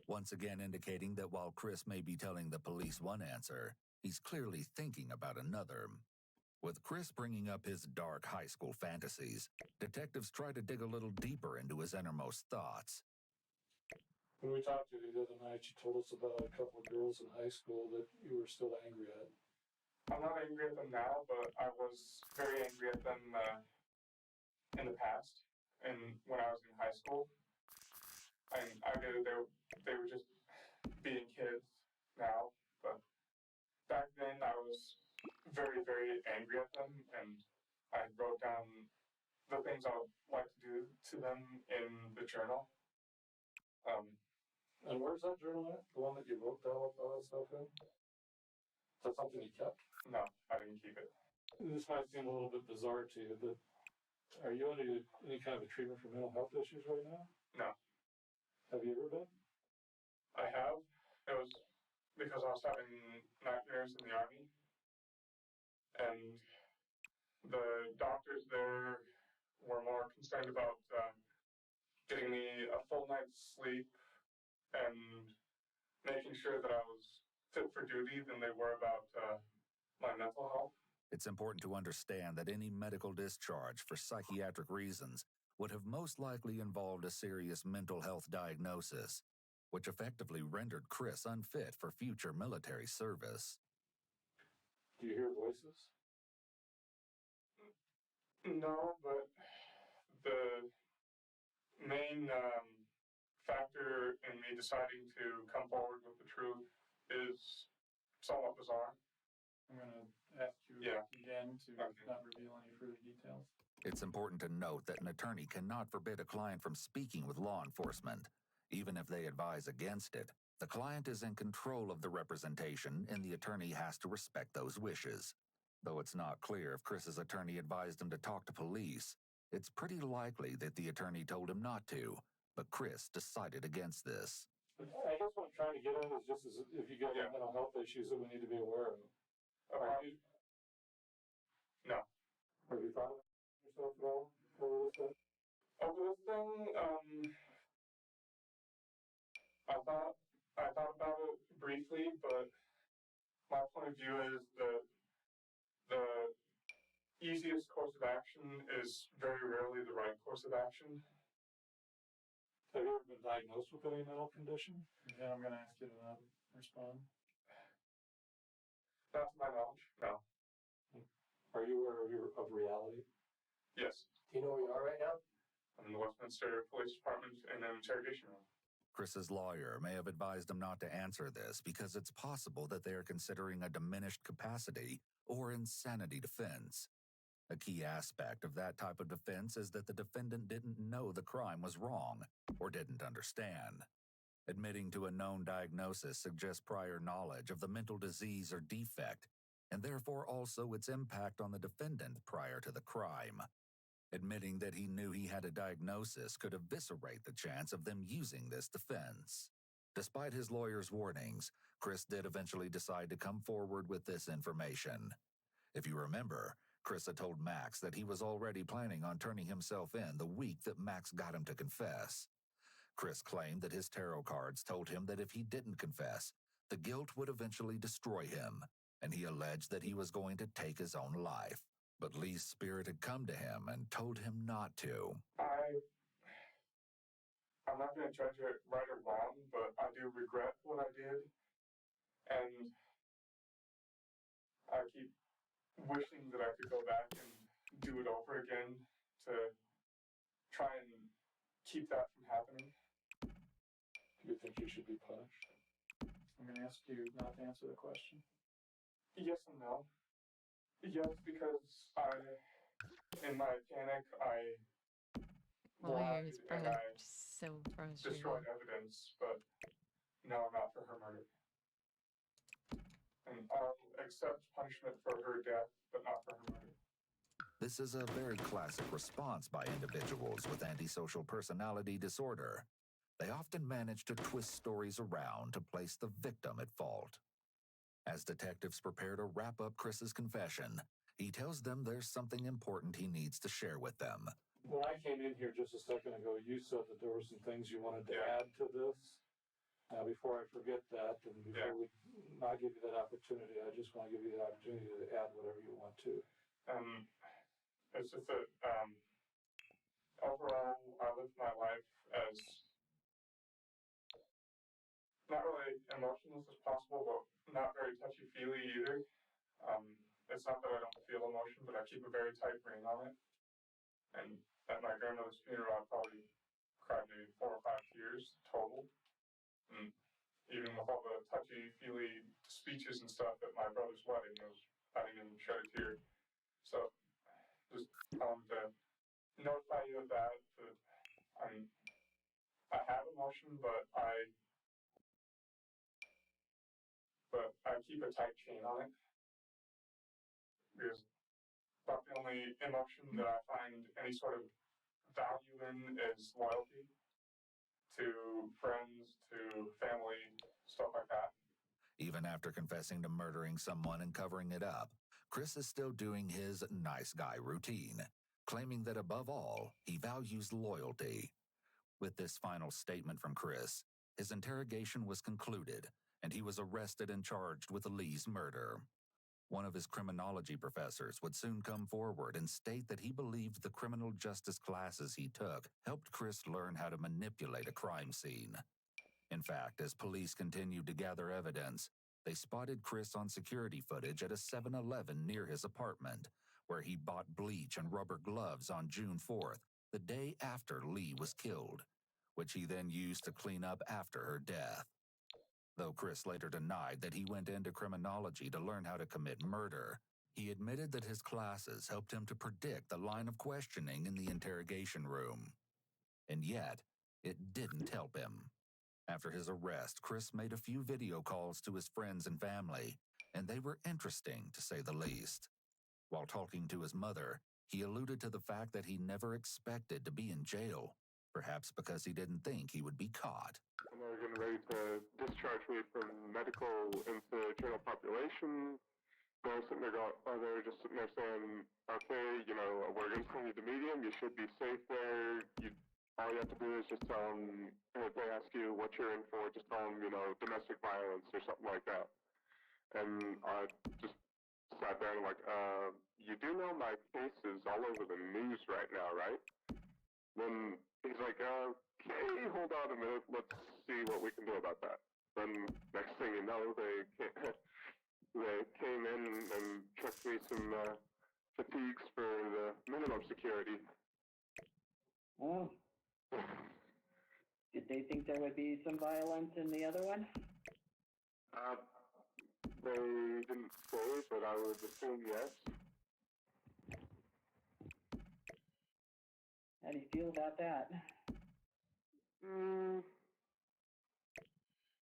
Once again indicating that while Chris may be telling the police one answer, he's clearly thinking about another. With Chris bringing up his dark high school fantasies, detectives try to dig a little deeper into his innermost thoughts. When we talked to you the other night, you told us about a couple of girls in high school that you were still angry at. I'm not angry at them now, but I was very angry at them in the past, and when I was in high school. And I knew they were just being kids now, but back then I was very, very angry at them, and I wrote down the things I would like to do to them in the journal. And where's that journal at? The one that you wrote all that stuff in? Is that something you kept? No, I didn't keep it. This might seem a little bit bizarre to you, but are you under any kind of a treatment for mental health issues right now? No. Have you ever been? I have. It was because I was having nightmares in the Army. And the doctors there were more concerned about getting me a full night's sleep and making sure that I was fit for duty than they were about my mental health. It's important to understand that any medical discharge for psychiatric reasons would have most likely involved a serious mental health diagnosis, which effectively rendered Chris unfit for future military service. Do you hear voices? No, but the main factor in me deciding to come forward with the truth is somewhat bizarre. I'm going to ask you again to not reveal any further details. It's important to note that an attorney cannot forbid a client from speaking with law enforcement, even if they advise against it. The client is in control of the representation, and the attorney has to respect those wishes. Though it's not clear if Chris's attorney advised him to talk to police, it's pretty likely that the attorney told him not to, but Chris decided against this. I guess what I'm trying to get at is just as if you get mental health issues that we need to be aware of. No. Have you thought of yourself at all over this thing? Over this thing, I thought about it briefly, but my point of view is that the easiest course of action is very rarely the right course of action. Have you ever been diagnosed with any mental condition? Again, I'm going to ask you to not respond. Not to my knowledge, no. Are you aware of reality? Yes. Do you know where you are right now? I'm in the Westminster Police Department in an interrogation room. Chris's lawyer may have advised him not to answer this because it's possible that they are considering a diminished capacity or insanity defense. A key aspect of that type of defense is that the defendant didn't know the crime was wrong or didn't understand. Admitting to a known diagnosis suggests prior knowledge of the mental disease or defect, and therefore also its impact on the defendant prior to the crime. admitting that he knew he had a diagnosis could eviscerate the chance of them using this defense. Despite his lawyer's warnings, Chris did eventually decide to come forward with this information. If you remember, Chris had told Max that he was already planning on turning himself in the week that Max got him to confess. Chris claimed that his tarot cards told him that if he didn't confess, the guilt would eventually destroy him, and he alleged that he was going to take his own life. But Lee's spirit had come to him and told him not to. I'm not going to judge it right or wrong, but I do regret what I did, and I keep wishing that I could go back and do it over again to try and keep that from happening. Do you think you should be punished? I'm going to ask you not to answer the question. Yes and no. Yes, because in my panic, I Lawyers, lied and bro. I So frustrating. destroyed evidence, but no, not for her murder. And I'll accept punishment for her death, but not for her murder. This is a very classic response by individuals with antisocial personality disorder. They often manage to twist stories around to place the victim at fault. As detectives prepare to wrap up Chris's confession, he tells them there's something important he needs to share with them. When I came in here just a second ago, you said that there were some things you wanted to add to this. Before I forget that, and before we not give you that opportunity, I just want to give you the opportunity to add whatever you want to. It's just that overall, I lived my life as not really emotionless as possible, but not very touchy-feely either. It's not that I don't feel emotion, but I keep a very tight rein on it. And at my grandmother's funeral, I probably cried maybe 4 or 5 tears total. And even with all the touchy-feely speeches and stuff at my brother's wedding, I didn't even shed a tear. So, just to notify you of that I have emotion, but I keep a tight chain on it. Because about the only emotion that I find any sort of value in is loyalty to friends, to family, stuff like that. Even after confessing to murdering someone and covering it up, Chris is still doing his nice guy routine, claiming that above all, he values loyalty. With this final statement from Chris, his interrogation was concluded, and he was arrested and charged with Lee's murder. One of his criminology professors would soon come forward and state that he believed the criminal justice classes he took helped Chris learn how to manipulate a crime scene. In fact, as police continued to gather evidence, they spotted Chris on security footage at a 7-Eleven near his apartment, where he bought bleach and rubber gloves on June 4th, the day after Lee was killed, which he then used to clean up after her death. Though Chris later denied that he went into criminology to learn how to commit murder, he admitted that his classes helped him to predict the line of questioning in the interrogation room. And yet, it didn't help him. After his arrest, Chris made a few video calls to his friends and family, and they were interesting, to say the least. While talking to his mother, he alluded to the fact that he never expected to be in jail, perhaps because he didn't think he would be caught. And they're getting ready to discharge me from medical into general population. They're just sitting there saying, okay, we're going to send you to medium, you should be safe there. All you have to do is just tell them, if they ask you what you're in for, just tell them, domestic violence or something like that. And I just sat there and you do know my case is all over the news right now, right? Then he's like, okay, hold on a minute, let's see what we can do about that. Then next thing you know, they came in and checked me some fatigues for the minimum security. Oh. Did they think there would be some violence in the other one? They didn't say, but I would assume yes. How do you feel about that? It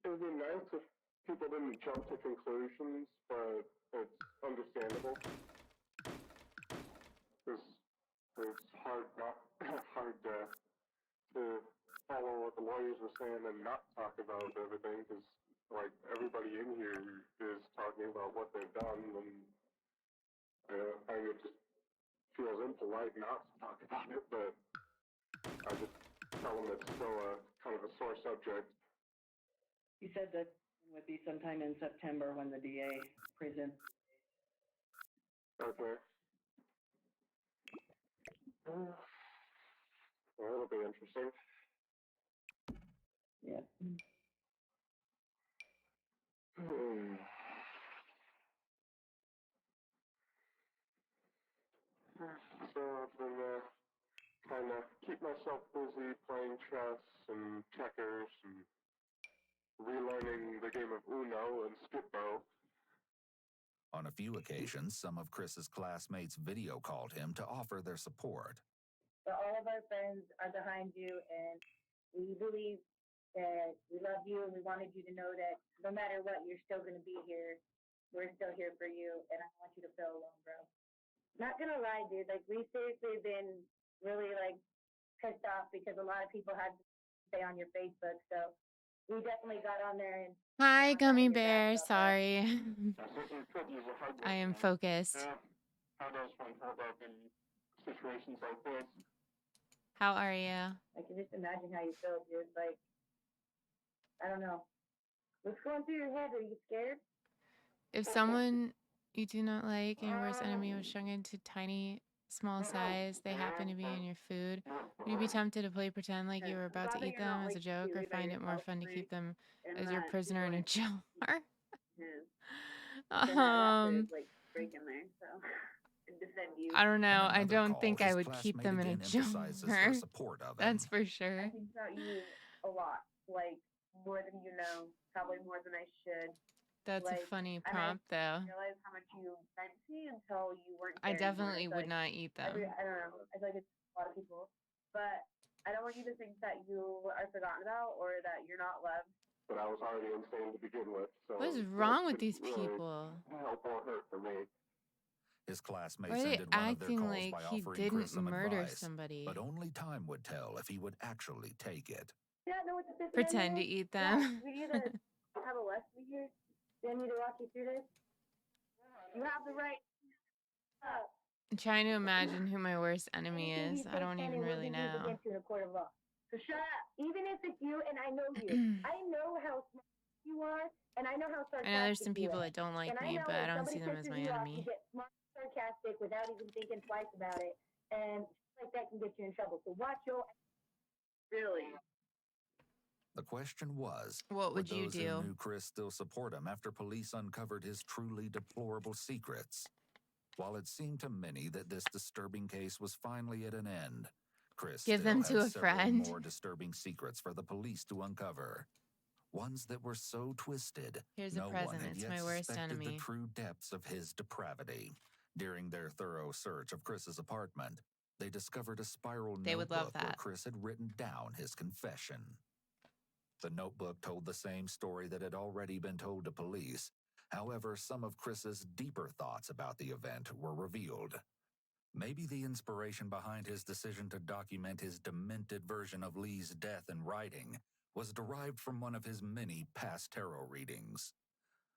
would be nice if people didn't jump to conclusions, but it's understandable. Because it's hard to follow what the lawyers were saying and not talk about everything, because like everybody in here is talking about what they've done, and I think it just feels impolite not to talk about it, but I just tell them it's still a kind of a sore subject. You said that would be sometime in September when the DA presents. Okay. Well, it'll be interesting. Yeah. So I've been trying to keep myself busy playing chess and checkers and relearning the game of Uno and Skip-Bo. On a few occasions, some of Chris's classmates video called him to offer their support. But all of our friends are behind you, and we believe that we love you, and we wanted you to know that no matter what, you're still going to be here. We're still here for you, and I don't want you to feel alone, bro. Not gonna lie, dude, like, we seriously have been really, like, pissed off because a lot of people had to stay on your Facebook, so we definitely got on there and Hi, gummy bear. Sorry. I am focused. How does one hold up in situations like this? How are you? I can just imagine how you feel, dude. Like, I don't know. What's going through your head? Are you scared? If someone you do not like and your worst enemy was shrunk into tiny, small size, they happen to be in your food, would you be tempted to play pretend like you were about to eat them as a joke, or find it more fun to keep them as your prisoner in a jar? I don't know. I don't think I would keep them in a jar. That's for sure. I think about you a lot, like, more than you know, probably more than I should. That's a funny prompt, though. I didn't realize how much you meant to me until you weren't I there anymore. definitely It's would like not eat them. I don't know. I feel like it's a lot of people. But I don't want you to think that you are forgotten about or that you're not loved. But I was already insane to begin with, so What is wrong with these people? Help won't hurt for me. His classmates Why are they ended one of their acting calls like by he offering didn't Chris some murder advice, somebody? but only time would tell if he would actually take it. You don't know what the fifth Pretend to amendment is? eat Yeah, them. we need to have a lesson here. Do I need to walk you through this? You have the right. I'm trying to imagine who my worst enemy is. I don't even really know. Against you in a court of law. So shut up. Even if it's you and I know you. I know how smart you are, and I know how sarcastic I know there's some you people are. that don't like And me, know but I when don't see somebody them as pisses my you off, enemy. You get smart, sarcastic without even thinking twice about it, and like that can get you in trouble. So watch your. Really. The question was, What would you those do? who knew Chris still support him after police uncovered his truly deplorable secrets? While it seemed to many that this disturbing case was finally at an end, Chris Give still them had to a several friend. more disturbing secrets for the police to uncover. Ones that were so twisted, Here's a no present. one had It's yet my worst suspected enemy. the true depths of his depravity. During their thorough search of Chris's apartment, they discovered a spiral They would love notebook where that. Chris had written down his confession. The notebook told the same story that had already been told to police. However, some of Chris's deeper thoughts about the event were revealed. Maybe the inspiration behind his decision to document his demented version of Lee's death in writing was derived from one of his many past tarot readings.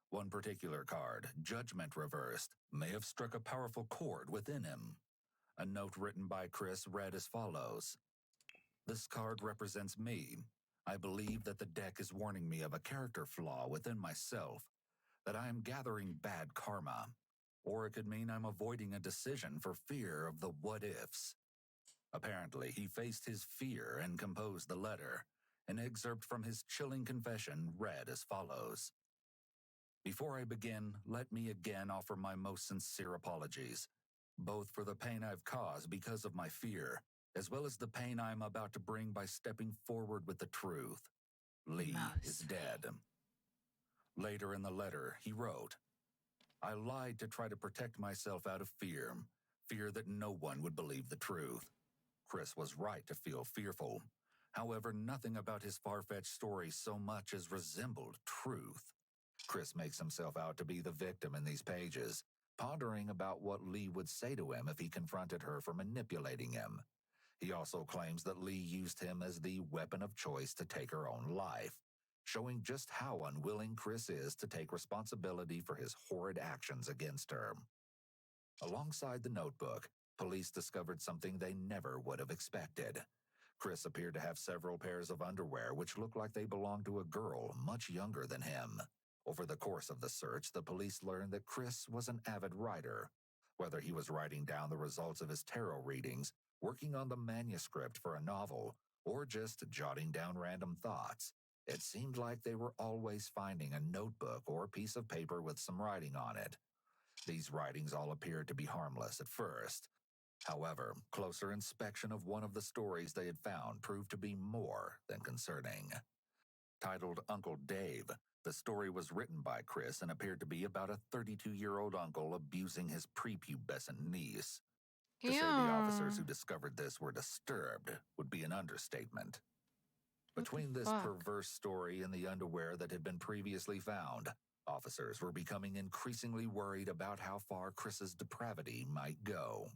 One particular card, Judgment Reversed, may have struck a powerful chord within him. A note written by Chris read as follows: "This card represents me. I believe that the deck is warning me of a character flaw within myself, that I am gathering bad karma, or it could mean I'm avoiding a decision for fear of the what-ifs." Apparently, he faced his fear and composed the letter. An excerpt from his chilling confession read as follows: "Before I begin, let me again offer my most sincere apologies, both for the pain I've caused because of my fear, as well as the pain I'm about to bring by stepping forward with the truth. Lee is dead." Later in the letter, he wrote, "I lied to try to protect myself out of fear that no one would believe the truth. Chris was right to feel fearful. However, nothing about his far-fetched story so much as resembled truth. Chris makes himself out to be the victim in these pages, pondering about what Lee would say to him if he confronted her for manipulating him. He also claims that Lee used him as the weapon of choice to take her own life, showing just how unwilling Chris is to take responsibility for his horrid actions against her. Alongside the notebook, police discovered something they never would have expected. Chris appeared to have several pairs of underwear which looked like they belonged to a girl much younger than him. Over the course of the search, the police learned that Chris was an avid writer. Whether he was writing down the results of his tarot readings, working on the manuscript for a novel, or just jotting down random thoughts, it seemed like they were always finding a notebook or piece of paper with some writing on it. These writings all appeared to be harmless at first. However, closer inspection of one of the stories they had found proved to be more than concerning. Titled Uncle Dave, the story was written by Chris and appeared to be about a 32-year-old uncle abusing his prepubescent niece. To say the officers who discovered this were disturbed would be an understatement. Between this perverse story and the underwear that had been previously found, officers were becoming increasingly worried about how far Chris's depravity might go.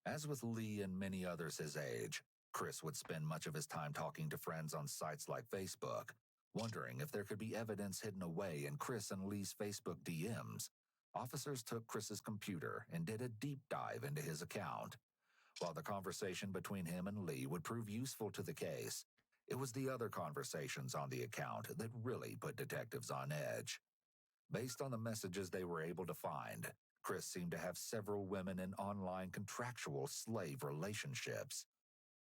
As with Lee and many others his age, Chris would spend much of his time talking to friends on sites like Facebook, wondering if there could be evidence hidden away in Chris and Lee's Facebook DMs. Officers took Chris's computer and did a deep dive into his account. While the conversation between him and Lee would prove useful to the case, it was the other conversations on the account that really put detectives on edge. Based on the messages they were able to find, Chris seemed to have several women in online contractual slave relationships.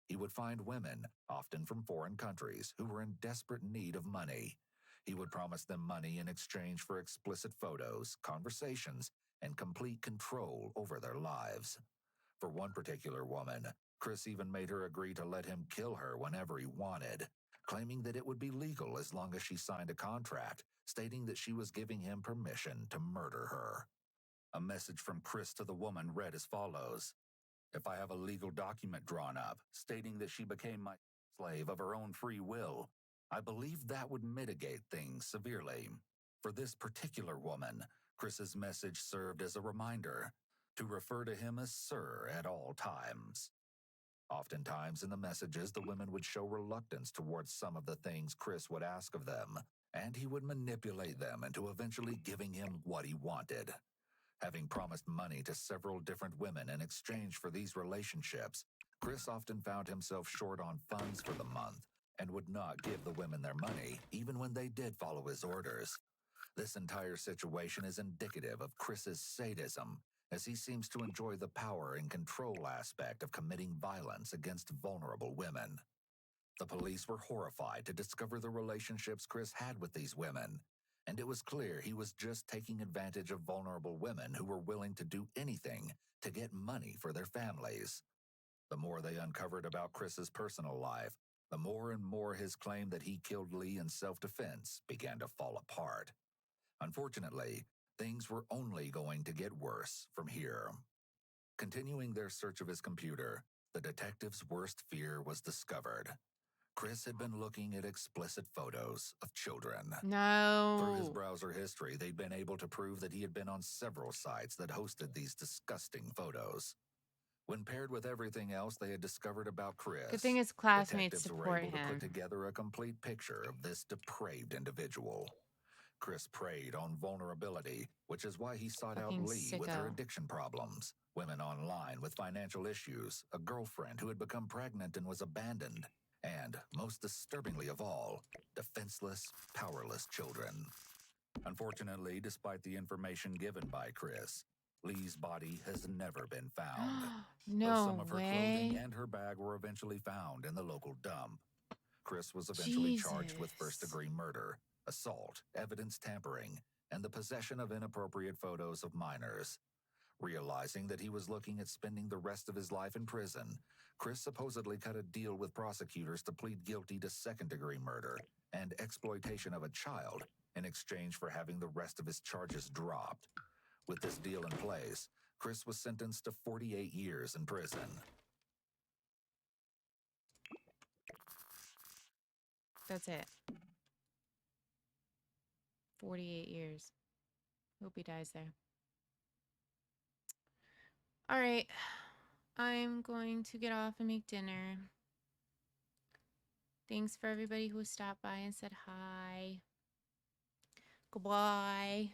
He would find women, often from foreign countries, who were in desperate need of money. He would promise them money in exchange for explicit photos, conversations, and complete control over their lives. For one particular woman, Chris even made her agree to let him kill her whenever he wanted, claiming that it would be legal as long as she signed a contract stating that she was giving him permission to murder her. A message from Chris to the woman read as follows: "If I have a legal document drawn up stating that she became my slave of her own free will, I believe that would mitigate things severely." For this particular woman, Chris's message served as a reminder to refer to him as Sir at all times. Oftentimes in the messages, the women would show reluctance towards some of the things Chris would ask of them, and he would manipulate them into eventually giving him what he wanted. Having promised money to several different women in exchange for these relationships, Chris often found himself short on funds for the month and would not give the women their money even when they did follow his orders. This entire situation is indicative of Chris's sadism, as he seems to enjoy the power and control aspect of committing violence against vulnerable women. The police were horrified to discover the relationships Chris had with these women, and it was clear he was just taking advantage of vulnerable women who were willing to do anything to get money for their families. The more they uncovered about Chris's personal life, the more and more his claim that he killed Lee in self-defense began to fall apart. Unfortunately, things were only going to get worse from here. Continuing their search of his computer, the detectives' worst fear was discovered. Chris had been looking at explicit photos of children. No. Through his browser history, they'd been able to prove that he had been on several sites that hosted these disgusting photos. When paired with everything else they had discovered about Chris, Good thing his classmates detectives were support able to put him. together a complete picture of this depraved individual. Chris preyed on vulnerability, which is why he sought out Fucking Lee with her sicko. addiction problems, women online with financial issues, a girlfriend who had become pregnant and was abandoned, and, most disturbingly of all, defenseless, powerless children. Unfortunately, despite the information given by Chris, Lee's body has never been found. Though some No of her clothing way. and her bag were eventually found in the local dump. Chris was eventually charged with first-degree murder, assault, evidence tampering, and the possession of inappropriate photos of minors. Realizing that he was looking at spending the rest of his life in prison, Chris supposedly cut a deal with prosecutors to plead guilty to second-degree murder and exploitation of a child in exchange for having the rest of his charges dropped. With this deal in place, Chris was sentenced to 48 years in prison. That's it. 48 years. Hope he dies there. All right. I'm going to get off and make dinner. Thanks for everybody who stopped by and said hi. Goodbye.